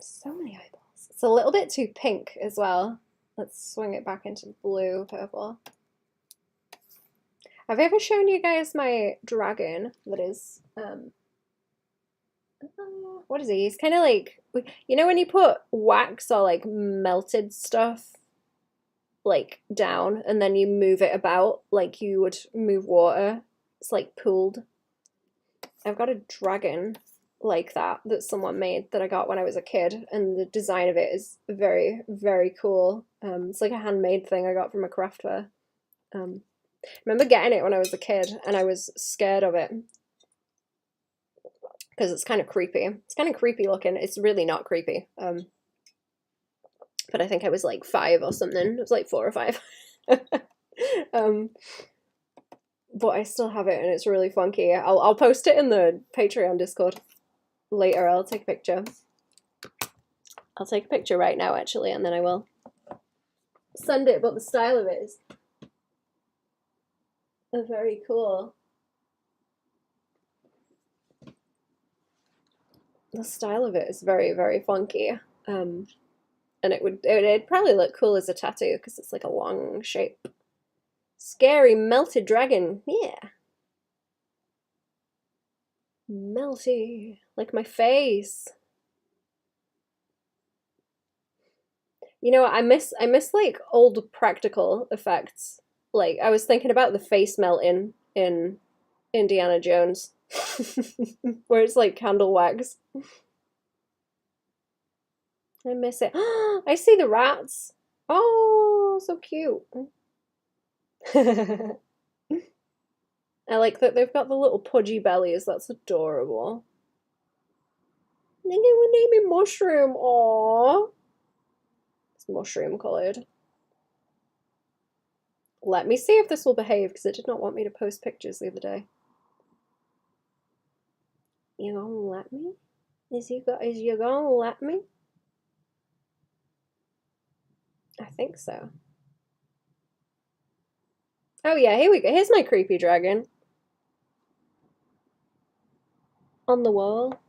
[SPEAKER 1] So many eyeballs. It's a little bit too pink as well. Let's swing it back into blue, purple. Have I ever shown you guys my dragon that is, what is he? He's kind of like, you know when you put wax or like melted stuff like down, and then you move it about like you would move water. It's like pooled. I've got a dragon like that someone made that I got when I was a kid, and the design of it is very, very cool. It's like a handmade thing I got from a craft fair. I remember getting it when I was a kid, and I was scared of it because it's kind of creepy. It's kind of creepy looking. It's really not creepy. But I think I was like 5 or something. It was like 4 or 5. But I still have it, and it's really funky. I'll post it in the Patreon Discord later. I'll take a picture. I'll take a picture right now, actually, and then I will send it. But the style of it is very cool. The style of it is very, very funky. And it'd probably look cool as a tattoo because it's like a long shape. Scary melted dragon, yeah. Melty, like my face. You know what, I miss like old practical effects. Like I was thinking about the face melting in Indiana Jones, where it's like candle wax. I miss it. I see the rats. Oh, so cute. I like that they've got the little pudgy bellies. That's adorable. I think I would name him Mushroom. Aww. It's mushroom coloured. Let me see if this will behave, because it did not want me to post pictures the other day. You gonna let me? Is you gonna let me? I think so. Oh yeah, here we go. Here's my creepy dragon. On the wall.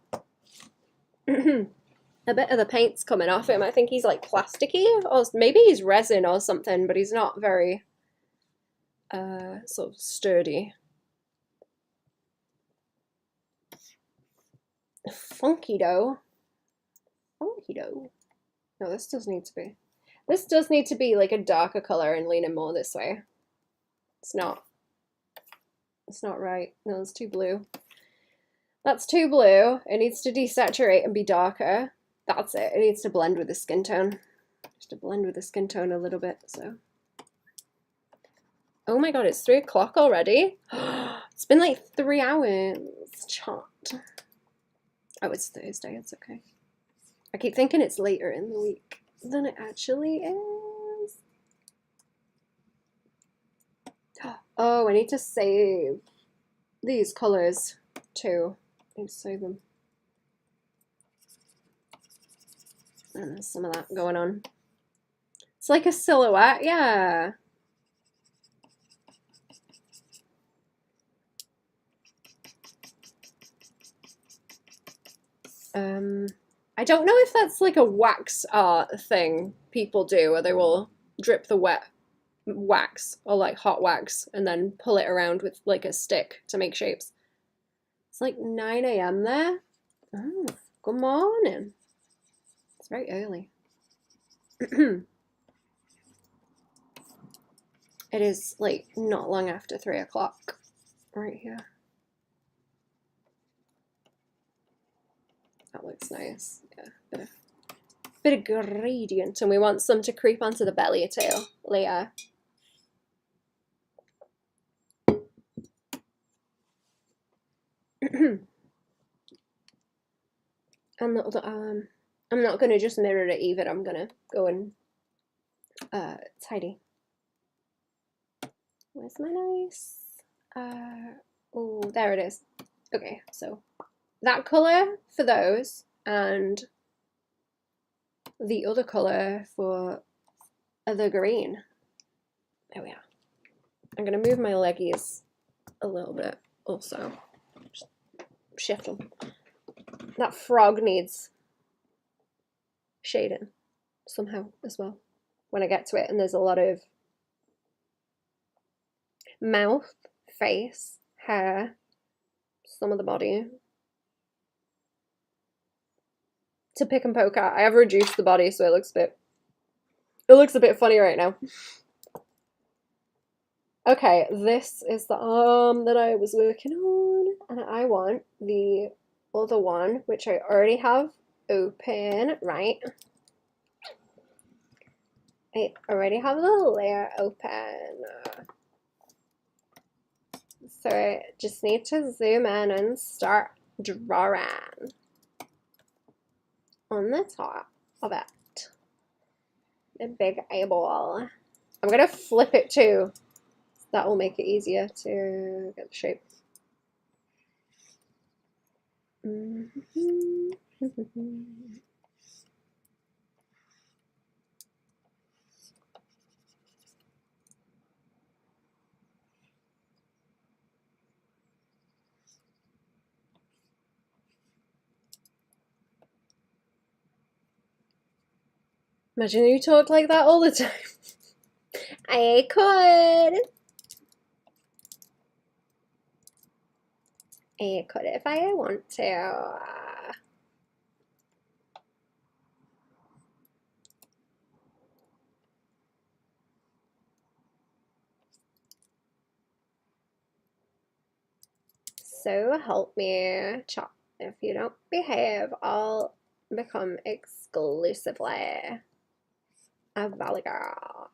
[SPEAKER 1] A bit of the paint's coming off him. I think he's like plasticky, or maybe he's resin or something, but he's not very sort of sturdy. Funky dough. Funky dough. No, this does need to be. This does need to be like a darker color and leaning more this way. It's not right. No, it's too blue. That's too blue. It needs to desaturate and be darker. That's it. It needs to blend with the skin tone. Just to blend with the skin tone a little bit, so. Oh my god, it's 3 o'clock already? It's been like 3 hours. Chat. Oh, it's Thursday. It's okay. I keep thinking it's later in the week than it actually is. Oh, I need to save these colors too. I need to save them. And there's some of that going on. It's like a silhouette, yeah. I don't know if that's like a wax art thing people do, where they will drip the wet wax or like hot wax and then pull it around with like a stick to make shapes. It's like 9 AM there. Oh, good morning. It's very early. It is like not long after 3 o'clock right here. That looks nice. Yeah, bit of gradient, and we want some to creep onto the belly too later. And the other arm, I'm not gonna just mirror it either. I'm gonna go and tidy. Where's my nice? Oh, there it is. Okay, so that color for those, and the other color for the green. There we are. I'm gonna move my leggies a little bit also. Just shift them. That frog needs shading somehow as well when I get to it, and there's a lot of mouth, face, hair, some of the body to pick and poke at. I have reduced the body so it looks a bit funny right now. Okay, this is the arm that I was working on, and I want the other one, which I already have open, right? I already have the layer open. So I just need to zoom in and start drawing on the top of it. The big eyeball. I'm gonna flip it too. That will make it easier to get the shape. Imagine you talk like that all the time. I could. I could if I want to. So help me, chop. If you don't behave, I'll become exclusively a valley girl.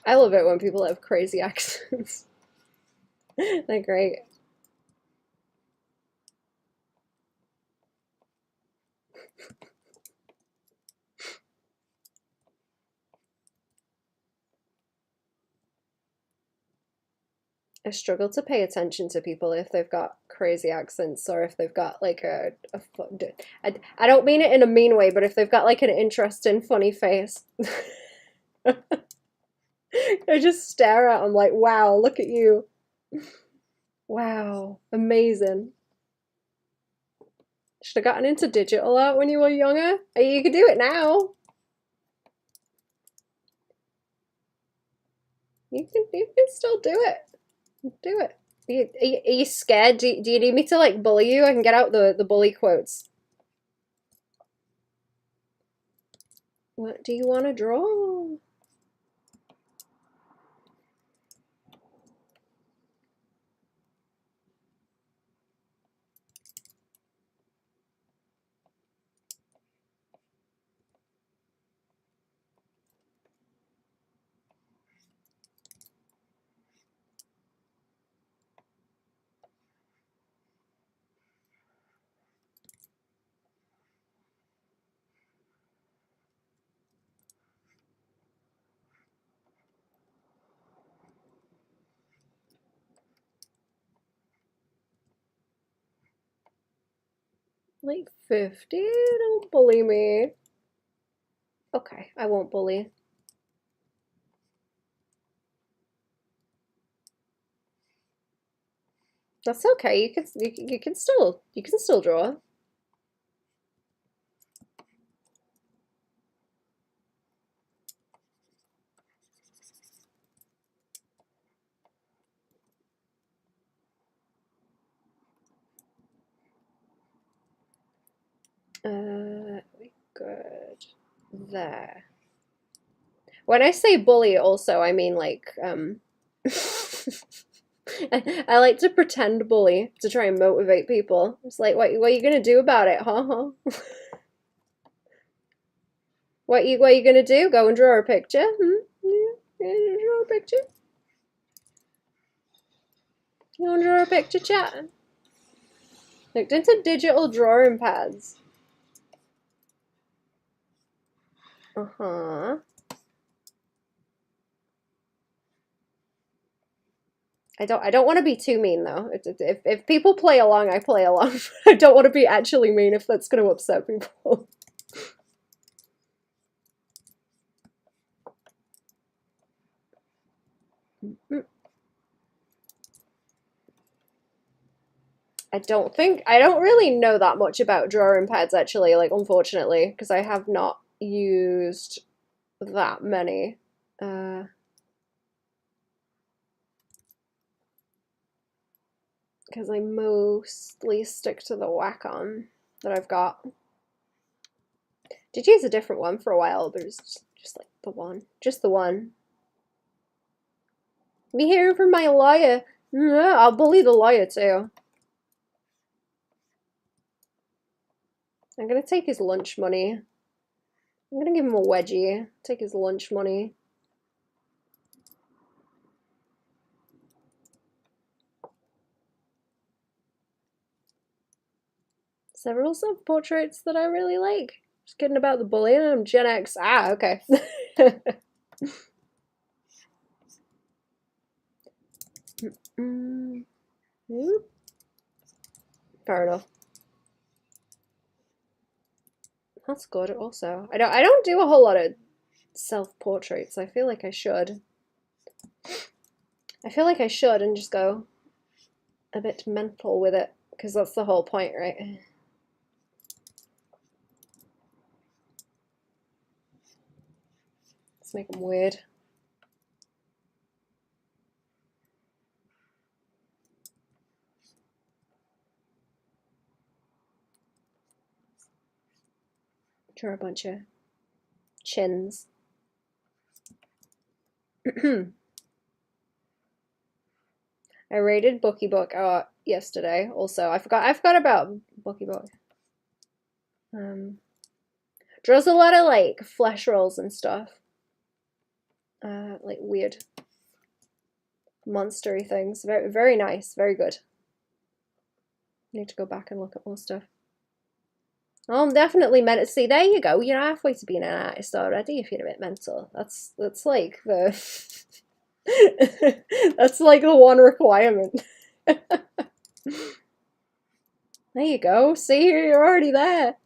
[SPEAKER 1] I love it when people have crazy accents. They're great. I struggle to pay attention to people if they've got crazy accents or if they've got like I don't mean it in a mean way, but if they've got like an interesting, funny face. I just stare at them like, wow, look at you. Wow, amazing. Should have gotten into digital art when you were younger. You could do it now. You can still do it. Do it. Are you scared? Do you need me to like bully you? I can get out the bully quotes. What do you want to draw? Like 50? Don't bully me. Okay, I won't bully. That's okay. You can still draw. Good. There. When I say bully, also I mean like I like to pretend bully to try and motivate people. It's like, what are you gonna do about it, huh? What you gonna do? Go and draw a picture? Yeah, draw a picture? You wanna draw a picture, chat? Looked into digital drawing pads. Uh-huh. I don't want to be too mean though. If people play along, I play along. I don't want to be actually mean if that's going to upset people. I don't really know that much about drawing pads actually, like unfortunately, because I have not used that many. Because I mostly stick to the Wacom that I've got. Did use a different one for a while, but it's just like the one. Just the one. Me hearing from my lawyer. Yeah, I'll bully the lawyer too. I'm gonna take his lunch money. I'm gonna give him a wedgie. Take his lunch money. Several self-portraits that I really like. Just kidding about the bullying. I'm Gen X. Ah, okay. Fair enough. That's good also. I don't do a whole lot of self-portraits. I feel like I should. I feel like I should and just go a bit mental with it, because that's the whole point, right? Let's make them weird. Draw a bunch of chins. I rated Bookie Book yesterday. Also, I forgot about Bookie Book. Draws a lot of like flesh rolls and stuff. Like weird monstery things. Very, very nice. Very good. Need to go back and look at more stuff. Oh, I'm definitely meant to see. There you go. You're halfway to being an artist already. If you're a bit mental, that's like the that's like the one requirement. There you go. See, you're already there.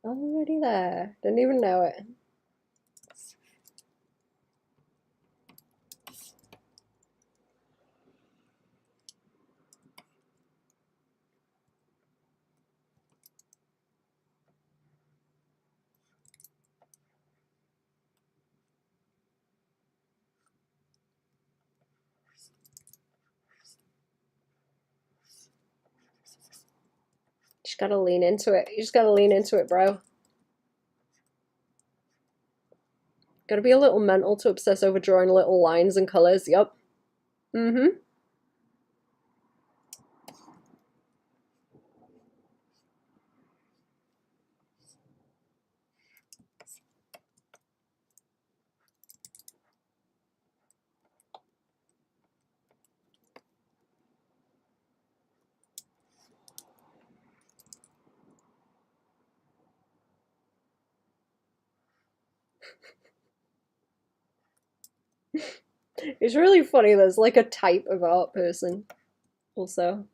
[SPEAKER 1] Already there. Didn't even know it. You just gotta lean into it. You just gotta lean into it, bro. Gotta be a little mental to obsess over drawing little lines and colors. Yup. Mm-hmm. It's really funny. There's like a type of art person also.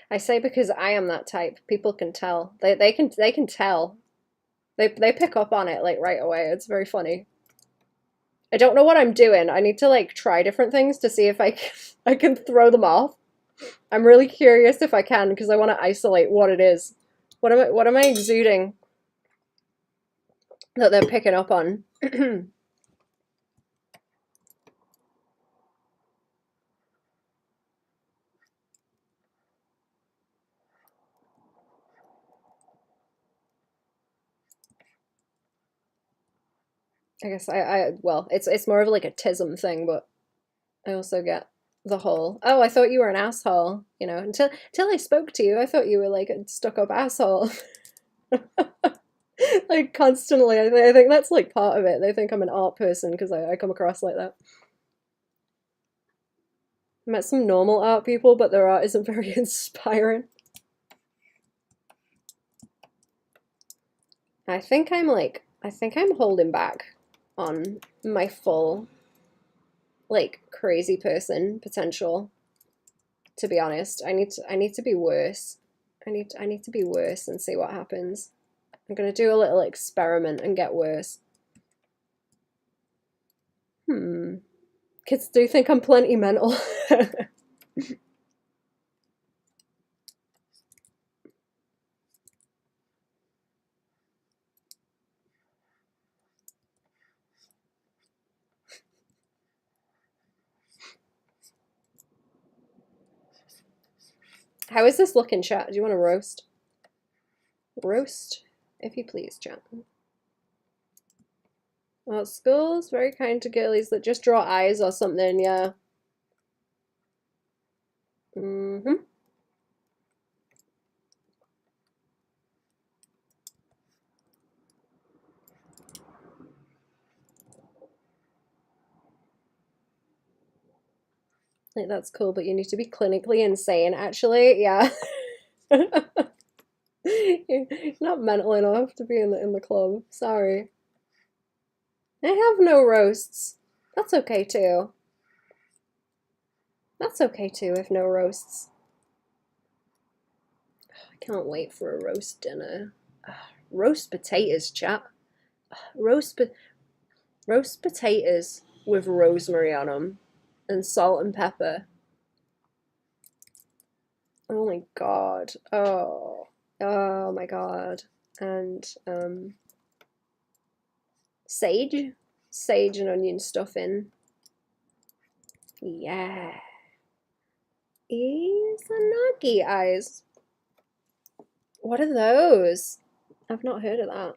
[SPEAKER 1] I say because I am that type. People can tell. They can tell. They pick up on it like right away. It's very funny. I don't know what I'm doing. I need to like try different things to see if I can throw them off. I'm really curious if I can, because I want to isolate what it is. What am I exuding that they're picking up on? I guess well, it's more of like a tism thing, but I also get the whole, oh, I thought you were an asshole, you know, until I spoke to you, I thought you were like a stuck-up asshole. Like constantly, I think that's like part of it. They think I'm an art person because I come across like that. I met some normal art people, but their art isn't very inspiring. I think I'm holding back on my full, like, crazy person potential. To be honest, I need to be worse. I need to be worse and see what happens. I'm gonna do a little experiment and get worse. Kids do think I'm plenty mental. How is this looking, chat? Do you want to roast? Roast, if you please, chat. Well, school's very kind to girlies that just draw eyes or something, yeah. Mm-hmm. Like, that's cool, but you need to be clinically insane, actually, yeah. You're not mental enough to be in the club. Sorry. I have no roasts. That's okay too. That's okay too if no roasts. I can't wait for a roast dinner. Roast potatoes, chat. Roast potatoes with rosemary on them and salt and pepper. Oh my god. Oh. Oh my god. And sage and onion stuffing. Yeah. Izanagi eyes. What are those? I've not heard of that.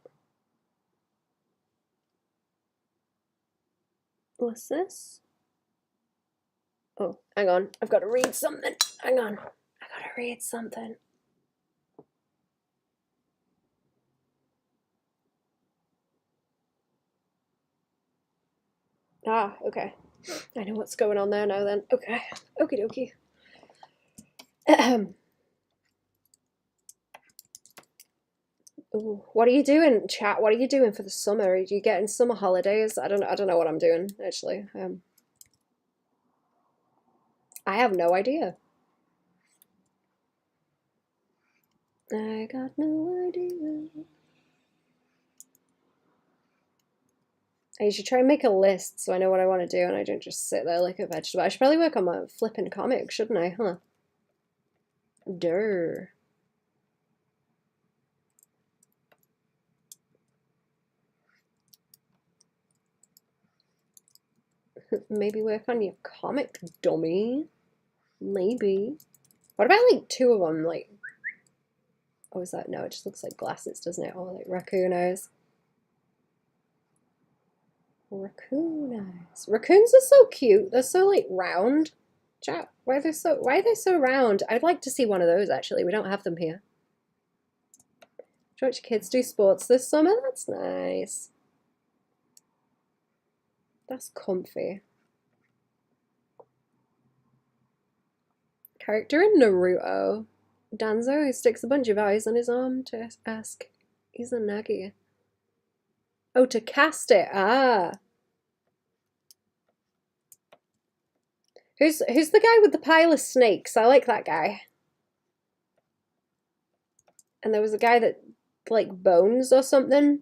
[SPEAKER 1] What's this? Oh, hang on. I've got to read something. Hang on. I gotta read something. Ah, okay. I know what's going on there now then. Okay. Okie dokie. Ooh, what are you doing, chat? What are you doing for the summer? Are you getting summer holidays? I don't know what I'm doing, actually. I have no idea. I got no idea. I should try and make a list so I know what I want to do and I don't just sit there like a vegetable. I should probably work on my flipping comic, shouldn't I? Huh? Durr. Maybe work on your comic, dummy. Maybe. What about like two of them? Like, oh, is that? No, it just looks like glasses, doesn't it? Oh, like raccoon eyes. Raccoon eyes. Raccoons are so cute. They're so like round. Chat. Why are they so round? I'd like to see one of those actually. We don't have them here. Do you want your kids do sports this summer? That's nice. That's comfy. Character in Naruto. Danzo, who sticks a bunch of eyes on his arm to ask Izanagi. Oh, to cast it. Ah. Who's the guy with the pile of snakes? I like that guy. And there was a guy that like bones or something.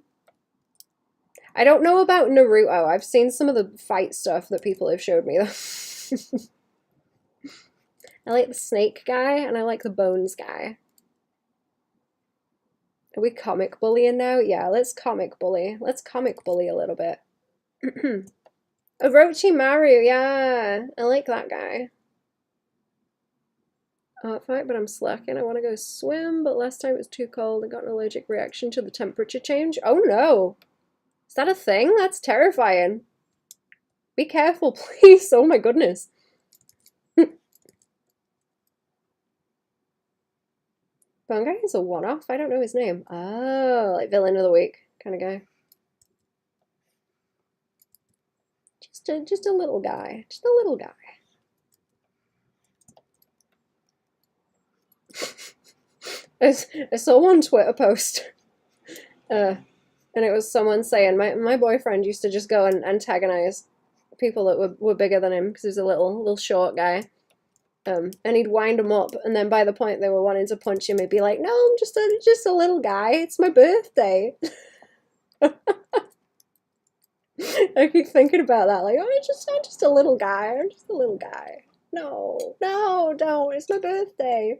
[SPEAKER 1] I don't know about Naruto. I've seen some of the fight stuff that people have showed me. I like the snake guy and I like the bones guy. Are we comic bullying now? Yeah, let's comic bully. Let's comic bully a little bit. Orochimaru, yeah. I like that guy. Art fight, but I'm slacking. I want to go swim, but last time it was too cold. I got an allergic reaction to the temperature change. Oh no! Is that a thing? That's terrifying. Be careful, please. Oh my goodness. Bungai is a one-off. I don't know his name. Oh, like villain of the week kind of guy. Just a little guy. Just a little guy. I saw one Twitter post, and it was someone saying my boyfriend used to just go and antagonize people that were bigger than him because he was a little short guy. And he'd wind them up, and then by the point they were wanting to punch him, he'd be like, "No, I'm just a little guy. It's my birthday." I keep thinking about that, like, I'm just a little guy. I'm just a little guy. No, don't. It's my birthday.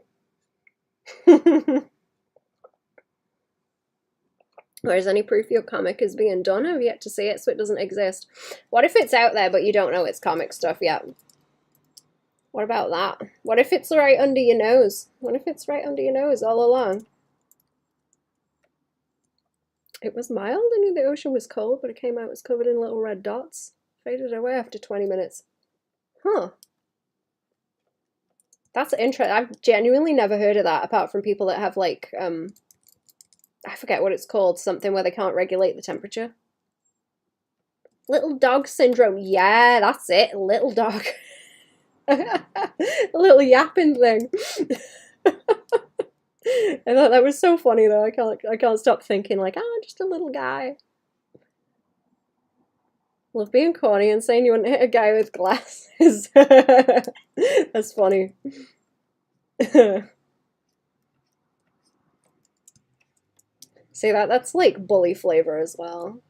[SPEAKER 1] Whereas any proof your comic is being done, I've yet to see it, so it doesn't exist. What if it's out there, but you don't know it's comic stuff yet? What about that? What if it's right under your nose? What if it's right under your nose all along? It was mild. I knew the ocean was cold, but it came out as covered in little red dots. Faded away after 20 minutes. Huh. That's interesting. I've genuinely never heard of that, apart from people that have, like, I forget what it's called, something where they can't regulate the temperature. Little dog syndrome. Yeah, that's it. Little dog. A little yapping thing. I thought that was so funny though. I can't stop thinking like, oh, just a little guy. Love being corny and saying you wouldn't hit a guy with glasses. That's funny. See that's like bully flavor as well.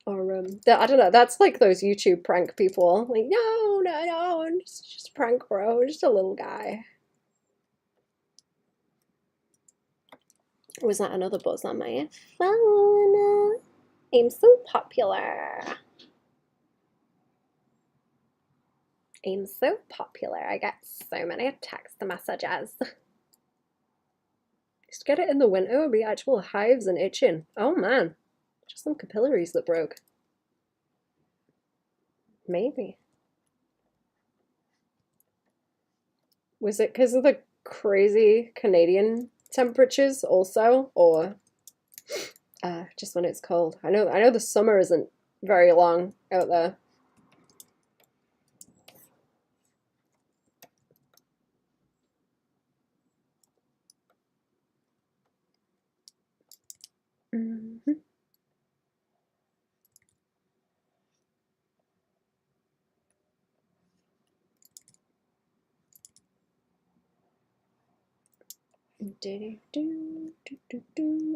[SPEAKER 1] Or I don't know, that's like those YouTube prank people. Like, no, it's just a prank, bro, just a little guy. Was that another buzz on my phone? I'm so popular. I'm so popular. I get so many text messages. Just get it in the winter, it'll be actual hives and itching. Oh man. Just some capillaries that broke. Maybe. Was it because of the crazy Canadian temperatures also? Or just when it's cold? I know the summer isn't very long out there. Mm-hmm.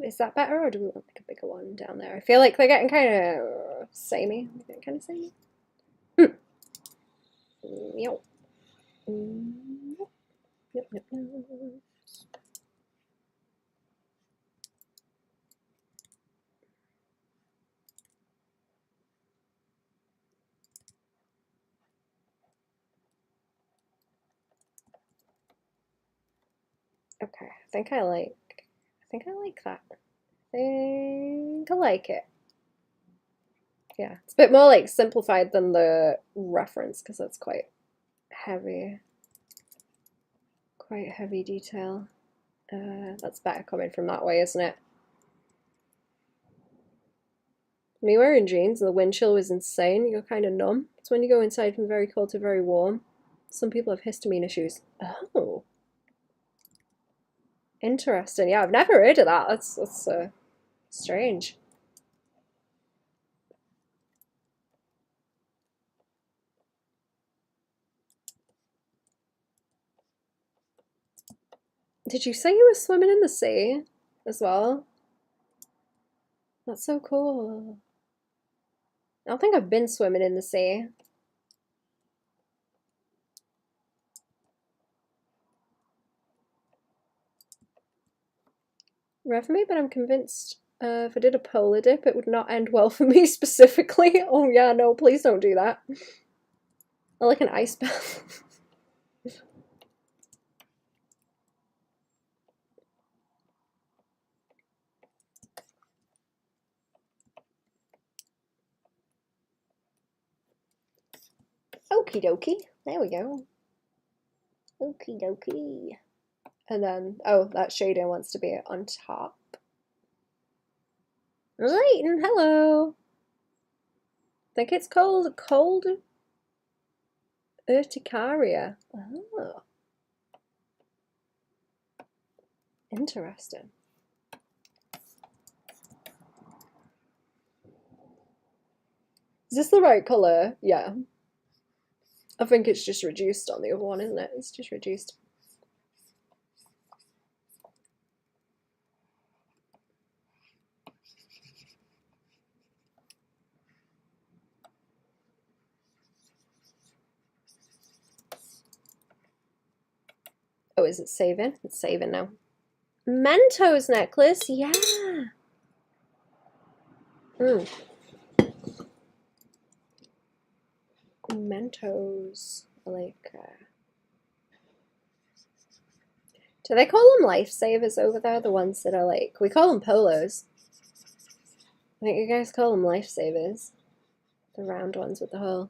[SPEAKER 1] Is that better, or do we want like a bigger one down there? I feel like they're getting kind of samey. Kind of samey. Yep. Yep. Okay, I think I like that. I think I like it. Yeah, it's a bit more like simplified than the reference because that's quite heavy. Quite heavy detail. That's better coming from that way, isn't it? Me wearing jeans and the wind chill was insane. You're kind of numb. It's when you go inside from very cold to very warm. Some people have histamine issues. Oh. Interesting. Yeah, I've never heard of that. That's strange. Did you say you were swimming in the sea as well? That's so cool. I don't think I've been swimming in the sea. Rare for me, but I'm convinced if I did a polar dip, it would not end well for me specifically. Oh yeah, no, please don't do that. I like an ice bath. Okie dokie. There we go. Okie dokie. And then, oh, that shading wants to be on top. Layton, hello. Think it's called cold urticaria. Oh. Interesting. Is this the right colour? Yeah. I think it's just reduced on the other one, isn't it? It's just reduced. Oh, is it saving? It's saving now. Mentos necklace, yeah. Mentos, like, do they call them lifesavers over there? The ones that are like, we call them polos. I think you guys call them lifesavers. The round ones with the hole.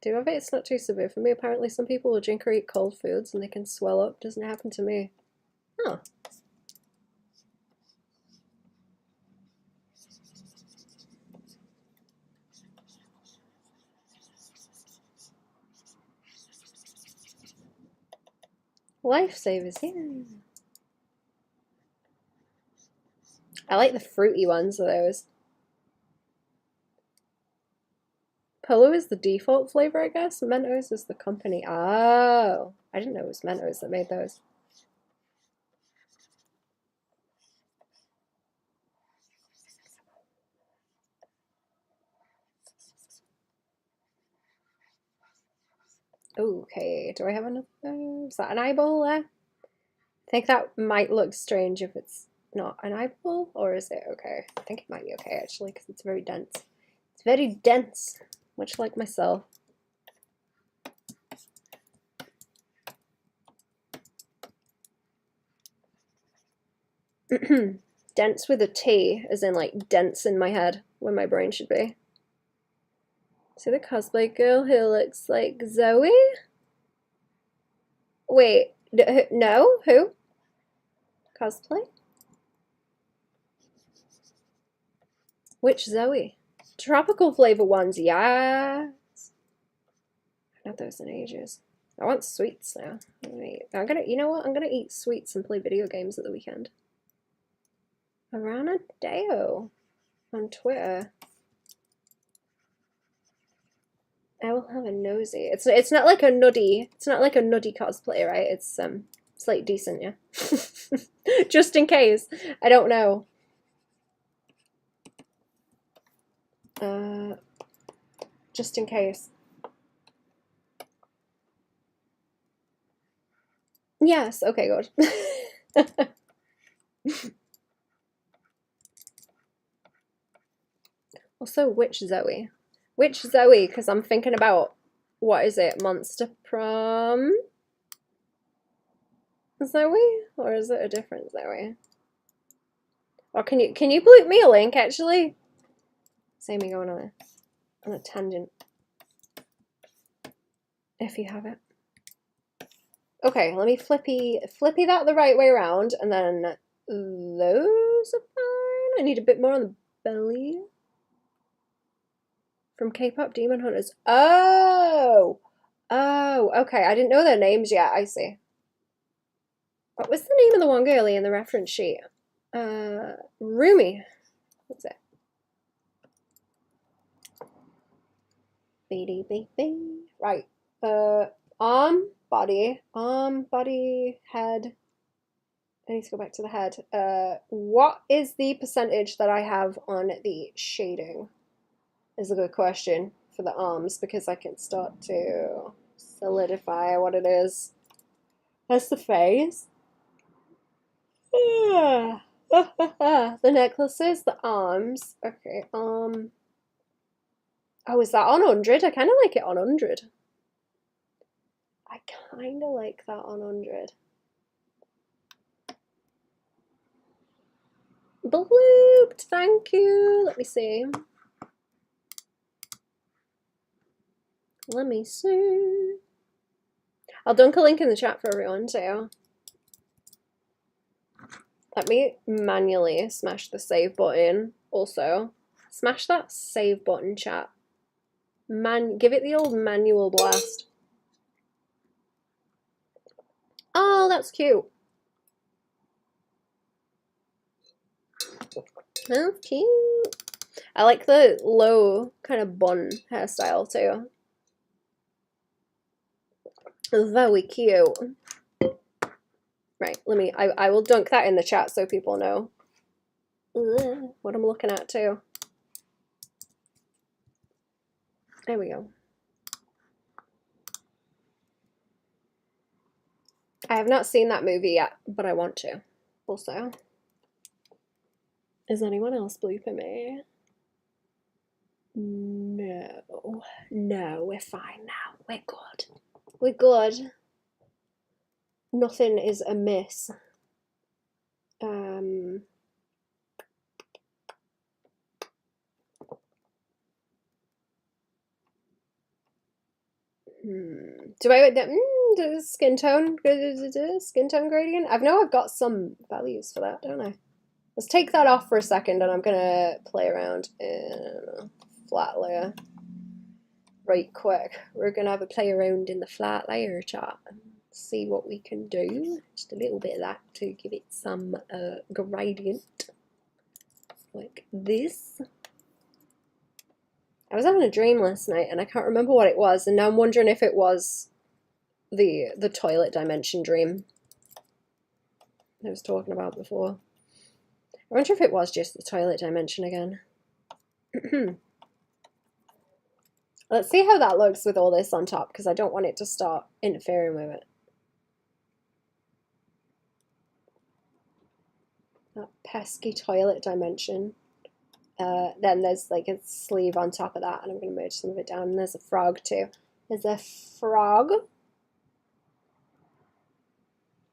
[SPEAKER 1] Do I bet it's not too severe for me? Apparently some people will drink or eat cold foods and they can swell up. Doesn't happen to me. Oh. Lifesavers, yeah. I like the fruity ones of those. Polo is the default flavor, I guess. Mentos is the company. Oh, I didn't know it was Mentos that made those. Okay, do I have another? Is that an eyeball there? I think that might look strange if it's not an eyeball, or is it okay? I think it might be okay actually, because it's very dense. It's very dense, much like myself. Dense with a T, as in like dense in my head, where my brain should be. See the cosplay girl who looks like Zoe? Wait, no? Who? Cosplay? Which Zoe? Tropical flavor ones, yes. I've had those in ages. I want sweets now. I'm gonna, you know what? I'm gonna eat sweets and play video games at the weekend. Arana Deo on Twitter. I will have a nosy. It's not like a nuddy. It's not like a nuddy cosplay, right? It's like decent, yeah. Just in case. I don't know. Just in case. Yes, okay, good. Also, which Zoe? Which Zoe? Because I'm thinking about, what is it, Monster Prom Zoe? Or is it a different Zoe? Or can you bleep me a link, actually? Save me going on a tangent. If you have it. Okay, let me flippy that the right way around, and then those are fine. I need a bit more on the belly. From K-pop Demon Hunters. Oh! Oh, okay. I didn't know their names yet. I see. What was the name of the one girlie in the reference sheet? Rumi. What's it? Right. Arm, body, head. I need to go back to the head. What is the percentage that I have on the shading? Is a good question for the arms, because I can start to solidify what it is. That's the face. The necklaces, the arms. Okay, oh, is that on 100? I kind of like it on 100. I kind of like that on 100. Blooped, thank you. Let me see. Let me see. I'll dunk a link in the chat for everyone too. Let me manually smash the save button. Also, smash that save button, chat. Give it the old manual blast. Oh, that's cute. That's cute. I like the low kind of bun hairstyle too. Very cute. Right, I will dunk that in the chat so people know what I'm looking at too. There we go. I have not seen that movie yet, but I want to. Also, is anyone else bleeping me? No. No, we're fine now. We're good. We're good. Nothing is amiss. Do I the skin tone gradient? I know I've got some values for that, don't I? Let's take that off for a second, and I'm gonna play around in a flat layer right quick. We're gonna have a play around in the flat layer chart and see what we can do. Just a little bit of that to give it some gradient, like this. I was having a dream last night, and I can't remember what it was, and now I'm wondering if it was the toilet dimension dream I was talking about before. I wonder if it was just the toilet dimension again. Let's see how that looks with all this on top, because I don't want it to start interfering with it. That pesky toilet dimension. Then there's like a sleeve on top of that, and I'm going to merge some of it down. And there's a frog too. There's a frog.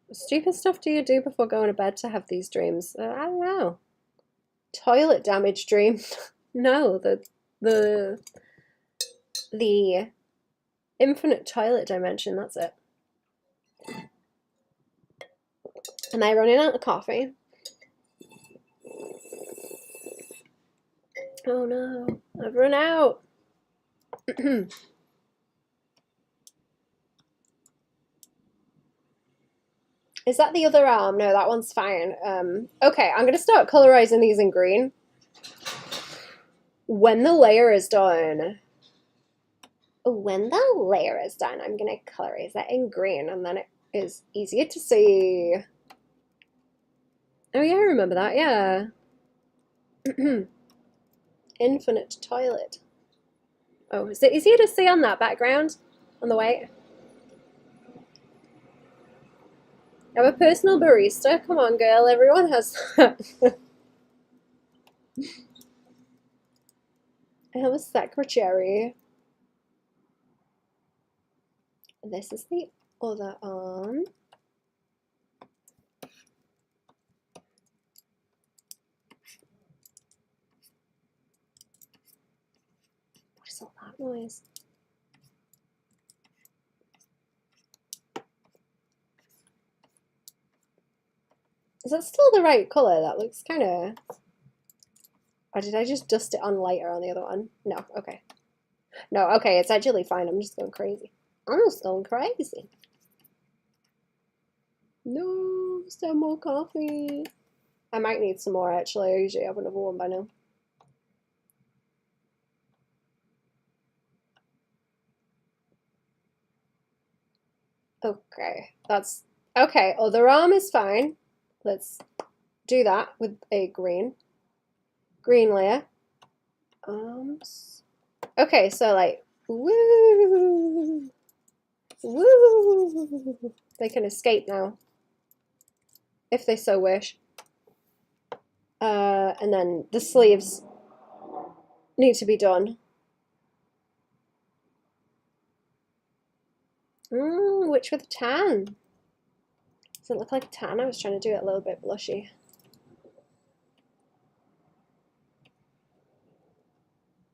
[SPEAKER 1] What stupid stuff do you do before going to bed to have these dreams? I don't know. Toilet damage dream. No, the infinite toilet dimension, that's it. Am I running out of coffee? Oh no, I've run out. Is that the other arm? No, that one's fine. Okay, I'm gonna start colorizing these in green. When the layer is done, I'm gonna colorize that in green, and then it is easier to see. Oh yeah, I remember that, yeah. Infinite toilet. Oh, is it easier to see on that background? On the white? I'm a personal barista. Come on, girl. Everyone has that. I have a secretary. This is the other arm. What is all that noise? Is that still the right color? That looks kind of... Or did I just dust it on lighter on the other one? No, okay. No, okay, it's actually fine. I'm just going crazy. I'm just going crazy. No, still more coffee. I might need some more, actually. I usually have another one by now. Okay, that's... Okay, other arm is fine. Let's do that with a green layer. Arms. Okay, so like, woo, woo. They can escape now, if they so wish. And then the sleeves need to be done. Which with a tan? Does it look like a tan? I was trying to do it a little bit blushy.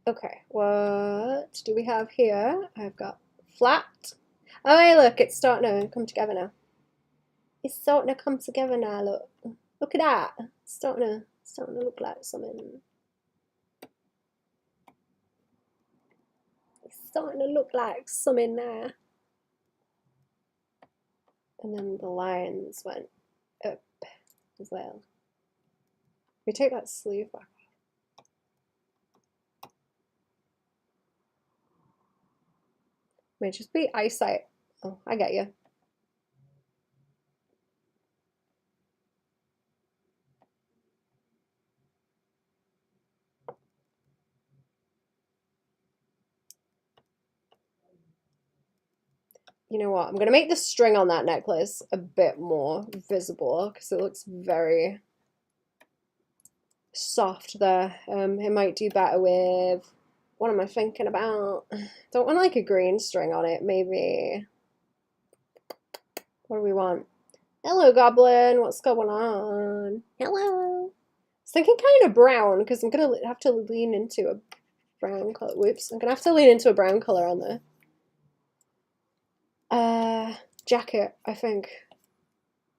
[SPEAKER 1] Okay, what do we have here? I've got flat. Oh, hey, look, it's starting to come together now. It's starting to come together now, look. Look at that. It's starting to look like something. It's starting to look like something now. And then the lines went up as well. We take that sleeve back. May just be eyesight. Oh, I get you. You know what? I'm going to make the string on that necklace a bit more visible because it looks very soft there. It might do better with What am I thinking about? Don't want like a green string on it, maybe. What do we want? Hello, Goblin. What's going on? Hello. I was thinking kind of brown because I'm gonna have to lean into a brown color. Whoops. I'm gonna have to lean into a brown color on the jacket, I think,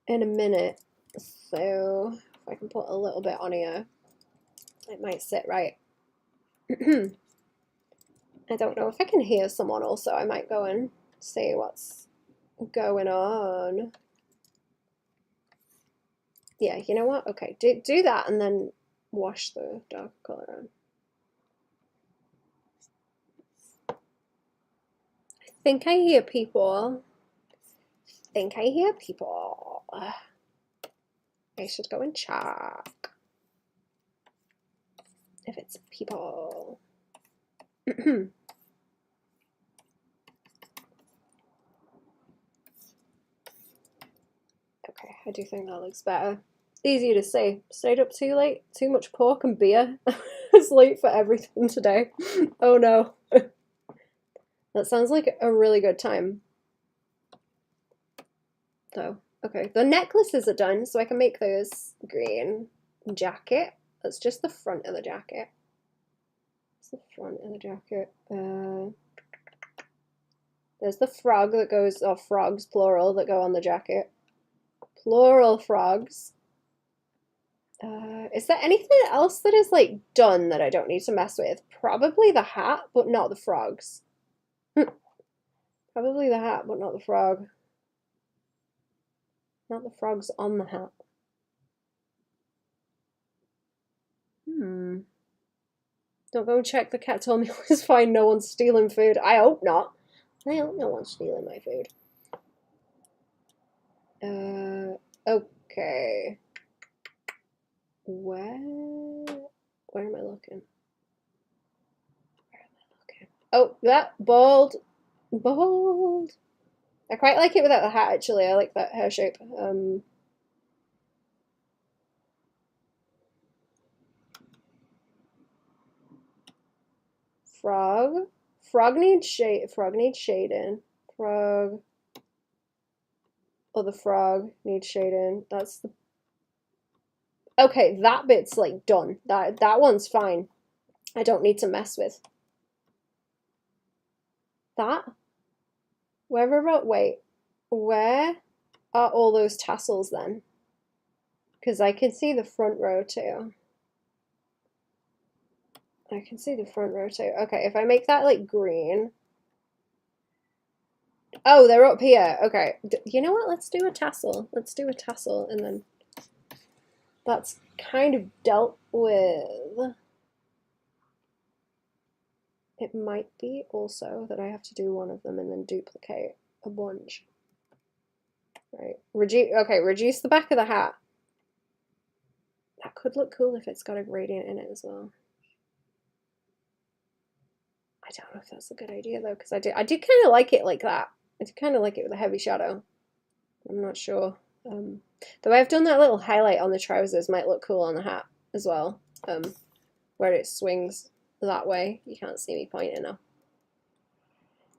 [SPEAKER 1] in a minute. So if I can put a little bit on here, it might sit right. I don't know if I can hear someone also. I might go and see what's going on. Yeah, you know what? Okay, do that and then wash the dark color on. I think I hear people. I should go and check if it's people. Okay, I do think that looks better. Easier to say. Stayed up too late. Too much pork and beer. It's late for everything today. Oh no. That sounds like a really good time. So, okay. The necklaces are done, so I can make those green. Jacket. That's just the front of the jacket. It's the front of the jacket. There's the frog that goes, or frogs, plural, that go on the jacket. Plural frogs. Is there anything else that is like done that I don't need to mess with? Probably the hat, but not the frogs. Probably the hat, but not the frog. Not the frogs on the hat. Don't go and check. The cat told me it was fine. No one's stealing food. I hope not. I hope no one's stealing my food. Okay. Where am I looking? Oh, that bald. I quite like it without the hat, actually. I like that hair shape. Frog. Frog needs shading. Frog. Oh, the frog needs shading. That's the. Okay, that bit's like done. That one's fine. I don't need to mess with that. Wait, where are all those tassels then? Because I can see the front row too. I can see the front row too. Okay, if I make that like green. Oh, they're up here. Okay, you know what? Let's do a tassel. Let's do a tassel, and then that's kind of dealt with. It might be also that I have to do one of them and then duplicate a bunch. Right. Reduce the back of the hat. That could look cool if it's got a gradient in it as well. I don't know if that's a good idea though, because I do kind of like it like that. I do kind of like it with a heavy shadow. I'm not sure. The way I've done that little highlight on the trousers might look cool on the hat as well. Where it swings that way. You can't see me pointing now.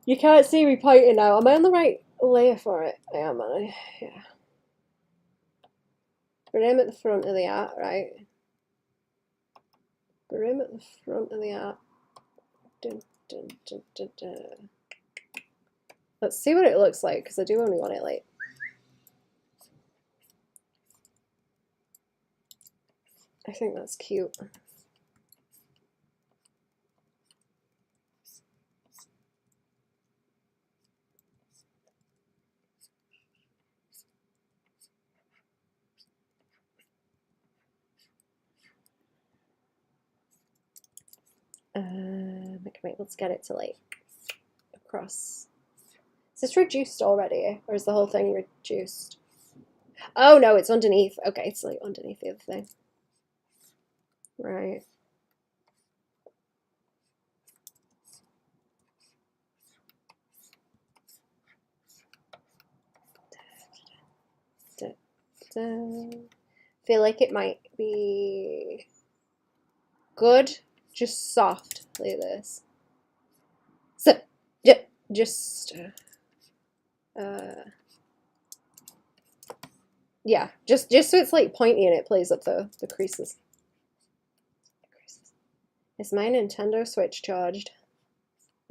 [SPEAKER 1] You can't see me pointing now. Am I on the right layer for it? I am, aren't I? Yeah. Brim at the front of the hat, right? Brim at the front of the hat. Dun, dun, dun, dun, dun. Let's see what it looks like, because I do only want it like. I think that's cute. Okay, let's get it to like across. Is this reduced already, or is the whole thing reduced? Oh no, it's underneath. Okay, it's like underneath the other thing. Right. Feel like it might be good, just soft like this. just yeah, just so it's like pointy and it plays up the creases. Is my Nintendo Switch charged?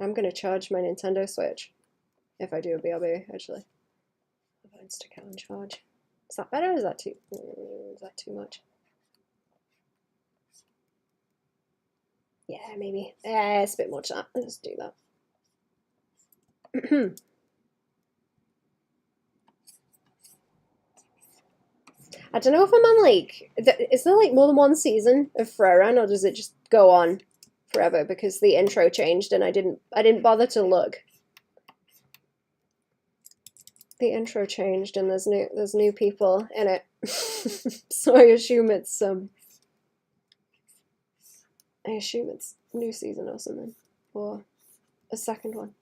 [SPEAKER 1] I'm gonna charge my Nintendo Switch if I do a BRB, actually. If I stick it on charge. Is that better or is that too much? Yeah, maybe. It's a bit much that. Let's do that. I don't know if I'm on like, is there like more than one season of Freran, or does it just go on forever because the intro changed and I didn't bother to look. The intro changed and there's new people in it. So I assume it's new season or something, or a second one.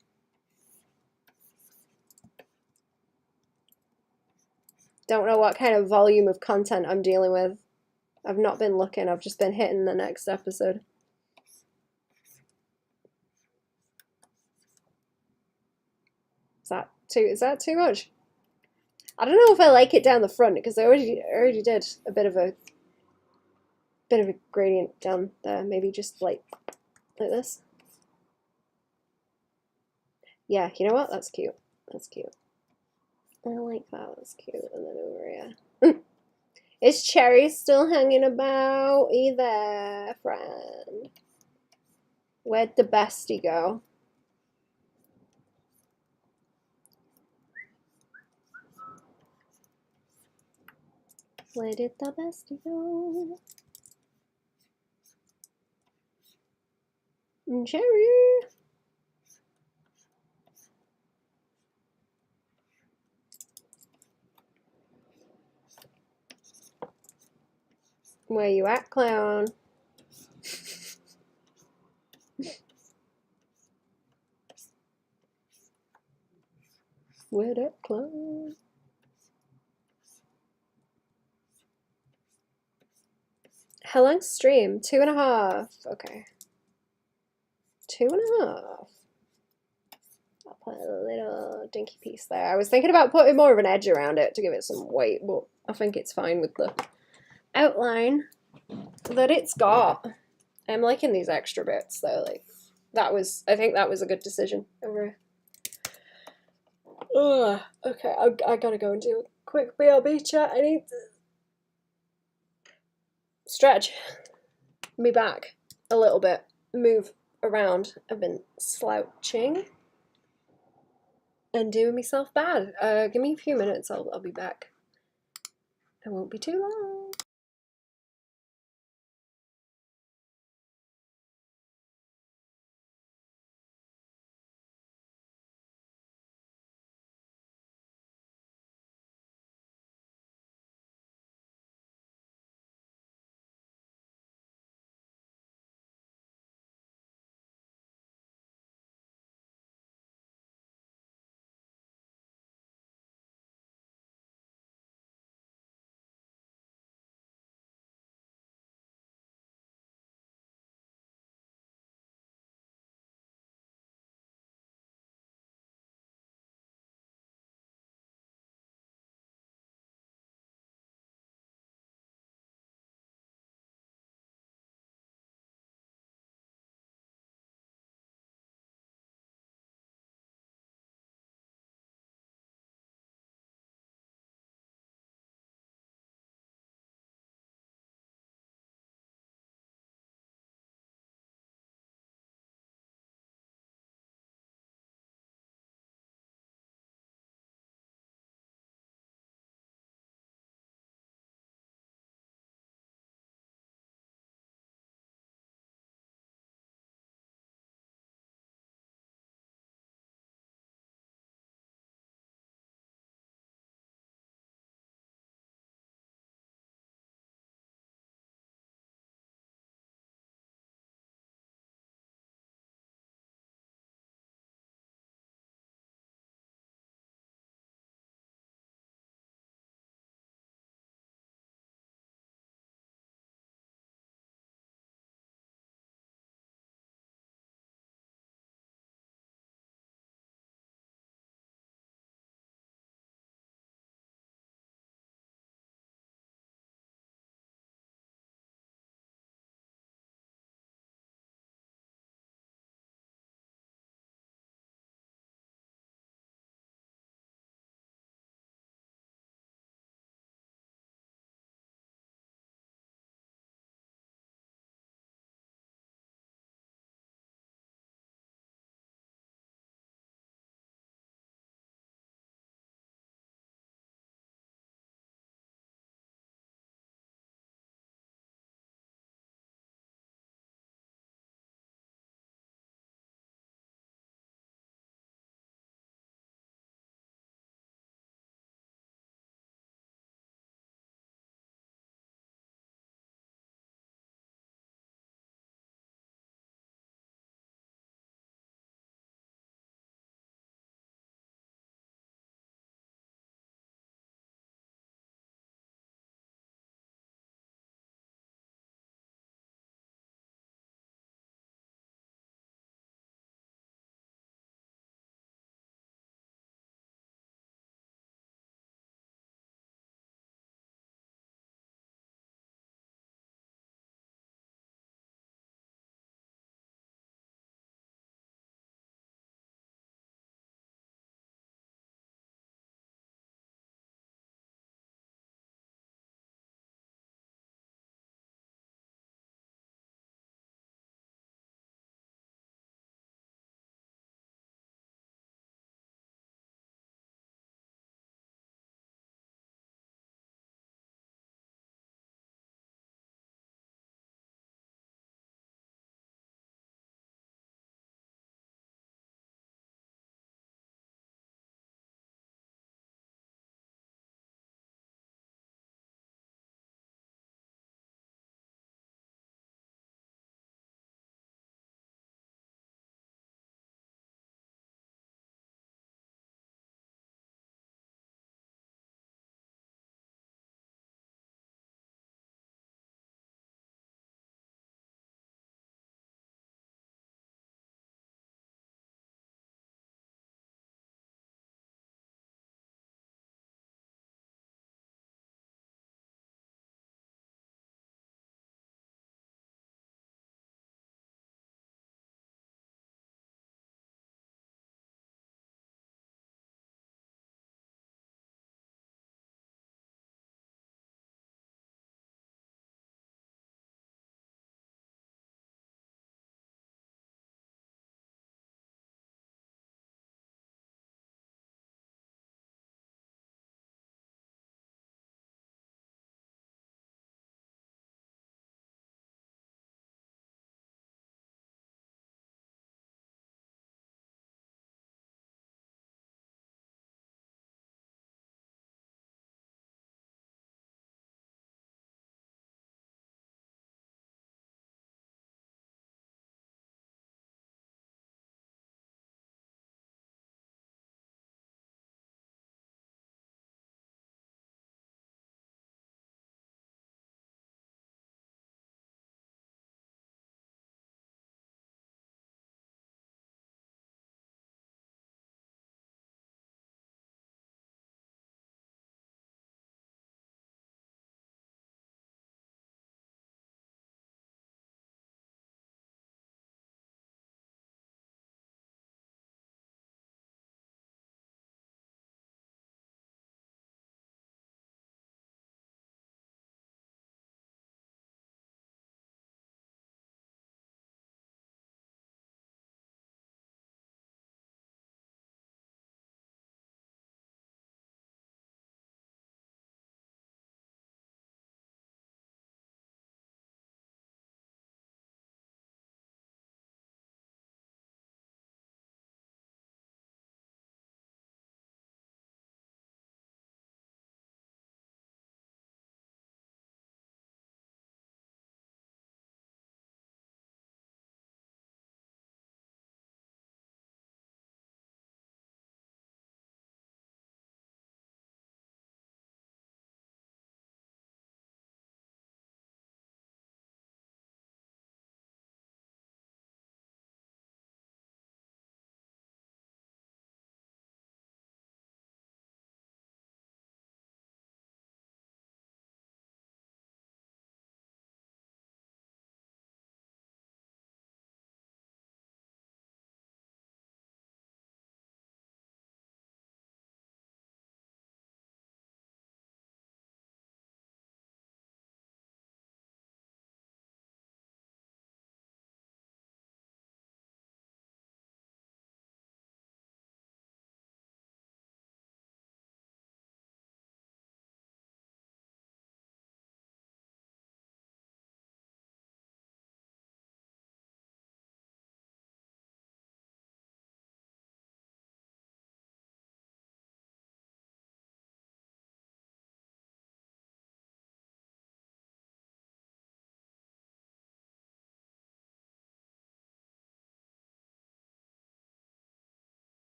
[SPEAKER 1] Don't know what kind of volume of content I'm dealing with. I've not been looking, I've just been hitting the next episode. Is that too much? I don't know if I like it down the front because I already did a bit of a gradient down there. Maybe just like this. Yeah, you know what? That's cute. That's cute. I like that. That's cute. And then over here. Is Cherry still hanging about? Either, friend? Where'd the bestie go? Where did the bestie go? Cherry! Where you at, clown? Where that clown? How long's stream? 2.5. Okay. 2.5. I'll put a little dinky piece there. I was thinking about putting more of an edge around it to give it some weight, but I think it's fine with the outline that it's got. I'm liking these extra bits though. Like I think that was a good decision over. Okay, I gotta go and do a quick BLB chat. I need to stretch. Be back a little bit. Move around. I've been slouching and doing myself bad. Give me a few minutes. I'll be back. It won't be too long.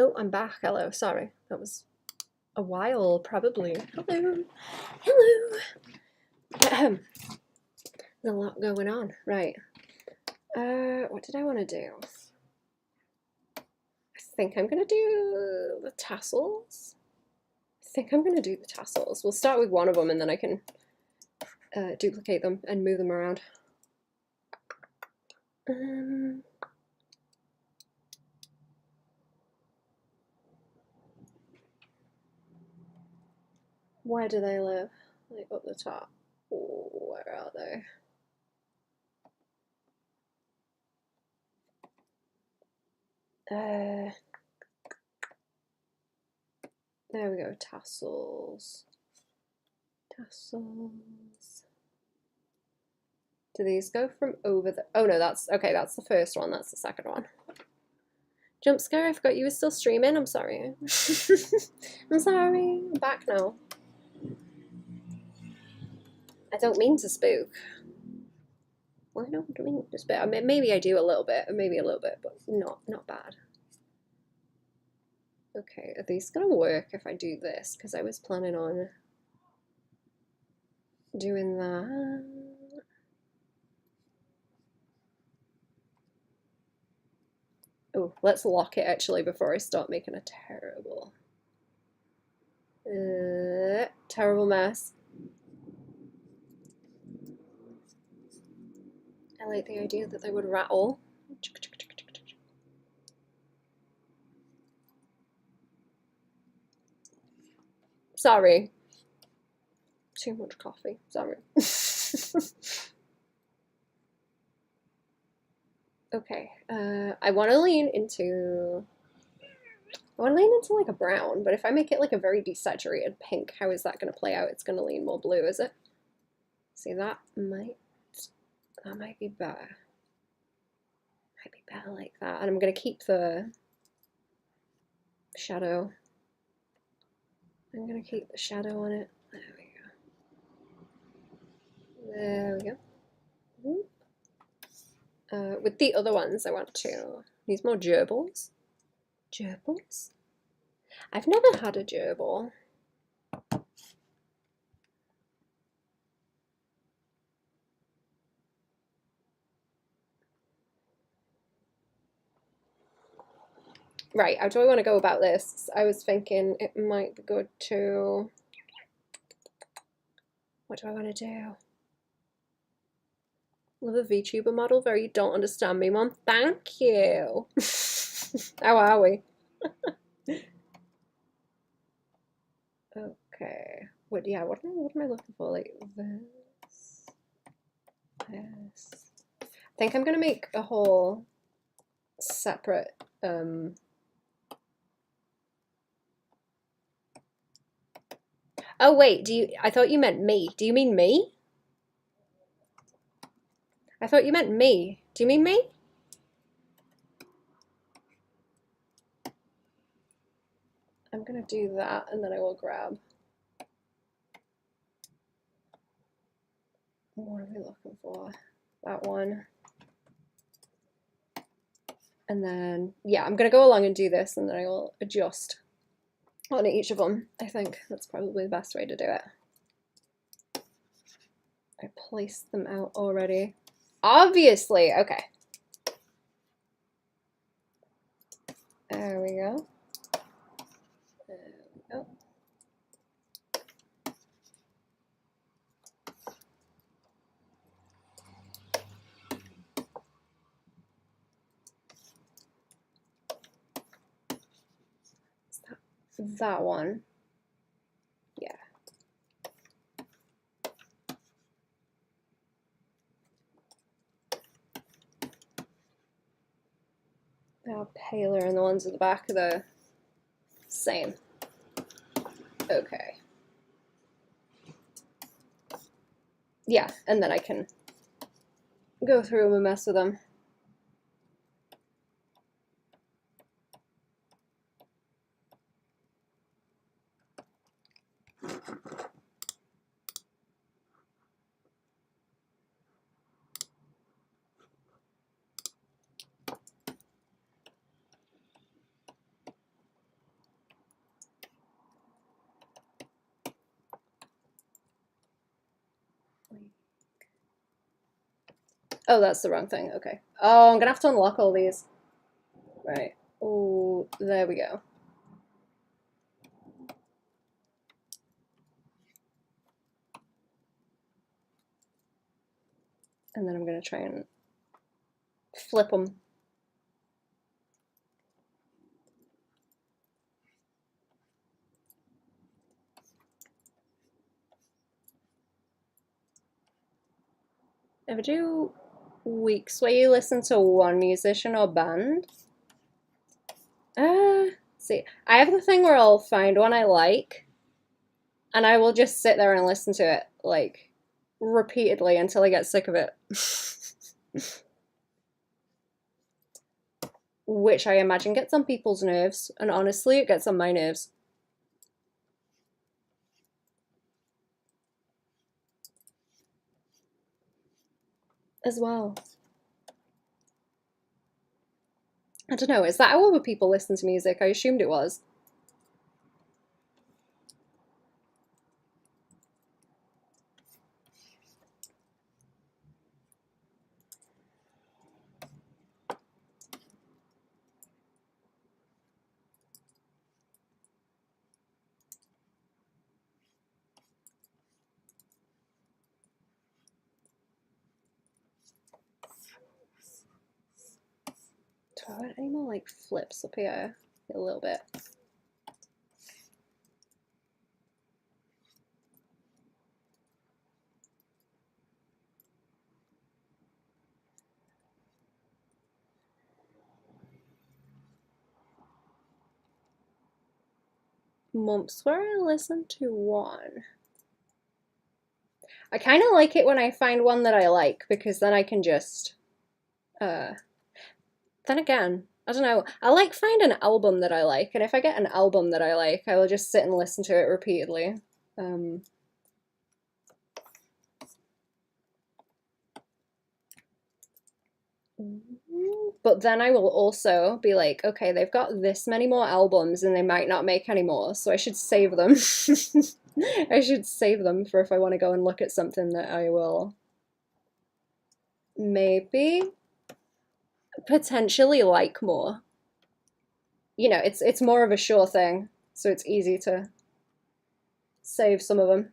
[SPEAKER 1] Oh, I'm back. Hello. Sorry. That was a while, probably. Hello. Hello. There's a lot going on. Right. What did I want to do? I think I'm going to do the tassels. We'll start with one of them and then I can duplicate them and move them around. Where do they live? Like up the top. Oh, where are they? There we go. Tassels. Tassels. Do these go from over the... Oh no, that's... Okay, that's the first one. That's the second one. Jump scare, I forgot you were still streaming. I'm sorry. I'm sorry. I'm back now. I don't mean to spook. Well, I don't mean to spook. I mean, maybe I do a little bit, but not bad. Okay, are these gonna work if I do this? Because I was planning on doing that. Oh, let's lock it actually before I start making a terrible mess. I like the idea that they would rattle. Sorry. Too much coffee. Sorry. Okay. I want to lean into like a brown, but if I make it like a very desaturated pink, how is that going to play out? It's going to lean more blue, is it? See, that might be better. Might be better like that. And I'm going to keep the shadow. I'm going to keep the shadow on it. There we go. There we go. With the other ones, I want to use more gerbils. Gerbils? I've never had a gerbil. Right, how do I want to go about this? I was thinking it might be good to... What do I want to do? Love a VTuber model, very don't understand me, Mom. Thank you. How are we? Okay. What am I looking for? Like this. This. I think I'm gonna make a whole separate Oh wait, I thought you meant me. Do you mean me? I thought you meant me. Do you mean me? I'm gonna do that and then I will grab. What are we looking for? That one. And then, yeah, I'm gonna go along and do this and then I will adjust on each of them. I think that's probably the best way to do it. I placed them out already. Obviously, okay. There we go. There we go. That one. Yeah. They're paler and the ones at the back are the same. Okay. Yeah, and then I can go through them and mess with them.
[SPEAKER 2] Oh, that's the wrong thing. Okay. Oh, I'm gonna have to unlock all these. Right. Oh, there we go. And then I'm gonna try and flip them. Ever do weeks where you listen to one musician or band? See, I have the thing where I'll find one I like, and I will just sit there and listen to it, like, repeatedly until I get sick of it. Which I imagine gets on people's nerves, and honestly, it gets on my nerves. As well. I don't know, is that how other people listen to music? I assumed it was. Do I have any more like flips up here? A little bit. Months where I listen to one. I kind of like it when I find one that I like because then I can just. Then again, I don't know. I like find an album that I like, and if I get an album that I like, I will just sit and listen to it repeatedly. Um, but then I will also be like, okay, they've got this many more albums and they might not make any more, so I should save them. I should save them for if I want to go and look at something that I will maybe potentially like more. You know, it's more of a sure thing, so it's easy to save some of them.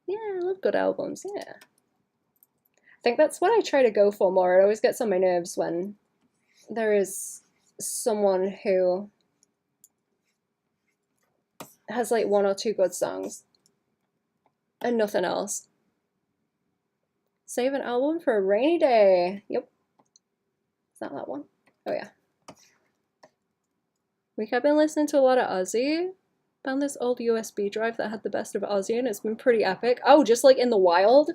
[SPEAKER 2] Yeah, I love good albums. Yeah. I think that's what I try to go for more. It always gets on my nerves when there is someone who has like one or two good songs and nothing else. Save an album for a rainy day. Yep. It's not that one. Oh yeah. Week I've been listening to a lot of Ozzy. Found this old USB drive that had the best of Ozzy and it's been pretty epic. Oh, just like in the wild.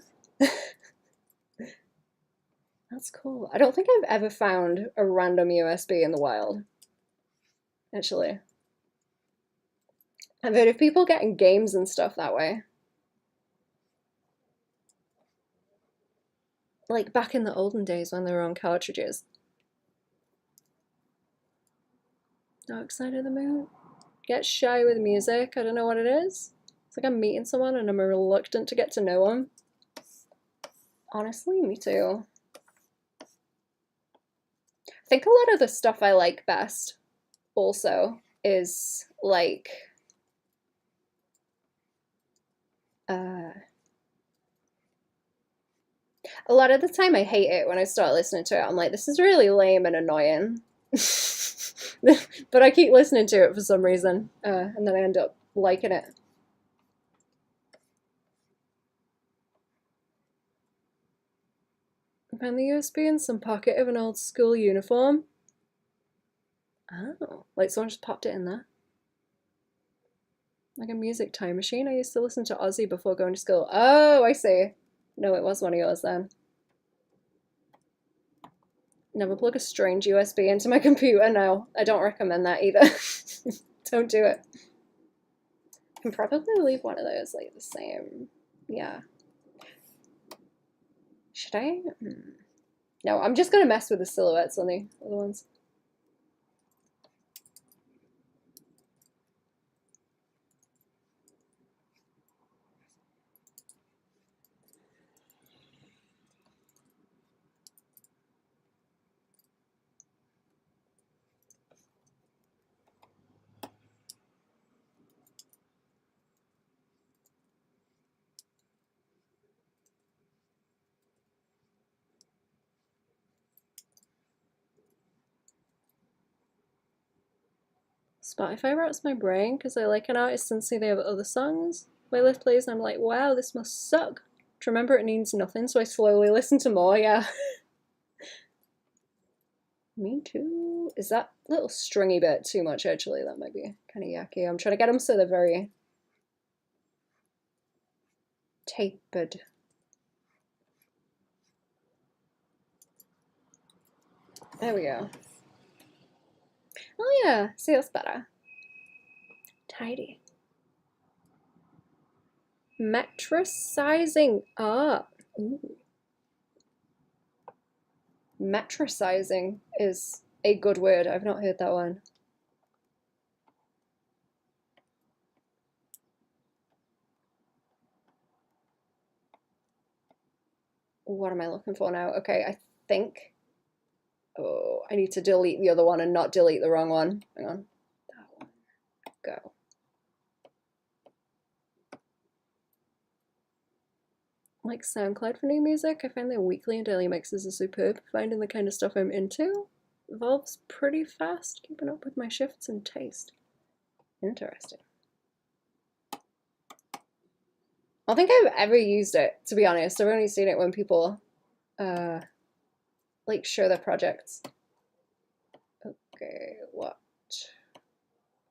[SPEAKER 2] That's cool. I don't think I've ever found a random USB in the wild. Actually. I've heard of people getting games and stuff that way. Like back in the olden days when they were on cartridges. Dark Side of the Moon. Get shy with music. I don't know what it is. It's like I'm meeting someone and I'm reluctant to get to know them. Honestly, me too. I think a lot of the stuff I like best also is like a lot of the time I hate it when I start listening to it. I'm like, this is really lame and annoying. But I keep listening to it for some reason, and then I end up liking it. I found the USB in some pocket of an old school uniform. Oh, like someone just popped it in there. Like a music time machine. I used to listen to Ozzy before going to school. Oh, I see. No, it was one of yours then. Never plug a strange USB into my computer. No, I don't recommend that either. Don't do it. I can probably leave one of those like the same. Yeah. Should I? No, I'm just gonna mess with the silhouettes on the other ones. Spotify rots my brain because I like an artist and see they have other songs. My list plays and I'm like, wow, this must suck. To remember it means nothing, so I slowly listen to more, yeah. Me too. Is that little stringy bit too much, actually? That might be kind of yucky. I'm trying to get them so they're very tapered. There we go. Oh yeah, see, that's better. Tidy. Metricizing up. Ooh. Metricizing is a good word. I've not heard that one. What am I looking for now? Okay, I think... Oh, I need to delete the other one and not delete the wrong one. Hang on. That one. Go. Like SoundCloud for new music, I find their weekly and daily mixes are superb. Finding the kind of stuff I'm into evolves pretty fast, keeping up with my shifts and taste. Interesting. I don't think I've ever used it, to be honest. I've only seen it when people like show their projects. Okay, what?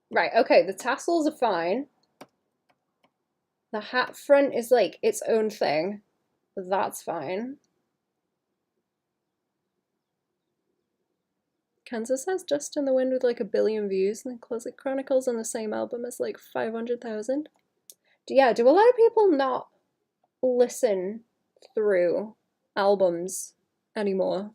[SPEAKER 2] Right, okay, the tassels are fine. The hat front is like its own thing. That's fine. Kansas has Dust in the Wind with like 1 billion views, and Closet Chronicles on the same album is like 500,000. Yeah, do a lot of people not listen through albums anymore?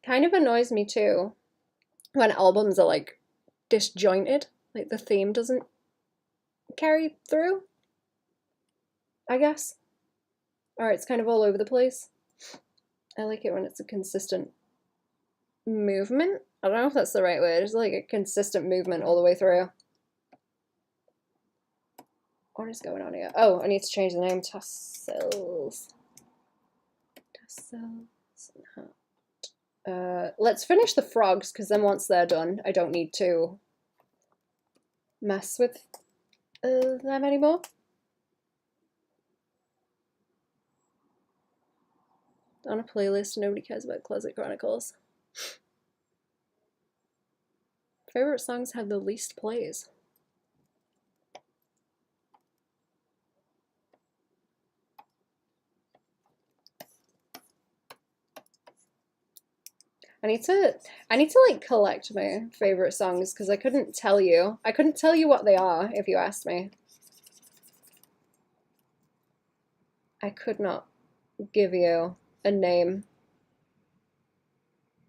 [SPEAKER 2] Kind of annoys me too when albums are like disjointed, like the theme doesn't carry through, I guess. Or it's kind of all over the place. I like it when it's a consistent movement. I don't know if that's the right word. It's like a consistent movement all the way through. What is going on here? Oh, I need to change the name. Tassels. Tassels. Let's finish the frogs, because then once they're done, I don't need to mess with them anymore. On a playlist, nobody cares about Closet Chronicles. Favorite songs have the least plays. I need to like collect my favorite songs, because I couldn't tell you. I couldn't tell you what they are if you asked me. I could not give you a name.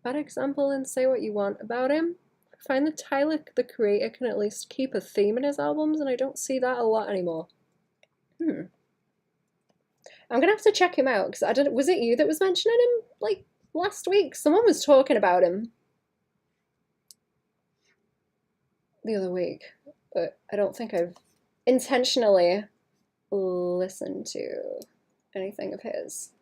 [SPEAKER 2] Bad example and say what you want about him. I find that Tyler, the creator, can at least keep a theme in his albums, and I don't see that a lot anymore. I'm gonna have to check him out, because I don't. Was it you that was mentioning him like last week? Someone was talking about him the other week, but I don't think I've intentionally listened to anything of his.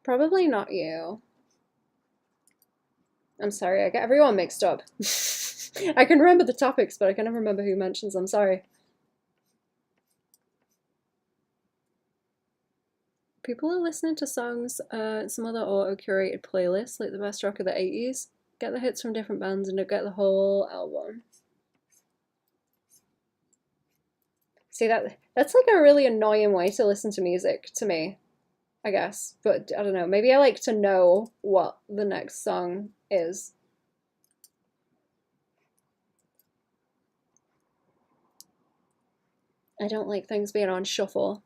[SPEAKER 2] Probably not you. I'm sorry, I get everyone mixed up. I can remember the topics, but I can never remember who mentions them. Sorry. People are listening to songs, some other auto-curated playlists, like the best rock of the 80s. Get the hits from different bands and don't get the whole album. See, that's like a really annoying way to listen to music to me, I guess. But I don't know, maybe I like to know what the next song is. I don't like things being on shuffle.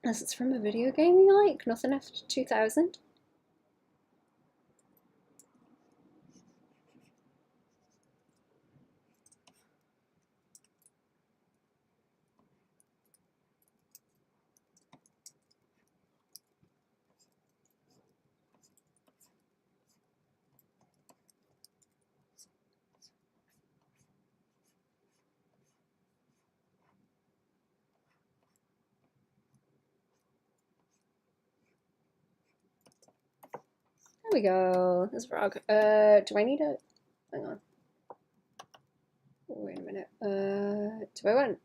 [SPEAKER 2] Unless it's from a video game you like. Nothing after 2000. we go. This frog. Do I need a... Hang on. Wait a minute. Do I want...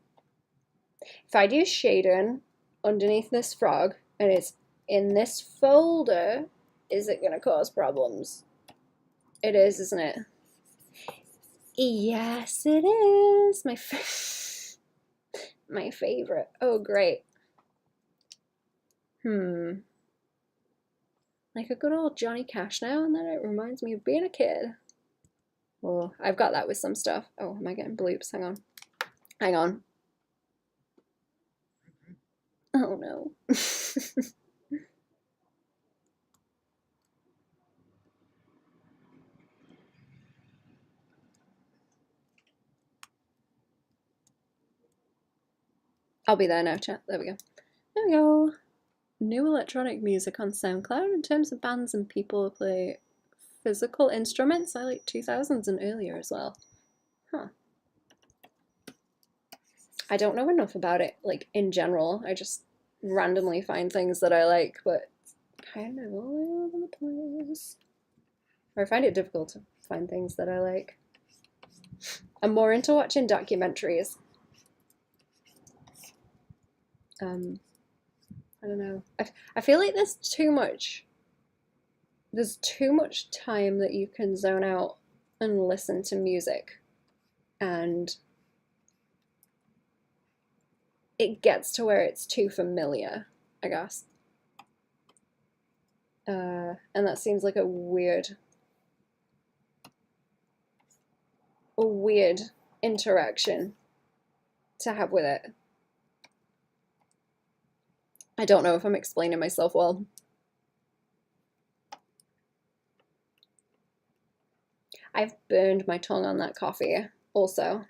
[SPEAKER 2] If I do shading underneath this frog, and it's in this folder, is it going to cause problems? It is, isn't it? Yes, it is. My favorite. Oh, great. Like a good old Johnny Cash now, and then it reminds me of being a kid. Oh, I've got that with some stuff. Oh, am I getting bloops? Hang on. Hang on. Oh no. I'll be there now, chat. There we go. There we go. New electronic music on SoundCloud. In terms of bands and people who play physical instruments, I like 2000s and earlier as well. Huh. I don't know enough about it, like, in general. I just randomly find things that I like, but it's kind of all over the place. Or I find it difficult to find things that I like. I'm more into watching documentaries. I don't know. I feel like there's too much time that you can zone out and listen to music, and it gets to where it's too familiar, I guess. And that seems like a weird interaction to have with it. I don't know if I'm explaining myself well. I've burned my tongue on that coffee also.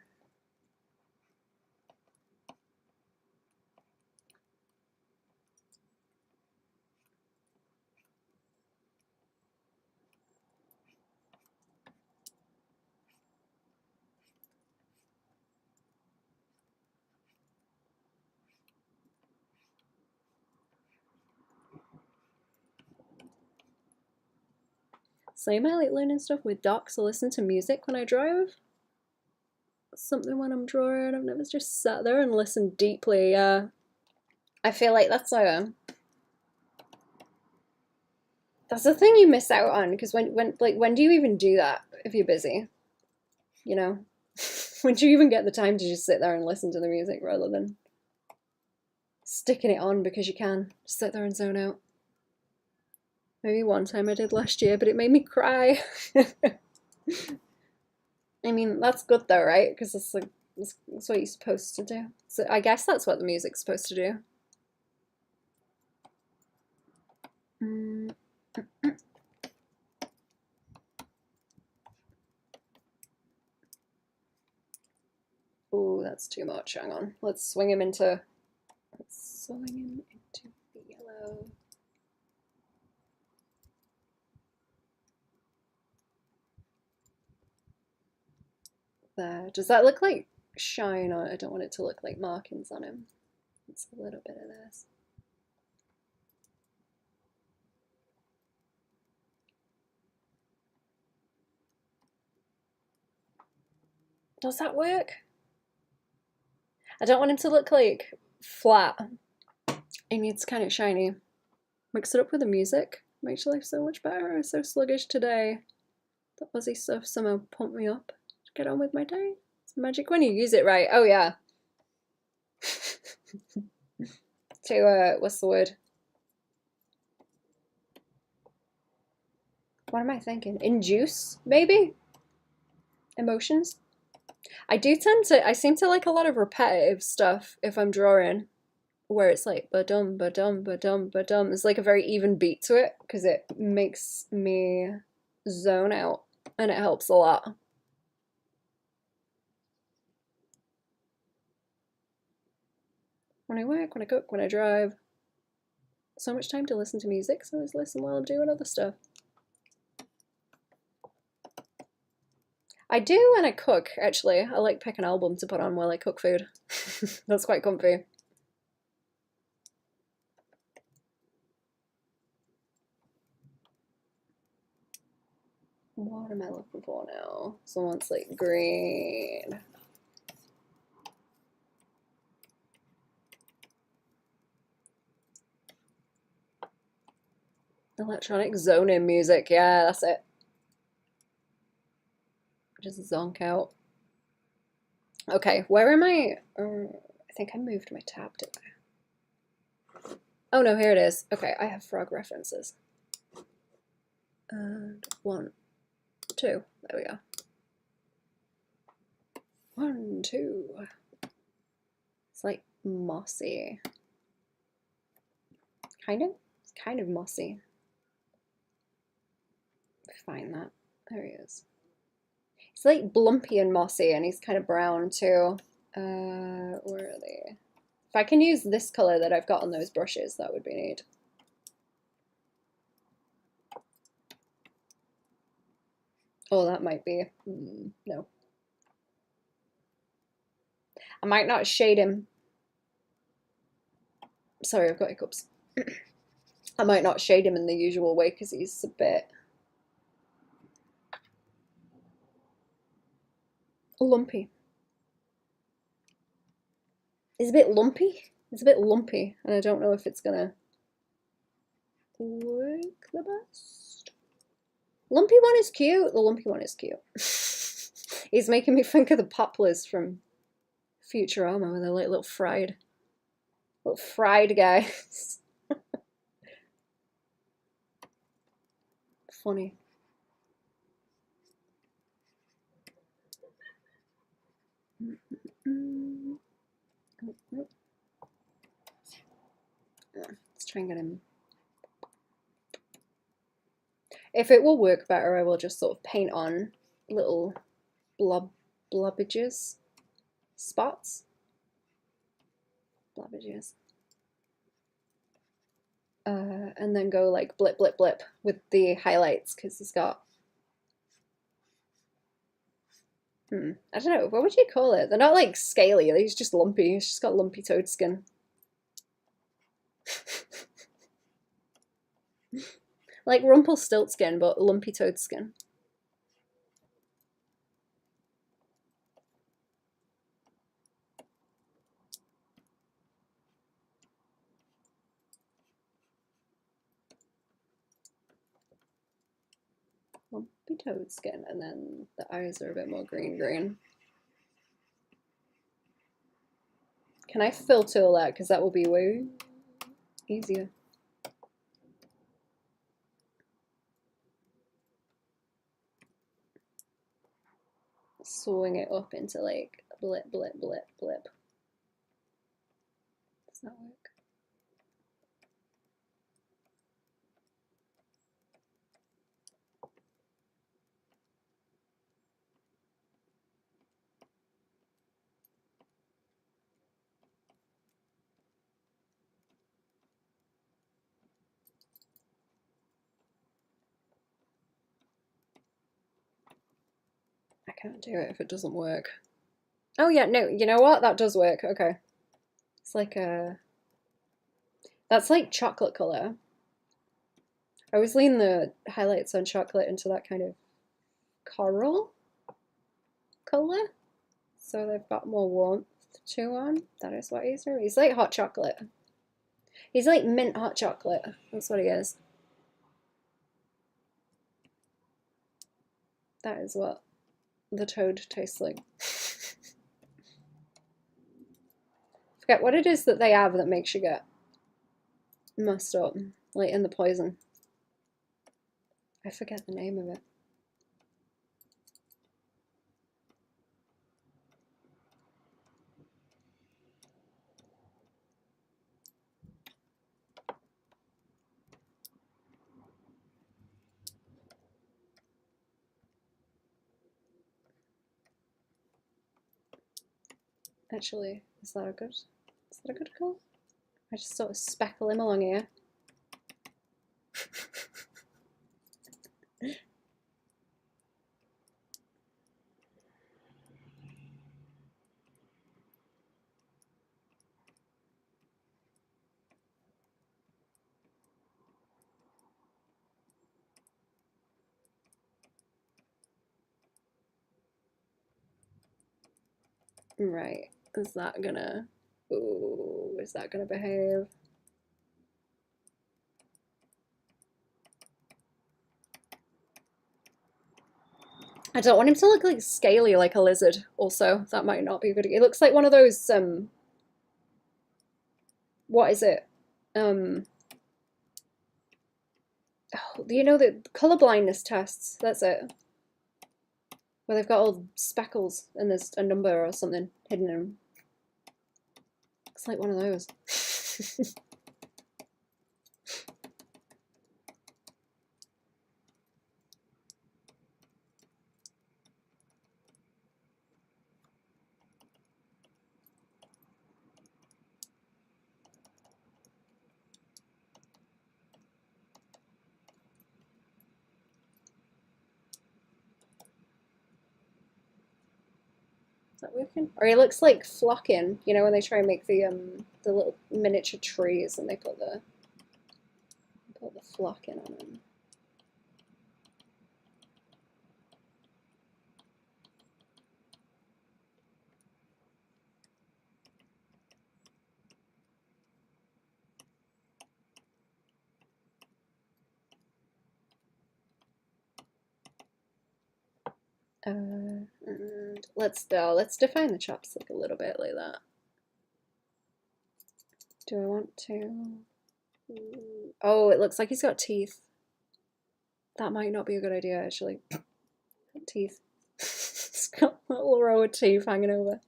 [SPEAKER 2] Same, I like learning stuff with docs or listen to music when I drive. Something when I'm drawing. I've never just sat there and listened deeply. I feel like that's the thing you miss out on, because when do you even do that if you're busy? You know? When do you even get the time to just sit there and listen to the music rather than sticking it on because you can? Just sit there and zone out. Maybe one time I did last year, but it made me cry. I mean, that's good though, right? Because it's like, that's what you're supposed to do. So I guess that's what the music's supposed to do. Oh, that's too much. Hang on. Let's swing him into the yellow. There. Does that look like shine? Or I don't want it to look like markings on him. It's a little bit of this. Does that work? I don't want him to look like flat. It needs kind of shiny. Mix it up with the music. Makes your life so much better. I was so sluggish today. The Aussie stuff somehow pumped me up to get on with my day. It's magic when you use it right. Oh yeah. To what's the word? What am I thinking? Induce, maybe? Emotions? I seem to like a lot of repetitive stuff if I'm drawing, where it's like ba-dum, ba-dum, ba-dum, ba-dum. It's like a very even beat to it, because it makes me zone out, and it helps a lot. When I work, when I cook, when I drive. So much time to listen to music, so I always listen while I'm doing other stuff. I do when I cook, actually. I like pick an album to put on while I cook food. That's quite comfy. know. Someone's like green. Electronic zoning music. Yeah, that's it. Just zonk out. Okay, where am I? I think I moved my tab, didn't I? Oh no, here it is. Okay, I have frog references. And 1, 2. There we go. 1, 2. It's like mossy. Kind of? It's kind of mossy. Find that. There he is. He's like blumpy and mossy, and he's kind of brown too. Where are they? If I can use this color that I've got on those brushes, that would be neat. Oh, that might be. No. I might not shade him. Sorry, I've got hiccups. I might not shade him in the usual way because he's a bit lumpy. He's a bit lumpy. It's a bit lumpy, and I don't know if it's gonna work the best. Lumpy one is cute. The lumpy one is cute. He's making me think of the poplars from Futurama, where they're like little fried guys. Funny. Let's try and get him. If it will work better, I will just sort of paint on little blobbages, spots, blobbages, and then go like blip, blip, blip with the highlights because he's got. I don't know. What would you call it? They're not like scaly. He's just lumpy. He's just got lumpy toad skin. Like Rumpelstiltskin, but lumpy toad skin. Lumpy toad skin, and then the eyes are a bit more green. Can I filter all that? Because that will be way easier. Swing it up into like blip, blip, blip, blip. Does that work? I can't do it if it doesn't work. Oh yeah, no, you know what? That does work. Okay. It's like a... That's like chocolate color. I always lean the highlights on chocolate into that kind of coral color. So they've got more warmth to them. That is what he's doing. He's like hot chocolate. He's like mint hot chocolate. That's what he is. That is what the toad tastes like. Forget what it is that they have that makes you get messed up, like in the poison. I forget the name of it. Actually, is that a good call? I just sort of speckle him along here. Right. Is that gonna... Ooh, is that gonna behave? I don't want him to look like scaly like a lizard, also. That might not be good. It looks like one of those, what is it? Oh, you know the color blindness tests, that's it. Where they've got all speckles and there's a number or something hidden in them. Looks like one of those. Is that working? Or he looks like flocking, you know, when they try and make the little miniature trees and they put the flocking on them. And let's define the chopstick a little bit like that. Do I want to? Oh, it looks like he's got teeth. That might not be a good idea, actually. Teeth. He's got a little row of teeth hanging over.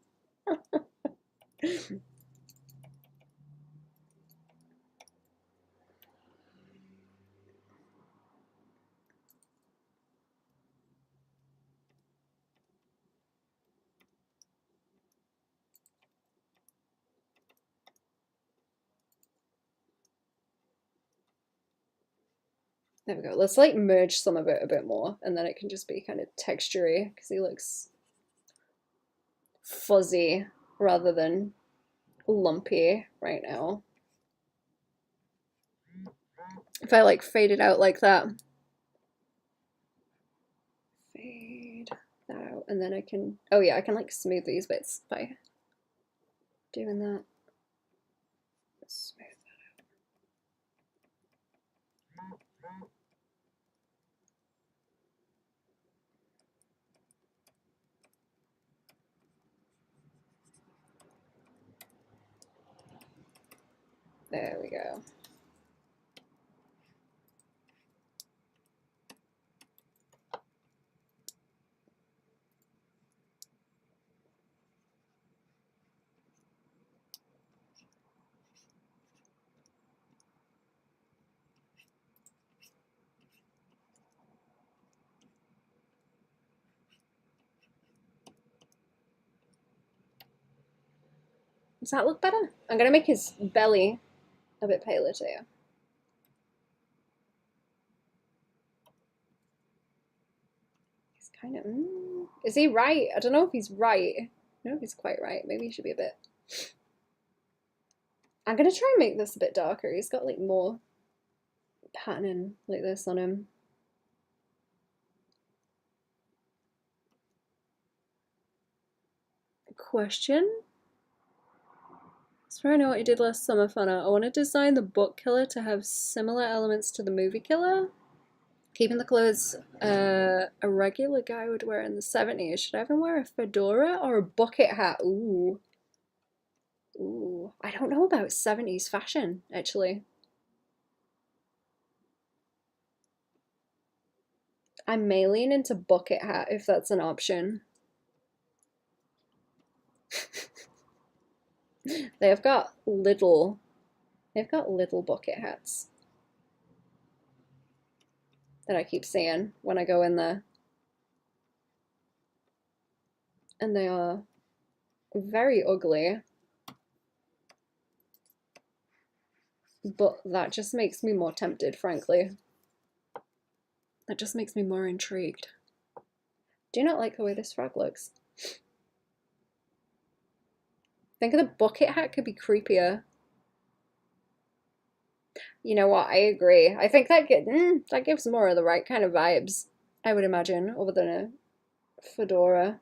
[SPEAKER 2] There we go. Let's like merge some of it a bit more and then it can just be kind of textury because he looks fuzzy rather than lumpy right now. If I like fade it out like that. Fade that out and then I can, oh yeah, I can like smooth these bits by doing that. Smooth. There we go. Does that look better? I'm gonna make his belly a bit paler too. He's kind of, is he right? I don't know if he's right. I don't know if he's quite right. Maybe he should be a bit. I'm gonna try and make this a bit darker. He's got like more patterning like this on him. Question? So I know what you did last summer, Fana. I want to design the book killer to have similar elements to the movie killer. Keeping the clothes a regular guy would wear in the 70s. Should I have him wear a fedora or a bucket hat? Ooh. Ooh. I don't know about 70s fashion, actually. I may lean into bucket hat if that's an option. They've got little bucket hats that I keep seeing when I go in there. And they are very ugly. But that just makes me more tempted, frankly. That just makes me more intrigued. Do you not like the way this frog looks? Think the bucket hat could be creepier. You know what? I agree. I think that gives more of the right kind of vibes, I would imagine, other than a fedora.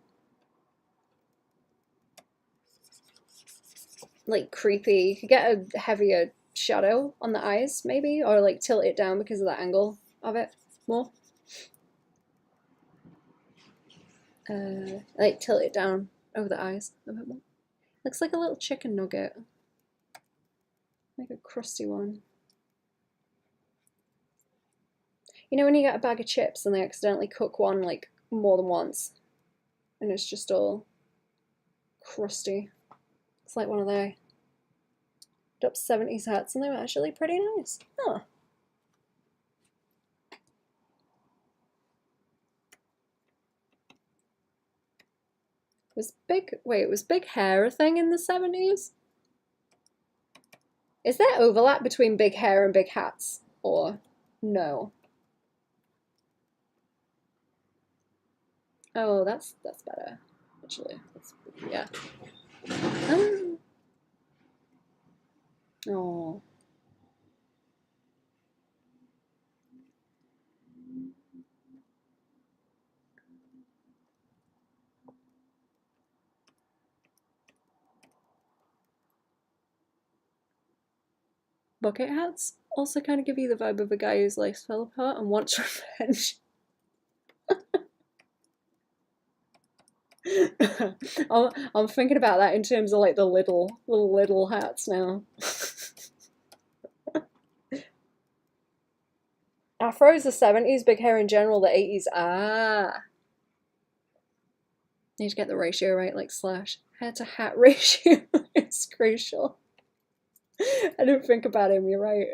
[SPEAKER 2] like creepy. You could get a heavier shadow on the eyes maybe, or like tilt it down because of the angle of it more. Like tilt it down over the eyes a bit more. Looks like a little chicken nugget, like a crusty one. You know when you get a bag of chips and they accidentally cook one like more than once and it's just all crusty? It's like one of those. Up 70s hats and they were actually pretty nice. Huh. Was big hair a thing in the 70s? Is there overlap between big hair and big hats? Or no? Oh, that's better, actually. Yeah. Oh. Bucket hats also kind of give you the vibe of a guy whose life fell apart and wants revenge. I'm thinking about that in terms of like the little hats now. Afro's the 70s, big hair in general, the 80s. Ah. Need to get the ratio right, like slash. Hair to hat ratio is crucial. I didn't think about him, you're right.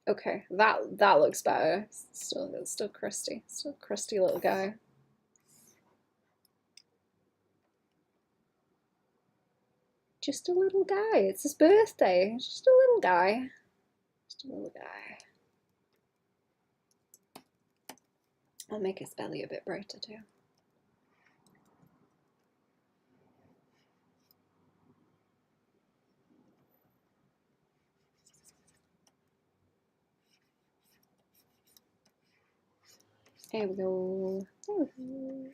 [SPEAKER 2] Okay, that looks better. It's still crusty. Still crusty little guy. Just a little guy. It's his birthday. Just a little guy. Just a little guy. I'll make his belly a bit brighter too. There we go. There we go.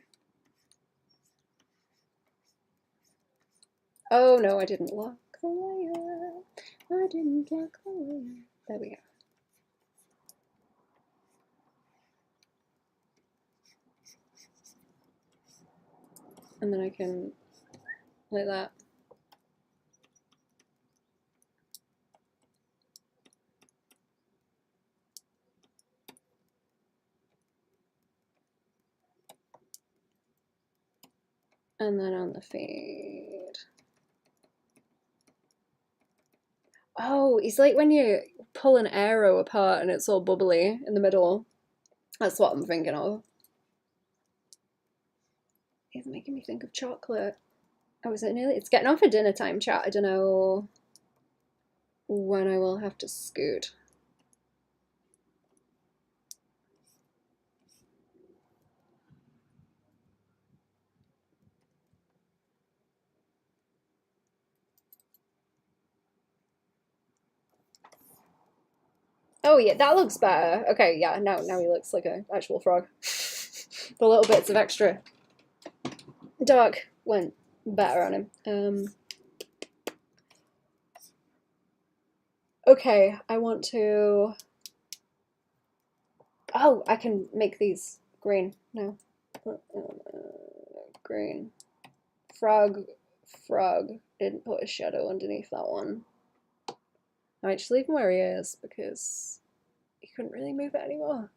[SPEAKER 2] Oh no, I didn't lock the layer. I didn't lock the layer. There we go. And then I can, like that. And then on the fade. Oh, it's like when you pull an arrow apart and it's all bubbly in the middle. That's what I'm thinking of. It's making me think of chocolate. Oh, is it nearly? It's getting on for dinner time, chat. I don't know when I will have to scoot. Oh yeah, that looks better. Okay, yeah, now he looks like an actual frog. The little bits of extra dark went better on him. Okay, I want to... Oh, I can make these green now. Green. Frog. Didn't put a shadow underneath that one. I might just leave him where he is because he couldn't really move it anymore.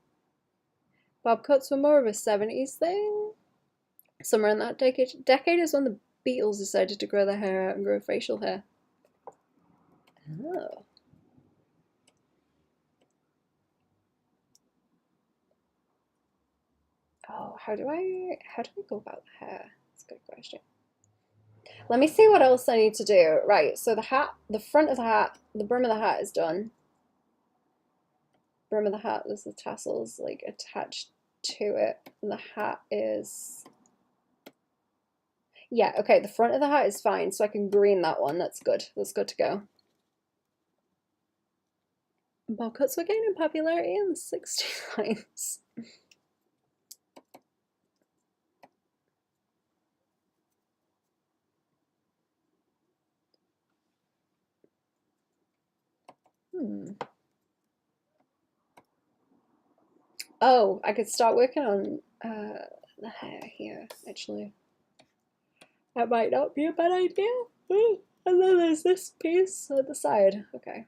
[SPEAKER 2] Bob cuts were more of a 70s thing. Somewhere in that decade is when the Beatles decided to grow their hair out and grow facial hair. Oh. Oh, how do I go about the hair? That's a good question. Let me see what else I need to do. Right, so the hat, the front of the hat, the brim of the hat is done. Brim of the hat, there's the tassels like attached to it. And the hat is... Yeah, okay, the front of the hat is fine, so I can green that one. That's good. That's good to go.
[SPEAKER 1] Boycotts were gaining popularity in the 69s. Oh, I could start working on the hair here, actually. That might not be a bad idea. And then there's this piece at the side. Okay.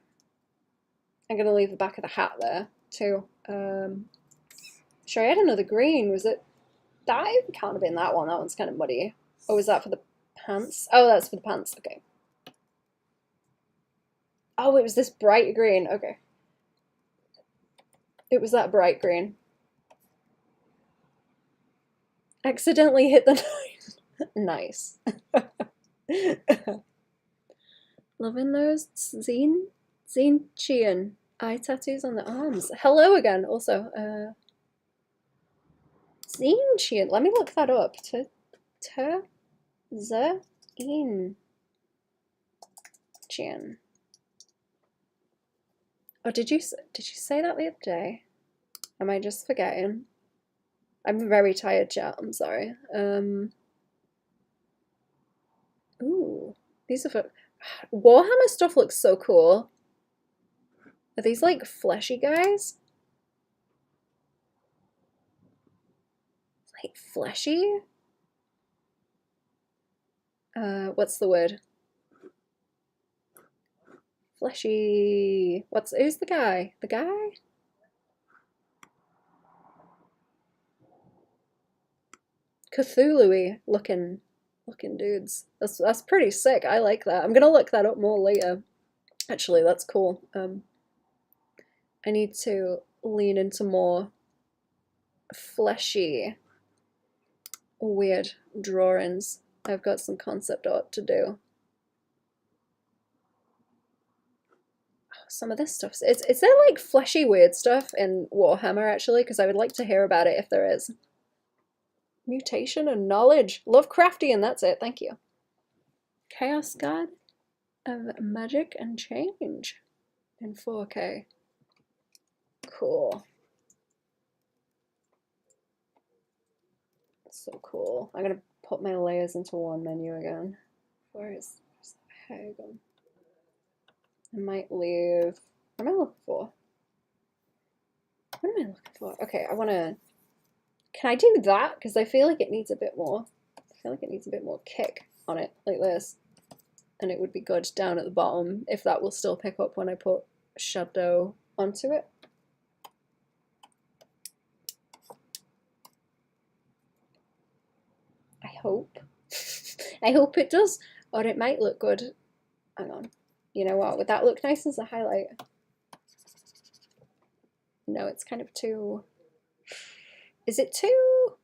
[SPEAKER 1] I'm gonna leave the back of the hat there too. Sure, I had another green. Was it that? It can't have been that one. That one's kind of muddy. Oh, was that for the pants? Oh, that's for the pants. Okay. Oh, it was this bright green. Okay. It was that bright green. Accidentally hit the nice. Loving those Zine Chian eye tattoos on the arms. Hello again, also. Zine Chian. Let me look that up. Zine Chian. Oh, did you say that the other day? Am I just forgetting? I'm very tired, chat. I'm sorry. Ooh, these are for Warhammer stuff. Looks so cool. Are these like fleshy guys? Like fleshy? What's the word? Fleshy. Who's the guy? The guy? Cthulhu-y looking dudes. That's pretty sick. I like that. I'm gonna look that up more later. Actually, that's cool. I need to lean into more fleshy, weird drawings. I've got some concept art to do. Oh, some of this stuff. Is there like fleshy weird stuff in Warhammer actually? Because I would like to hear about it if there is. Mutation and knowledge. Lovecraftian, that's it. Thank you. Chaos God of Magic and Change in 4K. Cool. So cool. I'm gonna put my layers into one menu again. Where's the hair gone? I might leave. What am I looking for? What am I looking for? Okay, I wanna. Can I do that? Because I feel like it needs a bit more. I feel like it needs a bit more kick on it, like this. And it would be good down at the bottom if that will still pick up when I put shadow onto it. I hope. I hope it does, or it might look good. Hang on. You know what? Would that look nice as a highlight? No, it's kind of too... Is it too...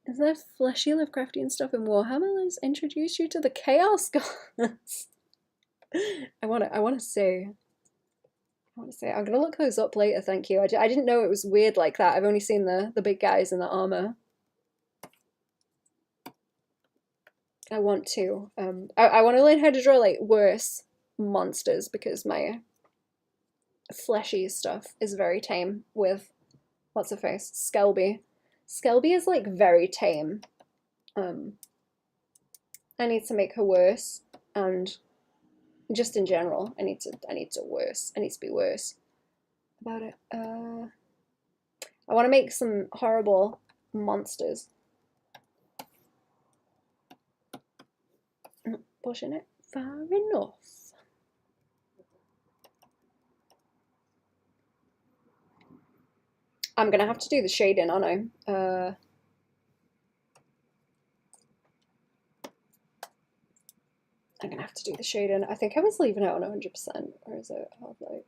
[SPEAKER 1] Is there fleshy Lovecraftian stuff in Warhammer? Let's introduce you to the Chaos Gods. I want to say... I'm gonna look those up later, thank you. I didn't know it was weird like that. I've only seen the big guys in the armor. I want to. I want to learn how to draw like worse monsters because my fleshy stuff is very tame with what's her face? Skelby. Skelby is like very tame. I need to make her worse, and just in general, I need to be worse about it. I want to make some horrible monsters. Pushing it far enough. I'm gonna have to do the shading, aren't I? I'm gonna have to do the shading. I think I was leaving it on 100%, or is it half light?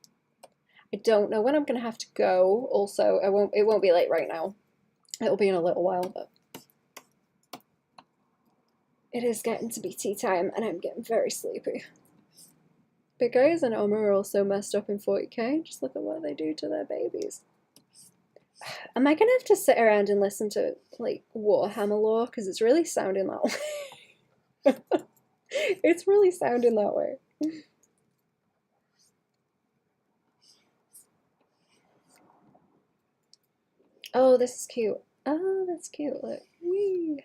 [SPEAKER 1] I don't know when I'm gonna have to go. Also, it won't be late right now. It'll be in a little while, but it is getting to be tea time, and I'm getting very sleepy. Big guys and armor are also messed up in 40k. Just look at what they do to their babies. Am I gonna have to sit around and listen to like Warhammer lore? Because it's really sounding that way. It's really sounding that way. Oh, this is cute. Oh, that's cute. Look. Whee!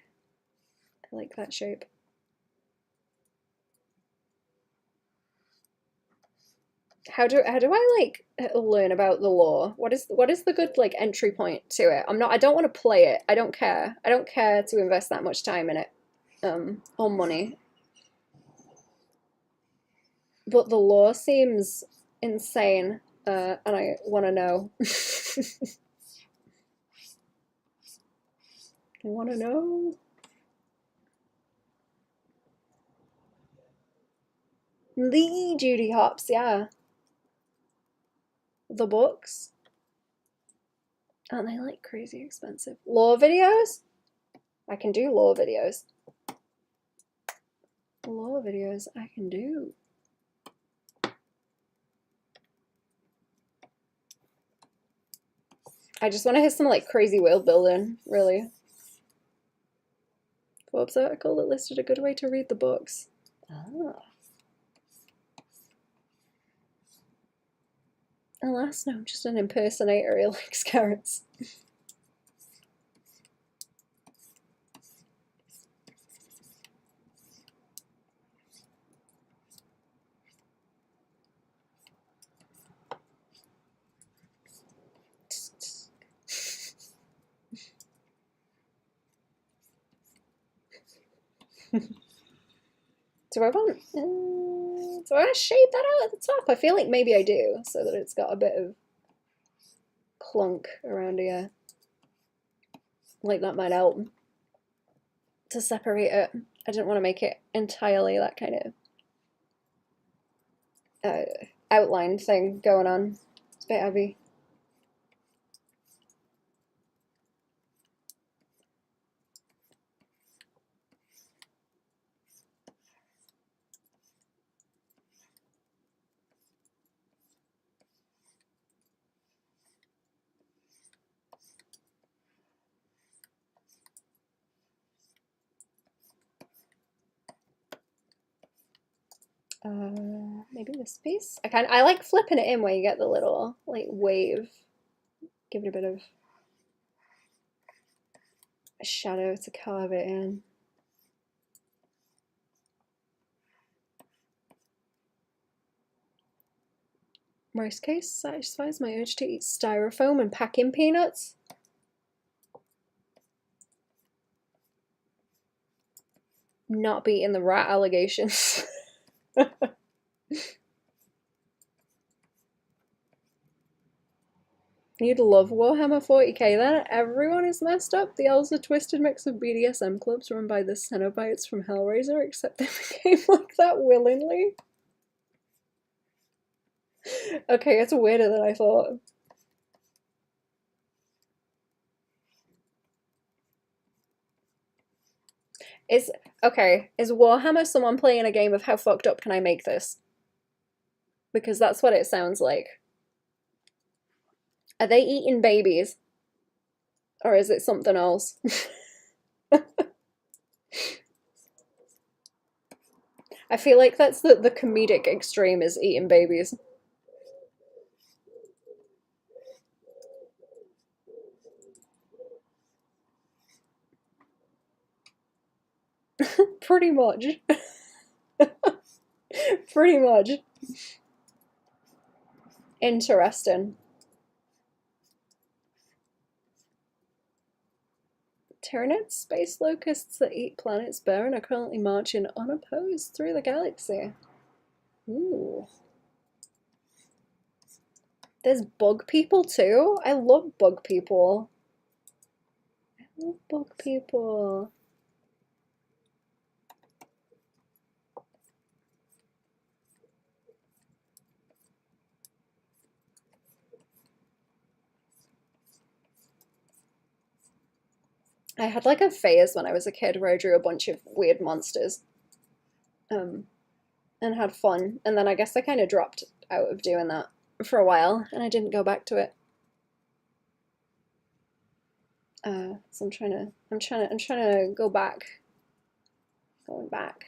[SPEAKER 1] I like that shape. How do I like learn about the law? What is the good like entry point to it? I don't want to play it. I don't care. I don't care to invest that much time in it. Or money. But the law seems insane, and I want to know. I want to know. The Judy Hopps, yeah. The books. Aren't they like crazy expensive? Law videos? I can do law videos. Law videos I can do. I just want to hear some like crazy world building, really. Forbes article that listed a good way to read the books. Ah. Alas, no, I'm just an impersonator who likes carrots. Do I want to shade that out at the top? I feel like maybe I do, so that it's got a bit of clunk around here. Like that might help to separate it. I didn't want to make it entirely that kind of outline thing going on. It's a bit heavy. Maybe this piece. I like flipping it in where you get the little like wave. Give it a bit of a shadow to carve it in. Rice case satisfies my urge to eat styrofoam and pack in peanuts. Not beating the rat allegations. You'd love Warhammer 40k then. Everyone is messed up. The elves are twisted mix of BDSM clubs run by the Cenobites from Hellraiser, except they became like that willingly. Okay, it's weirder than I thought. Is Warhammer someone playing a game of how fucked up can I make this? Because that's what it sounds like. Are they eating babies? Or is it something else? I feel like that's the comedic extreme is eating babies. Pretty much. Pretty much. Interesting. Tyranid space locusts that eat planets barren are currently marching unopposed through the galaxy. Ooh. There's bug people too? I love bug people. I love bug people. I had like a phase when I was a kid where I drew a bunch of weird monsters. And had fun. And then I guess I kind of dropped out of doing that for a while and I didn't go back to it. So I'm trying to go back. Going back.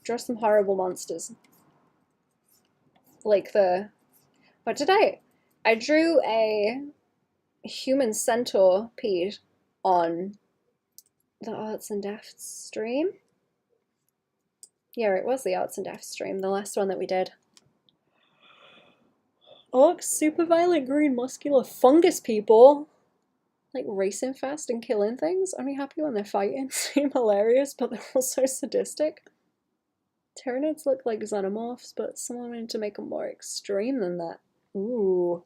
[SPEAKER 1] Draw some horrible monsters. Like the... What did I... I drew a human centipede on the Arts and Defts stream. Yeah, it was the Arts and Defts stream, the last one that we did. Orcs, super violent, green, muscular, fungus people. Like racing fast and killing things. Only happy when they're fighting. Seem hilarious, but they're also sadistic. Tyranids look like xenomorphs, but someone wanted to make them more extreme than that. Ooh.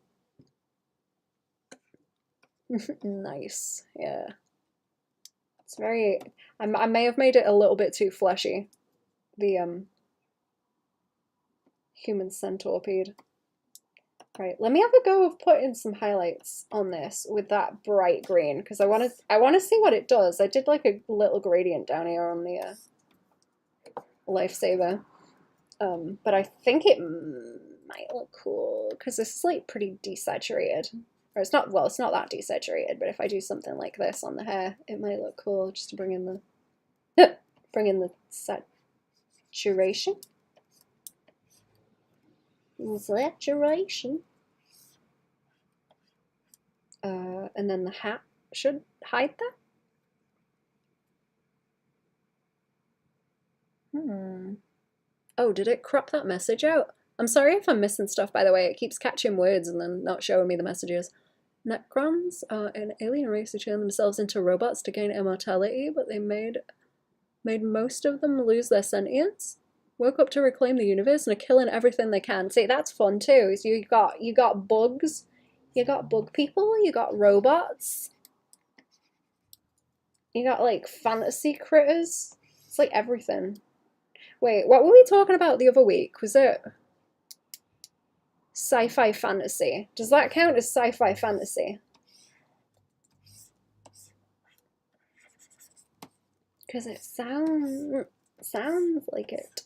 [SPEAKER 1] Nice, yeah. It's very... I may have made it a little bit too fleshy. The, human centipede. Right, let me have a go of putting some highlights on this with that bright green, because I want to see what it does. I did like a little gradient down here on the lifesaver, but I think it might look cool because this is like pretty desaturated, or it's not, well, it's not that desaturated, but if I do something like this on the hair, it might look cool just to bring in the saturation. Saturation. And then the hat should hide that. Oh, did it crop that message out? I'm sorry if I'm missing stuff, by the way. It keeps catching words and then not showing me the messages. Necrons are an alien race who turn themselves into robots to gain immortality, but they made most of them lose their sentience. Woke up to reclaim the universe and are killing everything they can. See, that's fun too. So you got bugs, you got bug people, you got robots, you got like fantasy critters. It's like everything. Wait, what were we talking about the other week? Was it sci-fi fantasy? Does that count as sci-fi fantasy? Because it sounds like it.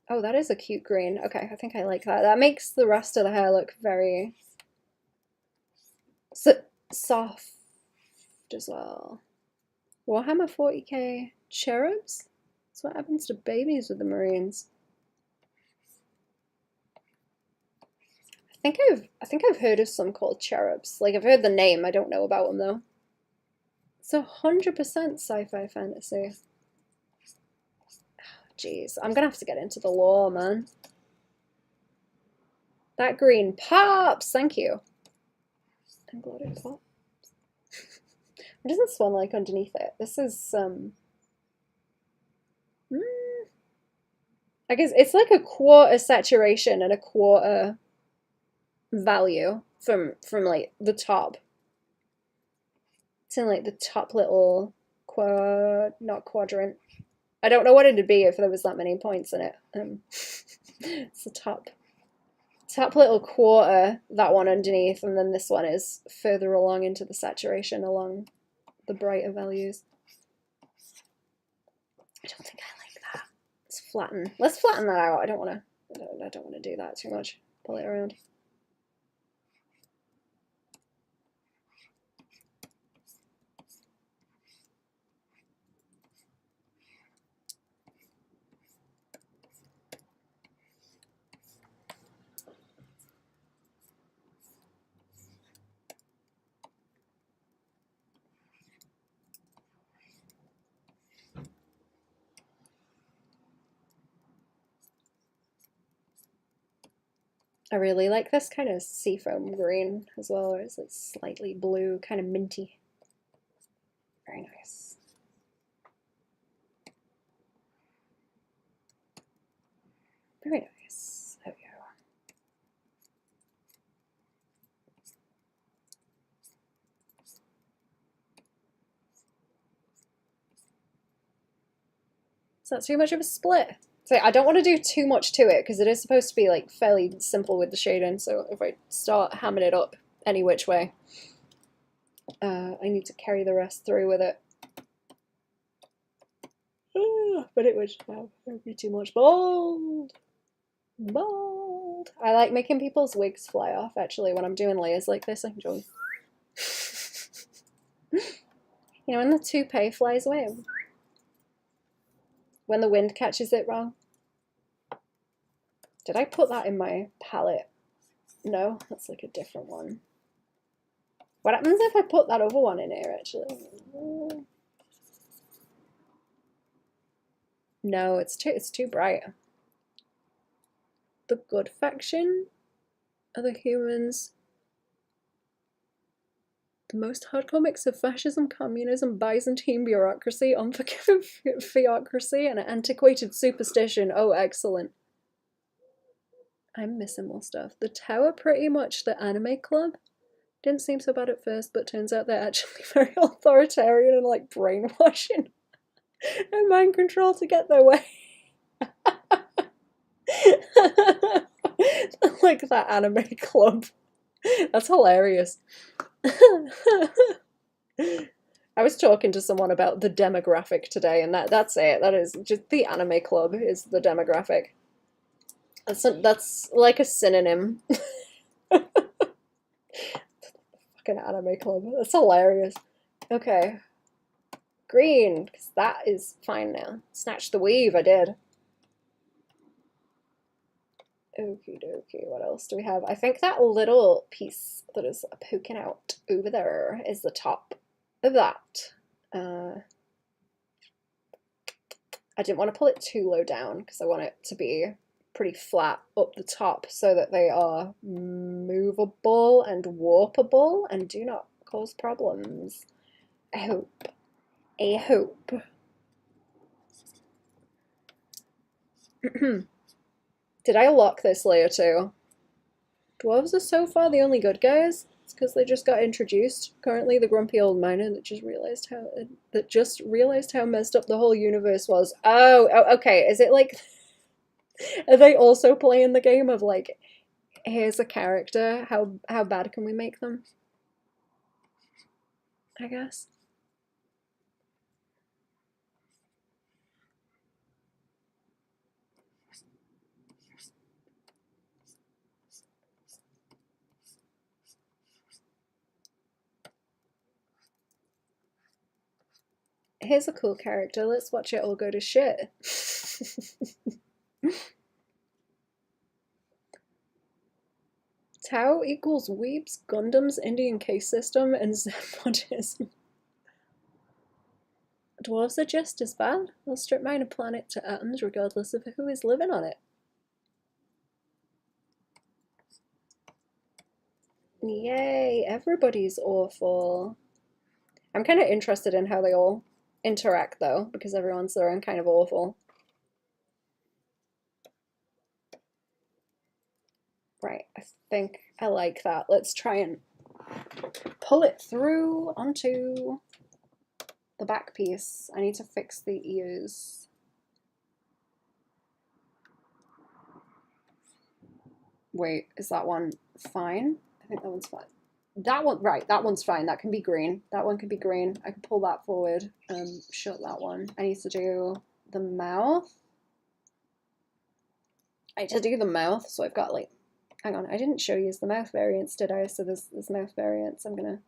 [SPEAKER 1] Oh, that is a cute green. Okay, I think I like that. That makes the rest of the hair look very soft as well. Warhammer 40k cherubs? That's what happens to babies with the Marines. I think I've heard of some called cherubs. Like, I've heard the name, I don't know about them though. It's 100% sci-fi fantasy. Jeez, I'm gonna have to get into the lore, man. That green pops! Thank you. I'm glad it pops. What does this one like underneath it? This is, I guess it's like a quarter saturation and a quarter value from like the top. It's in like the top little not quadrant. I don't know what it'd be if there was that many points in it. It's the top little quarter, that one underneath, and then this one is further along into the saturation along the brighter values. I don't think I like that. Let's flatten. Let's flatten that out. I don't want to do that too much. Pull it around. I really like this kind of seafoam green as well, where it's like slightly blue, kind of minty. Very nice. Very nice. There we go. Is that too much of a split? So I don't want to do too much to it because it is supposed to be like fairly simple with the shading. So if I start hamming it up any which way, I need to carry the rest through with it. But it would be too much. Bold. I like making people's wigs fly off actually when I'm doing layers like this. I enjoy. You know, when the toupee flies away. When the wind catches it wrong. Did I put that in my palette? No, that's like a different one. What happens if I put that other one in here, actually? No, it's too bright. The good faction are the humans. The most hardcore mix of fascism, communism, Byzantine bureaucracy, unforgiving theocracy, and antiquated superstition. Oh, excellent. I'm missing more stuff. The Tower, pretty much the anime club. Didn't seem so bad at first, but turns out they're actually very authoritarian and like brainwashing and mind control to get their way. Like that anime club. That's hilarious. I was talking to someone about the demographic today, and that's it. That is just the anime club is the demographic. That's like a synonym. Fucking anime club. That's hilarious. Okay. Green, because that is fine now. Snatch the weave, I did. Okie dokie, what else do we have? I think that little piece that is poking out over there is the top of that. I didn't want to pull it too low down because I want it to be pretty flat up the top so that they are movable and warpable and do not cause problems. I hope. I hope. Did I lock this layer too? Dwarves are so far the only good guys. It's because they just got introduced. Currently, the grumpy old miner that just realized how messed up the whole universe was. Oh, okay. Is it like? Are they also playing the game of like, here's a character. How bad can we make them? I guess. Here's a cool character. Let's watch it all go to shit. Tau equals Weeps, Gundam's Indian case system, and Zen Buddhism. Dwarves are just as bad. They'll strip mine a planet to atoms regardless of who is living on it. Yay, everybody's awful. I'm kind of interested in how they all interact though, because everyone's their own kind of awful. Right, I think I like that. Let's try and pull it through onto the back piece. I need to fix the ears. Wait, is that one fine? I think that one's fine. That one, right, that one's fine. That can be green. That one can be green. I can pull that forward. Shut that one. I need to do the mouth. I need to do the mouth, so I've got like, hang on, I didn't show you the mouth variants, did I? So there's mouth variants I'm gonna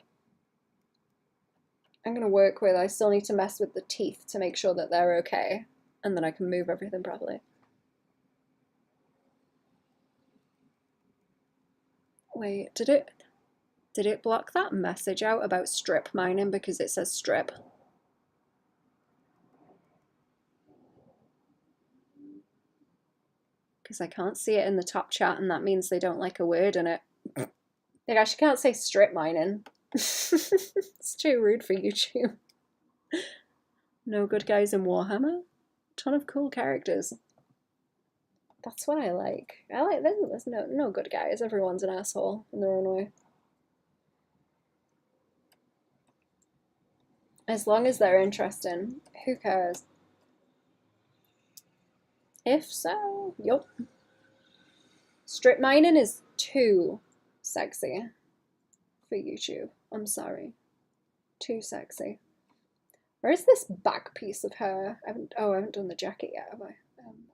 [SPEAKER 1] work with. I still need to mess with the teeth to make sure that they're okay, and then I can move everything properly. Wait, did it block that message out about strip mining because it says strip? Because I can't see it in the top chat, and that means they don't like a word in it. Like, I actually can't say strip mining. It's too rude for YouTube. No good guys in Warhammer? Ton of cool characters. That's what I like. There's no good guys. Everyone's an asshole in their own way. As long as they're interesting, who cares? If so, yup. Strip mining is too sexy for YouTube. I'm sorry. Too sexy. Where's this back piece of her? I haven't done the jacket yet, have I?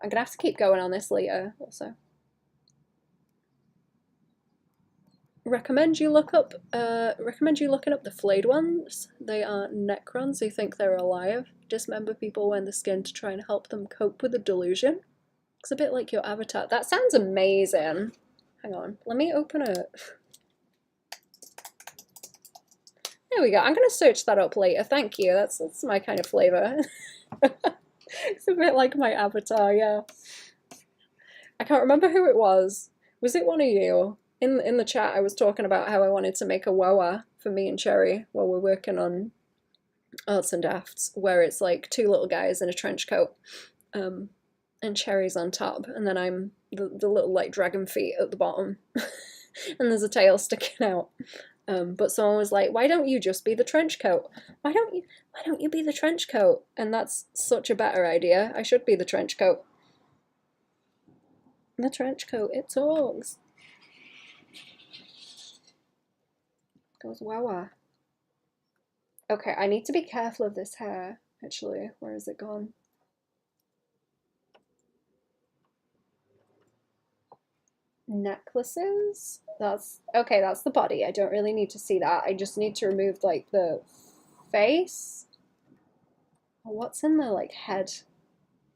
[SPEAKER 1] I'm gonna have to keep going on this later, also. recommend you looking up the flayed ones. They are Necrons who think they're alive, dismember people when they're skinned to try and help them cope with the delusion. It's a bit like your avatar. That sounds amazing. Hang on, let me open it. There we go. I'm gonna search that up later. Thank you. That's my kind of flavor. It's a bit like my avatar, yeah. I can't remember who it was. Was it one of you? In the chat I was talking about how I wanted to make a wawa for me and Cherry while we're working on Arts and Dafts, where it's like two little guys in a trench coat. And Cherry's on top, and then I'm the little like dragon feet at the bottom. And there's a tail sticking out. But someone was like, why don't you just be the trench coat? Why don't you be the trench coat? And that's such a better idea. I should be the trench coat. The trench coat, it talks. Goes wawa. Okay, I need to be careful of this hair, actually. Where is it gone? Necklaces? That's okay, that's the body. I don't really need to see that. I just need to remove like the face. What's in the like head?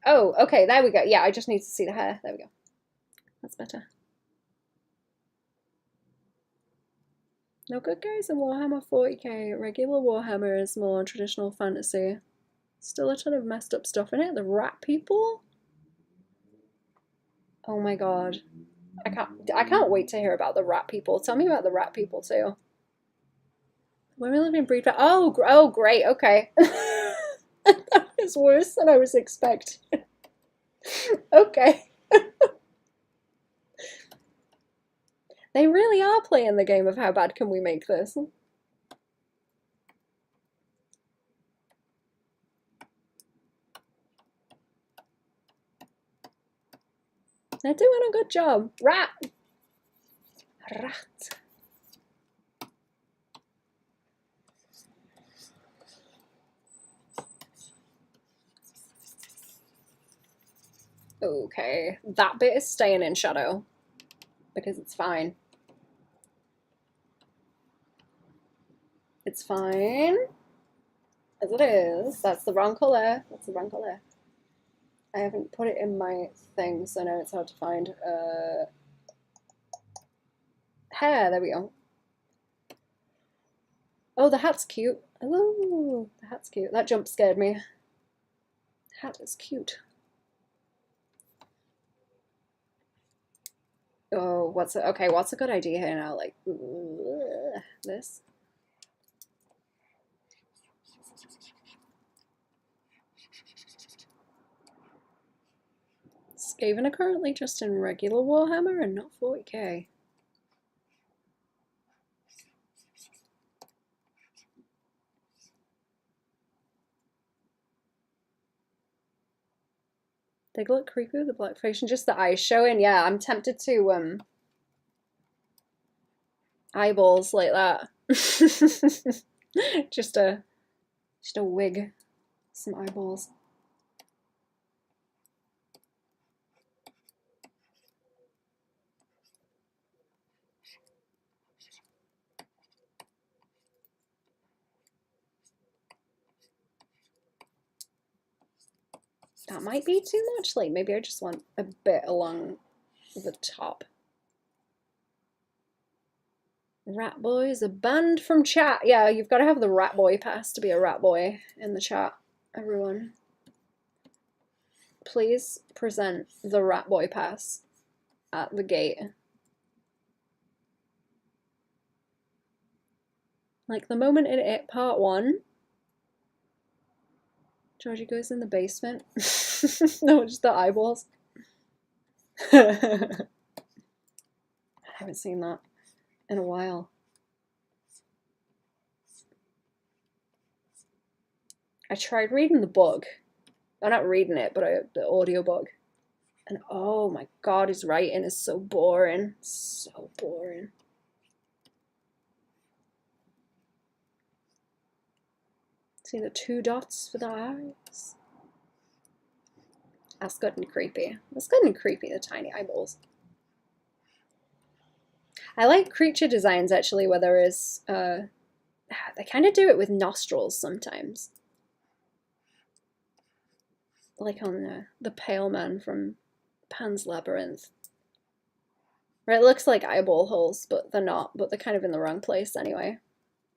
[SPEAKER 1] Oh, okay, there we go. Yeah, I just need to see the hair. There we go. That's better. No good guys in Warhammer 40k. Regular Warhammer is more traditional fantasy. Still a ton of messed up stuff in it. The rat people? Oh my god. I can't wait to hear about the rat people. Tell me about the rat people too. Women live in breed. Oh, great. Okay. That was worse than I was expecting. Okay. They really are playing the game of how bad can we make this. They're doing a good job. Rat. Okay, that bit is staying in shadow because it's fine. It's fine as it is. That's the wrong color. That's the wrong color. I haven't put it in my thing, so now it's hard to find. Hair, there we go. Oh, the hat's cute. Oh, the hat's cute. That jump scared me. Hat is cute. Oh, what's a good idea here now? Like, this. Skaven are currently just in regular Warhammer and not 40k. They look creepy with the black face and just the eyes showing. Yeah, I'm tempted to eyeballs like that. just a wig, some eyeballs. That might be too much. Like maybe I just want a bit along the top. Rat boys are banned from chat. Yeah, you've got to have the rat boy pass to be a rat boy in the chat, everyone. Please present the rat boy pass at the gate. Like the moment in it, part 1, Georgie goes in the basement. No, just the eyeballs. I haven't seen that in a while. I tried reading the book. I'm not reading it, but the audiobook. And oh my god, his writing is so boring. So boring. See the 2 dots for the eyes? That's good and creepy. That's good and creepy, the tiny eyeballs.
[SPEAKER 2] I like creature designs actually where there is, they kind of do it with nostrils sometimes. Like on the Pale Man from Pan's Labyrinth. Where it looks like eyeball holes, but they're not, but they're kind of in the wrong place anyway.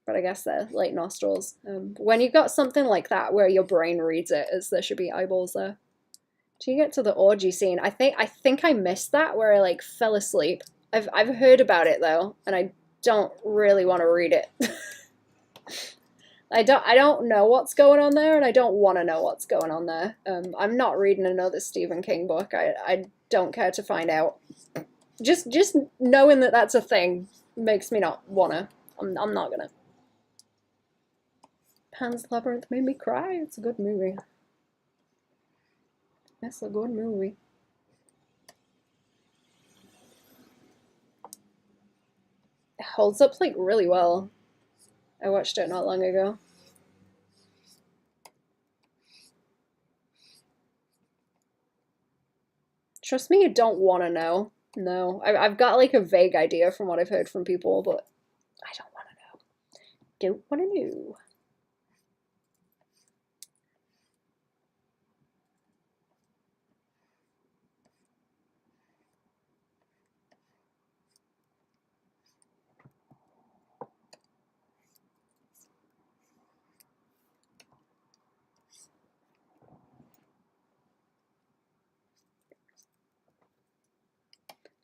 [SPEAKER 2] But I guess they're like nostrils. When you've got something like that where your brain reads it as there should be eyeballs there. Do you get to the orgy scene? I think I missed that where I like fell asleep. I've heard about it though, and I don't really want to read it. I don't know what's going on there, and I don't want to know what's going on there. I'm not reading another Stephen King book. I don't care to find out. Just knowing that that's a thing makes me not wanna. I'm not gonna. Pan's Labyrinth made me cry. It's a good movie. It's a good movie. It holds up like really well. I watched it not long ago. Trust me, you don't want to know. No, I've got like a vague idea from what I've heard from people, but I don't want to know. Don't want to know.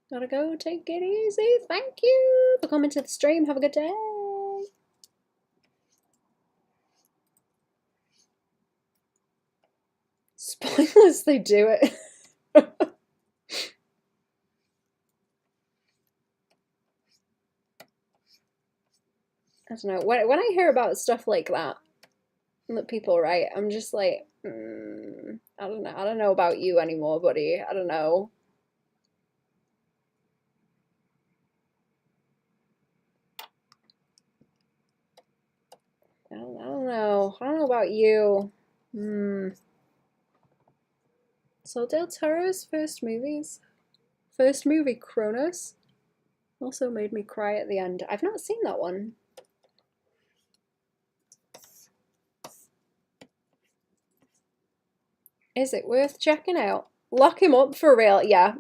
[SPEAKER 2] Gotta go, take it easy. Thank you for coming to the stream. Have a good day. Spoilers, they do it. I don't know. When I hear about stuff like that people write, I'm just like, I don't know. I don't know about you anymore, buddy. I don't know. I don't know. I don't know about you. So Del Toro's first movie, Kronos, also made me cry at the end. I've not seen that one. Is it worth checking out? Lock him up for real, yeah.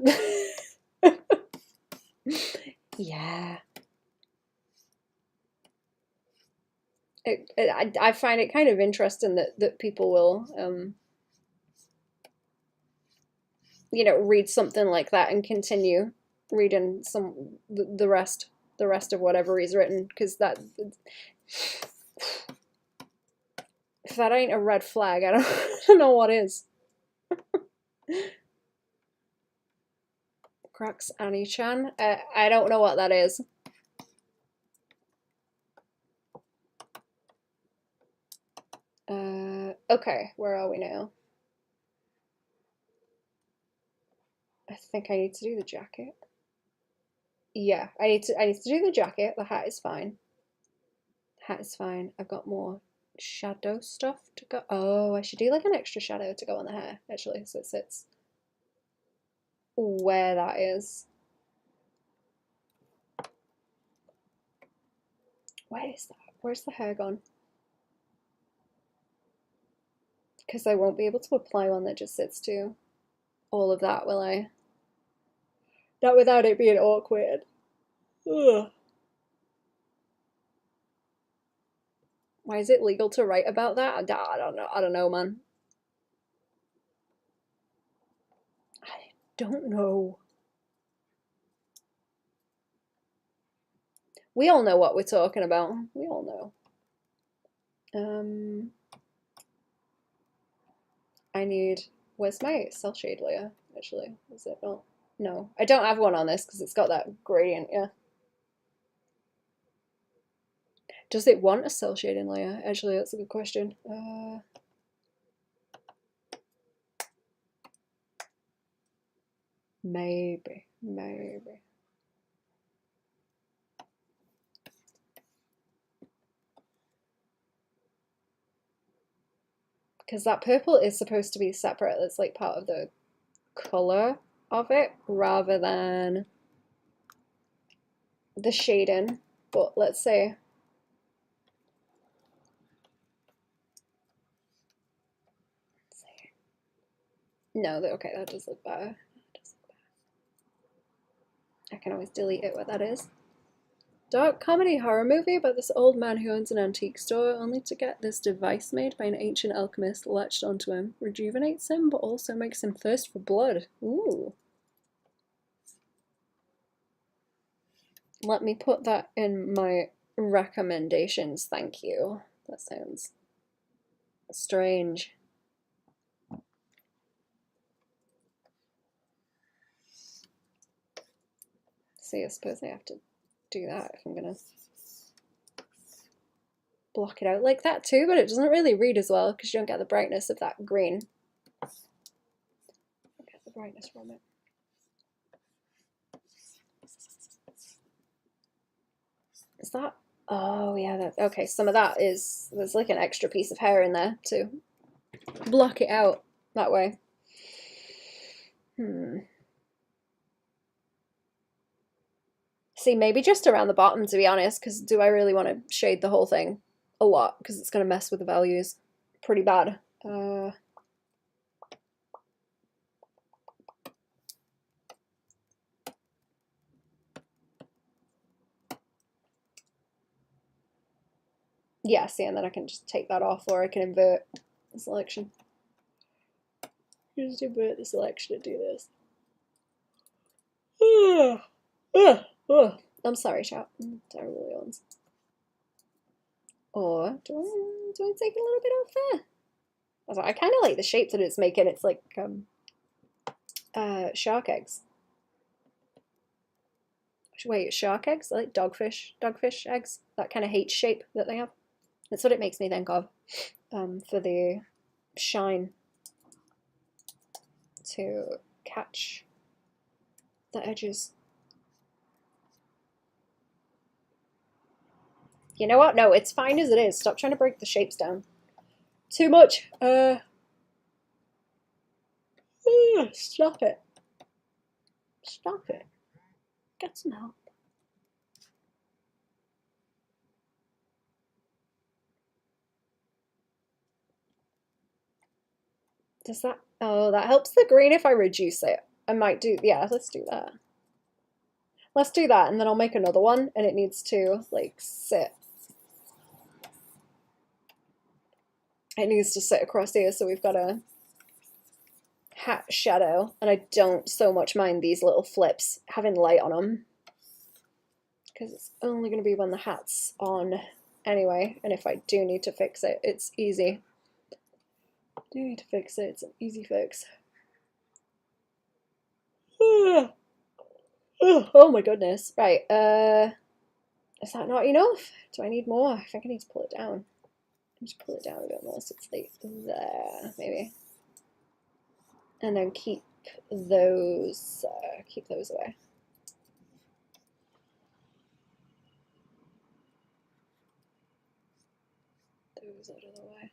[SPEAKER 2] Yeah. I find it kind of interesting that people will, you know, read something like that and continue reading the rest of whatever he's written, because that, if that ain't a red flag, I don't know what is. Crux Annie-chan. I don't know what that is. Okay, where are we now? I think I need to do the jacket. Yeah, I need to do the jacket. The hat is fine. Hat is fine. I've got more shadow stuff to go. Oh, I should do like an extra shadow to go on the hair, actually, so it sits where that is. Where is that? Where's the hair gone? Because I won't be able to apply one that just sits to all of that, will I? Not without it being awkward. Ugh. Why is it legal to write about that? I don't know. I don't know, man. I don't know. We all know what we're talking about. We all know. I need. Where's my cell shade layer? Actually, is it not? No, I don't have one on this because it's got that gradient. Yeah. Does it want a cell shading layer? Actually, that's a good question. Maybe. Because that purple is supposed to be separate. That's like part of the color of it, rather than
[SPEAKER 1] the shading, but let's say no, okay, that does look better. I can always delete it, what that is. Dark comedy horror movie about this old man who owns an antique store, only to get this device made by an ancient alchemist latched onto him. Rejuvenates him, but also makes him thirst for blood. Ooh. Let me put that in my recommendations, thank you. That sounds strange. See, I suppose I have to do that if I'm gonna block it out like that too, but it doesn't really read as well because you don't get the brightness of that green. Get the brightness from it. Is that? Oh yeah, that okay. Some of that is there's like an extra piece of hair in there to block it out that way. See, maybe just around the bottom, to be honest, because do I really want to shade the whole thing a lot? Because it's going to mess with the values pretty bad. Yeah, see, and then I can just take that off, or I can invert the selection. Just invert the selection and do this. I'm sorry, chat. Terrible yawns. Or do I take a little bit off there? I kind of like the shape that it's making. It's like shark eggs. Wait, shark eggs? Like dogfish eggs? That kind of H shape that they have. That's what it makes me think of for the shine to catch the edges. You know what? No, it's fine as it is. Stop trying to break the shapes down. Too much. Stop it. Stop it. Get some help. Does that... Oh, that helps the green if I reduce it. I might do... Yeah, let's do that. Let's do that, and then I'll make another one, and it needs to, like, sit. It needs to sit across here, so we've got a hat shadow, and I don't so much mind these little flips having light on them, because it's only going to be when the hat's on anyway, and if I do need to fix it, it's easy. Do need to fix it, it's an easy fix. Oh my goodness. Right, is that not enough? Do I need more? I think I need to pull it down. Just pull it down a bit more so it's like there, maybe. And then keep those away. Those out of the way.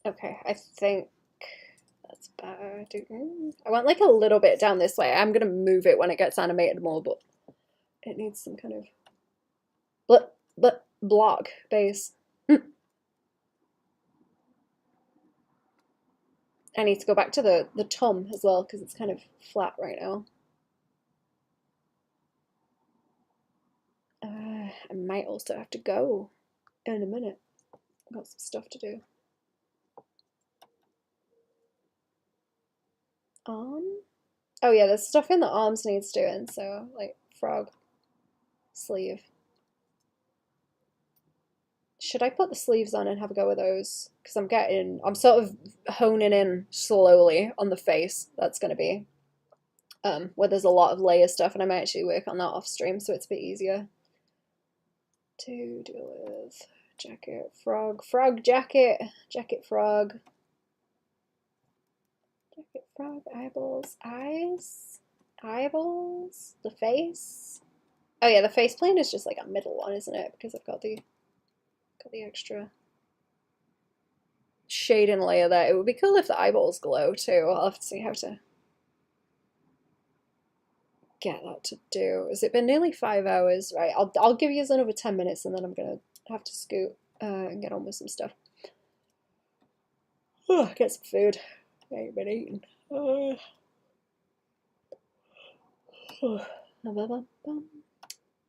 [SPEAKER 1] Okay, I think that's better. I want like a little bit down this way. I'm gonna move it when it gets animated more, but it needs some kind of block base. I need to go back to the tom as well because it's kind of flat right now. I might also have to go in a minute. I've got some stuff to do. Oh yeah, there's stuff in the arms needs doing, so like frog sleeve. Should I put the sleeves on and have a go with those? Because I'm sort of honing in slowly on the face. That's going to be where there's a lot of layer stuff, and I might actually work on that off stream, so it's a bit easier to deal with. Jacket, frog, jacket, frog. Frog, eyeballs, eyes, eyeballs, the face. Oh yeah, the face plane is just like a middle one, isn't it? Because I've got the extra shade and layer there. It would be cool if the eyeballs glow too. I'll have to see how to get that to do. Has it been nearly 5 hours? Right, I'll give you another 10 minutes and then I'm gonna have to scoot and get on with some stuff. Oh, get some food. I ain't been eating.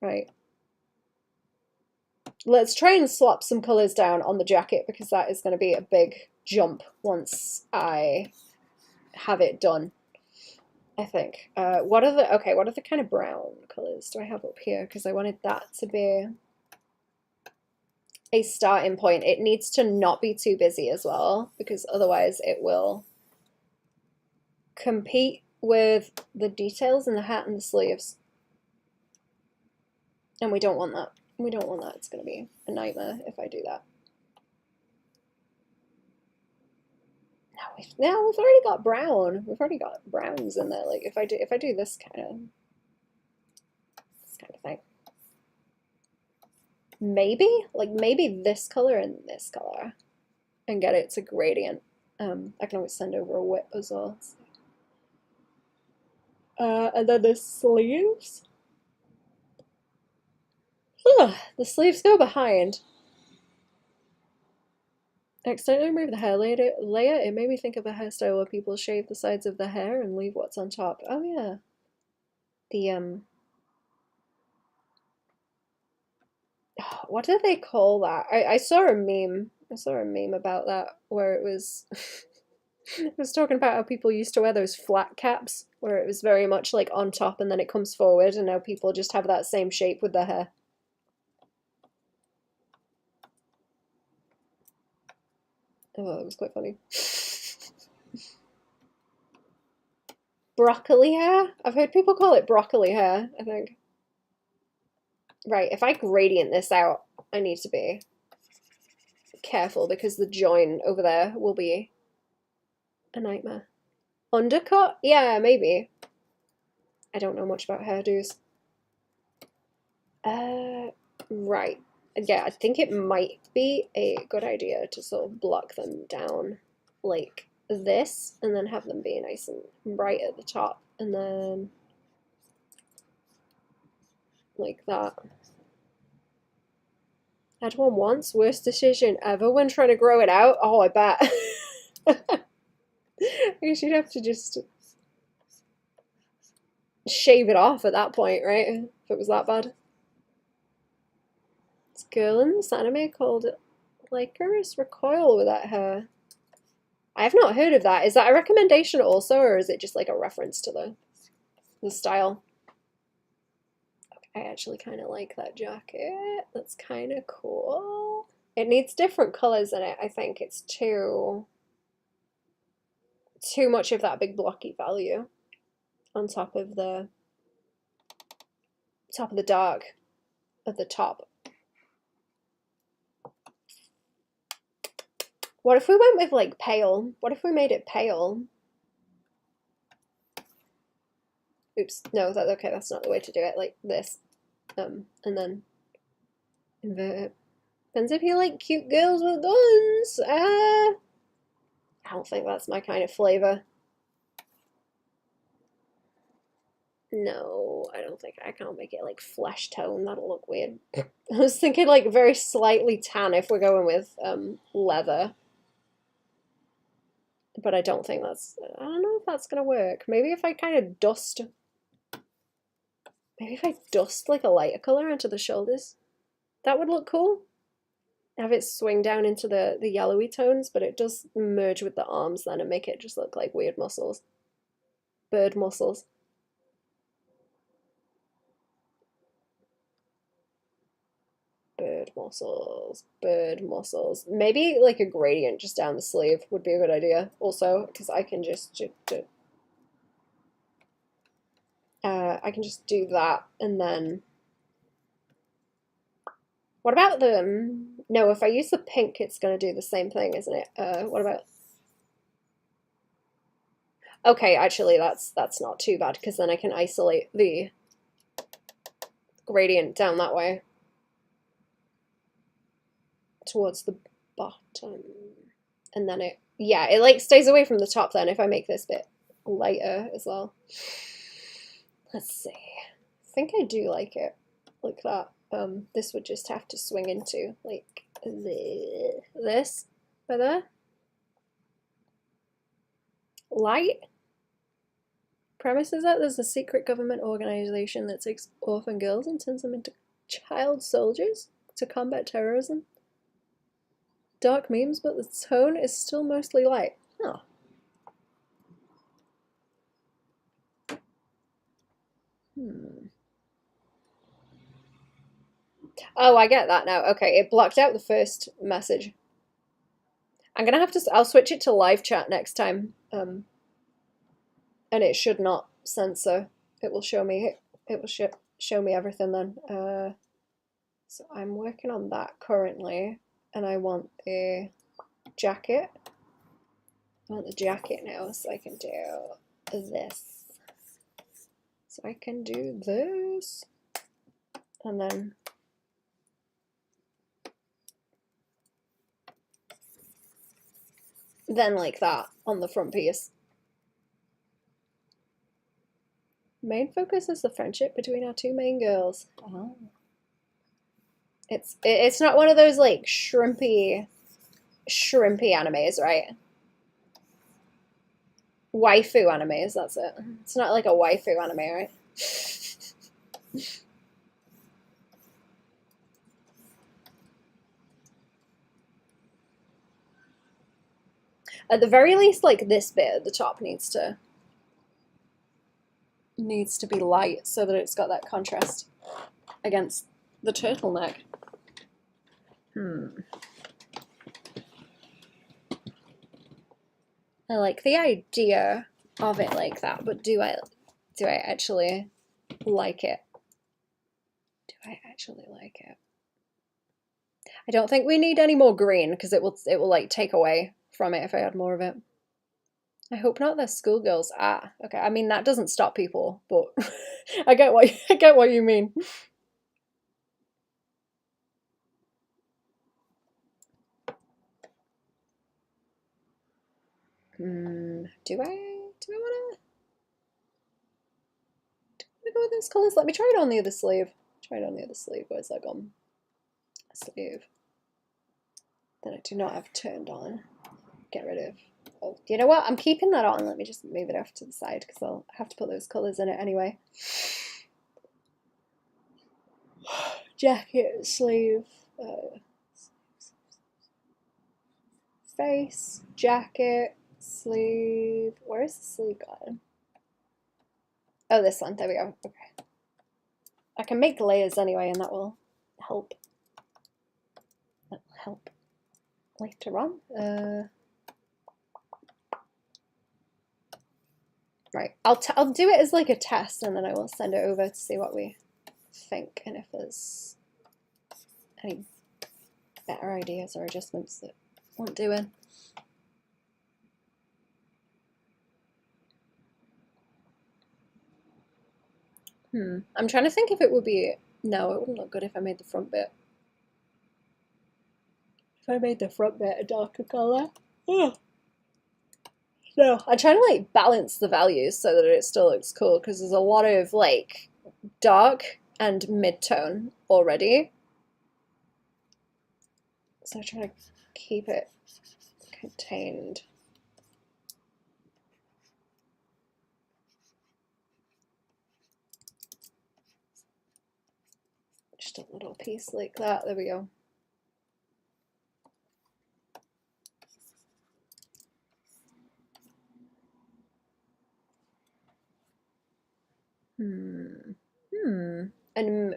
[SPEAKER 1] Right. Let's try and slap some colours down on the jacket because that is going to be a big jump once I have it done, I think. What are the kind of brown colours do I have up here? Because I wanted that to be a starting point. It needs to not be too busy as well because otherwise it will compete with the details in the hat and the sleeves. And we don't want that. We don't want that. It's going to be a nightmare if I do that. Now we've already got brown. We've already got browns in there. Like if I do this kind of thing. Maybe this color and this color and get it to gradient. I can always send over a whip as well. And then the sleeves. The sleeves go behind. I accidentally removed the hair layer. It made me think of a hairstyle where people shave the sides of the hair and leave what's on top. Oh yeah. What do they call that? I saw a meme. I saw a meme about that where it was it was talking about how people used to wear those flat caps where it was very much like on top and then it comes forward and now people just have that same shape with their hair. Oh, that was quite funny. Broccoli hair? I've heard people call it broccoli hair, I think. Right, if I gradient this out, I need to be careful because the join over there will be a nightmare. Undercut? Yeah, maybe. I don't know much about hairdos. Right. Yeah, I think it might be a good idea to sort of block them down like this and then have them be nice and bright at the top and then like that. Had one once, worst decision ever when trying to grow it out. Oh, I bet. I guess you'd have to just shave it off at that point, right? If it was that bad. This girl in this anime called Lycaris Recoil with that hair. I have not heard of that. Is that a recommendation also, or is it just like a reference to the style? I actually kind of like that jacket. That's kind of cool. It needs different colors in it. I think it's too much of that big blocky value on top of the dark at the top. What if we went with like pale? What if we made it pale? Oops, no, okay, that's not the way to do it. Like this. And then invert it. Depends if you like cute girls with guns. I don't think that's my kind of flavor. No, I don't think I can't make it like flesh tone. That'll look weird. I was thinking like very slightly tan if we're going with leather. But I don't think that's, I don't know if that's gonna work. Maybe if I kind of dust, like a lighter color into the shoulders, that would look cool. Have it swing down into the yellowy tones, but it does merge with the arms then and make it just look like weird muscles. Bird muscles. Bird muscles, bird muscles. Maybe like a gradient just down the sleeve would be a good idea also, because I can just do that and then what about the no, if I use the pink it's gonna do the same thing, isn't it? What about Okay, actually that's not too bad because then I can isolate the gradient down that way towards the bottom. And then it, yeah, it like stays away from the top then if I make this bit lighter as well. Let's see. I think I do like it like that. This would just have to swing into like this by there. Light. Premise is that there's a secret government organization that takes orphan girls and turns them into child soldiers to combat terrorism. Dark memes, but the tone is still mostly light. Huh. Oh, I get that now. Okay, it blocked out the first message. I'm gonna have to, I'll switch it to live chat next time. And it should not censor. It will show me, it will show me everything then. So I'm working on that currently, and I want the jacket. I want the jacket now, so I can do this. So I can do this, and then like that on the front piece. Main focus is the friendship between our two main girls. Oh. It's not one of those like shrimpy animes, right? Waifu animes, that's it. It's not like a waifu anime, right? At the very least, like this bit at the top needs to be light so that it's got that contrast against the turtleneck. I like the idea of it like that, but do I actually like it? Do I actually like it? I don't think we need any more green because it will like take away from it if I add more of it. I hope not. They're schoolgirls. Ah, okay. I mean that doesn't stop people, but I get what you mean. Do I wanna go with those colors? Let me try it on the other sleeve. Try it on the other sleeve. Where's that gone? Sleeve. That I do not have turned on. Get rid of. Oh, you know what? I'm keeping that on. Let me just move it off to the side because I'll have to put those colors in it anyway. Jacket, sleeve, face, jacket, sleeve. Where's the sleeve gone? Oh, this one. There we go. Okay. I can make layers anyway, and that will help. That will help later on. Right. I'll do it as like a test, and then I will send it over to see what we think, and if there's any better ideas or adjustments that want doing. I'm trying to think if it would be, no, it wouldn't look good if I made the front bit. If I made the front bit a darker color. Oh. No, I'm trying to like balance the values so that it still looks cool because there's a lot of like dark and mid-tone already. So I'm trying to keep it contained. Just a little piece like that. There we go. And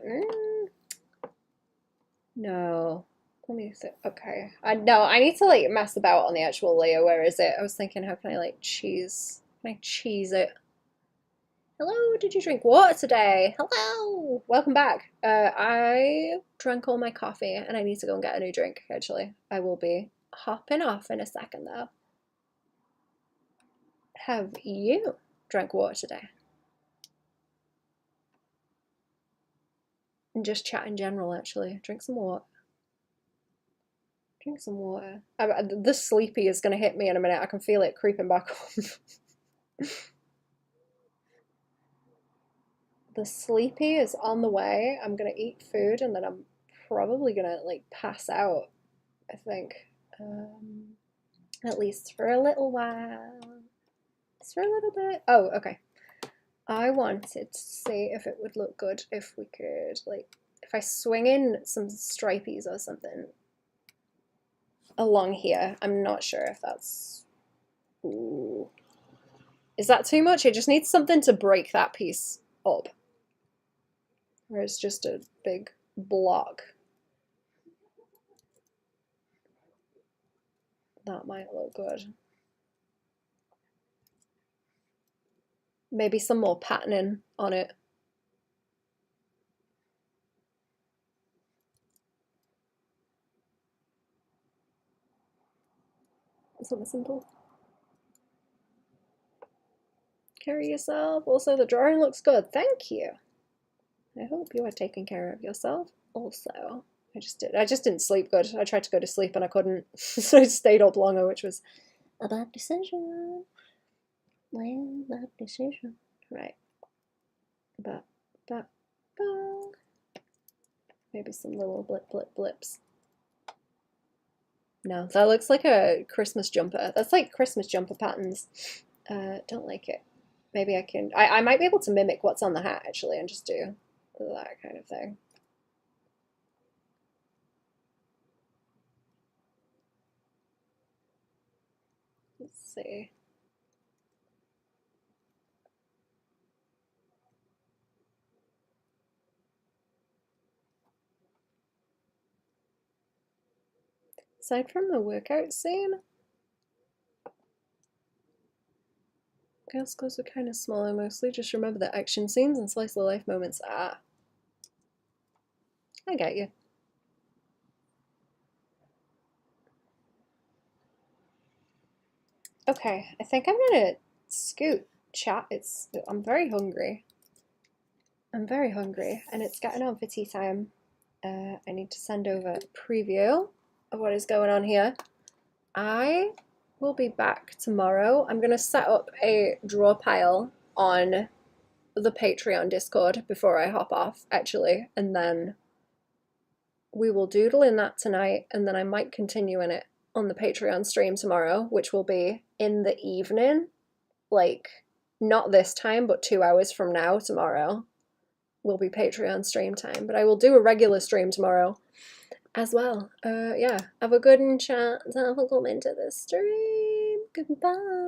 [SPEAKER 1] no. Let me see. Okay. No, I need to like mess about on the actual layer. Where is it? I was thinking, how can I like cheese? Can I cheese it? Hello, did you drink water today? Hello, welcome back. I drank all my coffee and I need to go and get a new drink, actually. I will be hopping off in a second though. Have you drank water today? And just chat in general, actually. Drink some water. Drink some water. The sleepy is going to hit me in a minute. I can feel it creeping back on. The sleepy is on the way. I'm going to eat food and then I'm probably going to like pass out, I think. At least for a little while. Just for a little bit. Oh, okay. I wanted to see if it would look good if we could, like, if I swing in some stripies or something along here. I'm not sure if that's... Ooh. Is that too much? It just needs something to break that piece up. Or it's just a big block. That might look good. Maybe some more patterning on it. Something simple. Carry yourself. Also, the drawing looks good. Thank you. I hope you are taking care of yourself also. I just didn't sleep good. I tried to go to sleep and I couldn't. So I stayed up longer, which was a bad decision. Bad decision. Right. But. Maybe some little blips. No, that looks like a Christmas jumper. That's like Christmas jumper patterns. Don't like it. Maybe I can... I might be able to mimic what's on the hat, actually, and just do that kind of thing. Let's see. Aside from the workout scene, girls' clothes are kind of smaller mostly. Just remember that action scenes and slice of life moments are. I get you. Okay, I think I'm gonna scoot chat. I'm very hungry. I'm very hungry, and it's getting on for tea time. I need to send over a preview of what is going on here. I will be back tomorrow. I'm going to set up a draw pile on the Patreon Discord before I hop off, actually, and then we will doodle in that tonight, and then I might continue in it on the Patreon stream tomorrow, which will be in the evening, like, not this time, but 2 hours from now tomorrow will be Patreon stream time, but I will do a regular stream tomorrow as well. Yeah, have a good chat. Have a come into the stream. Goodbye.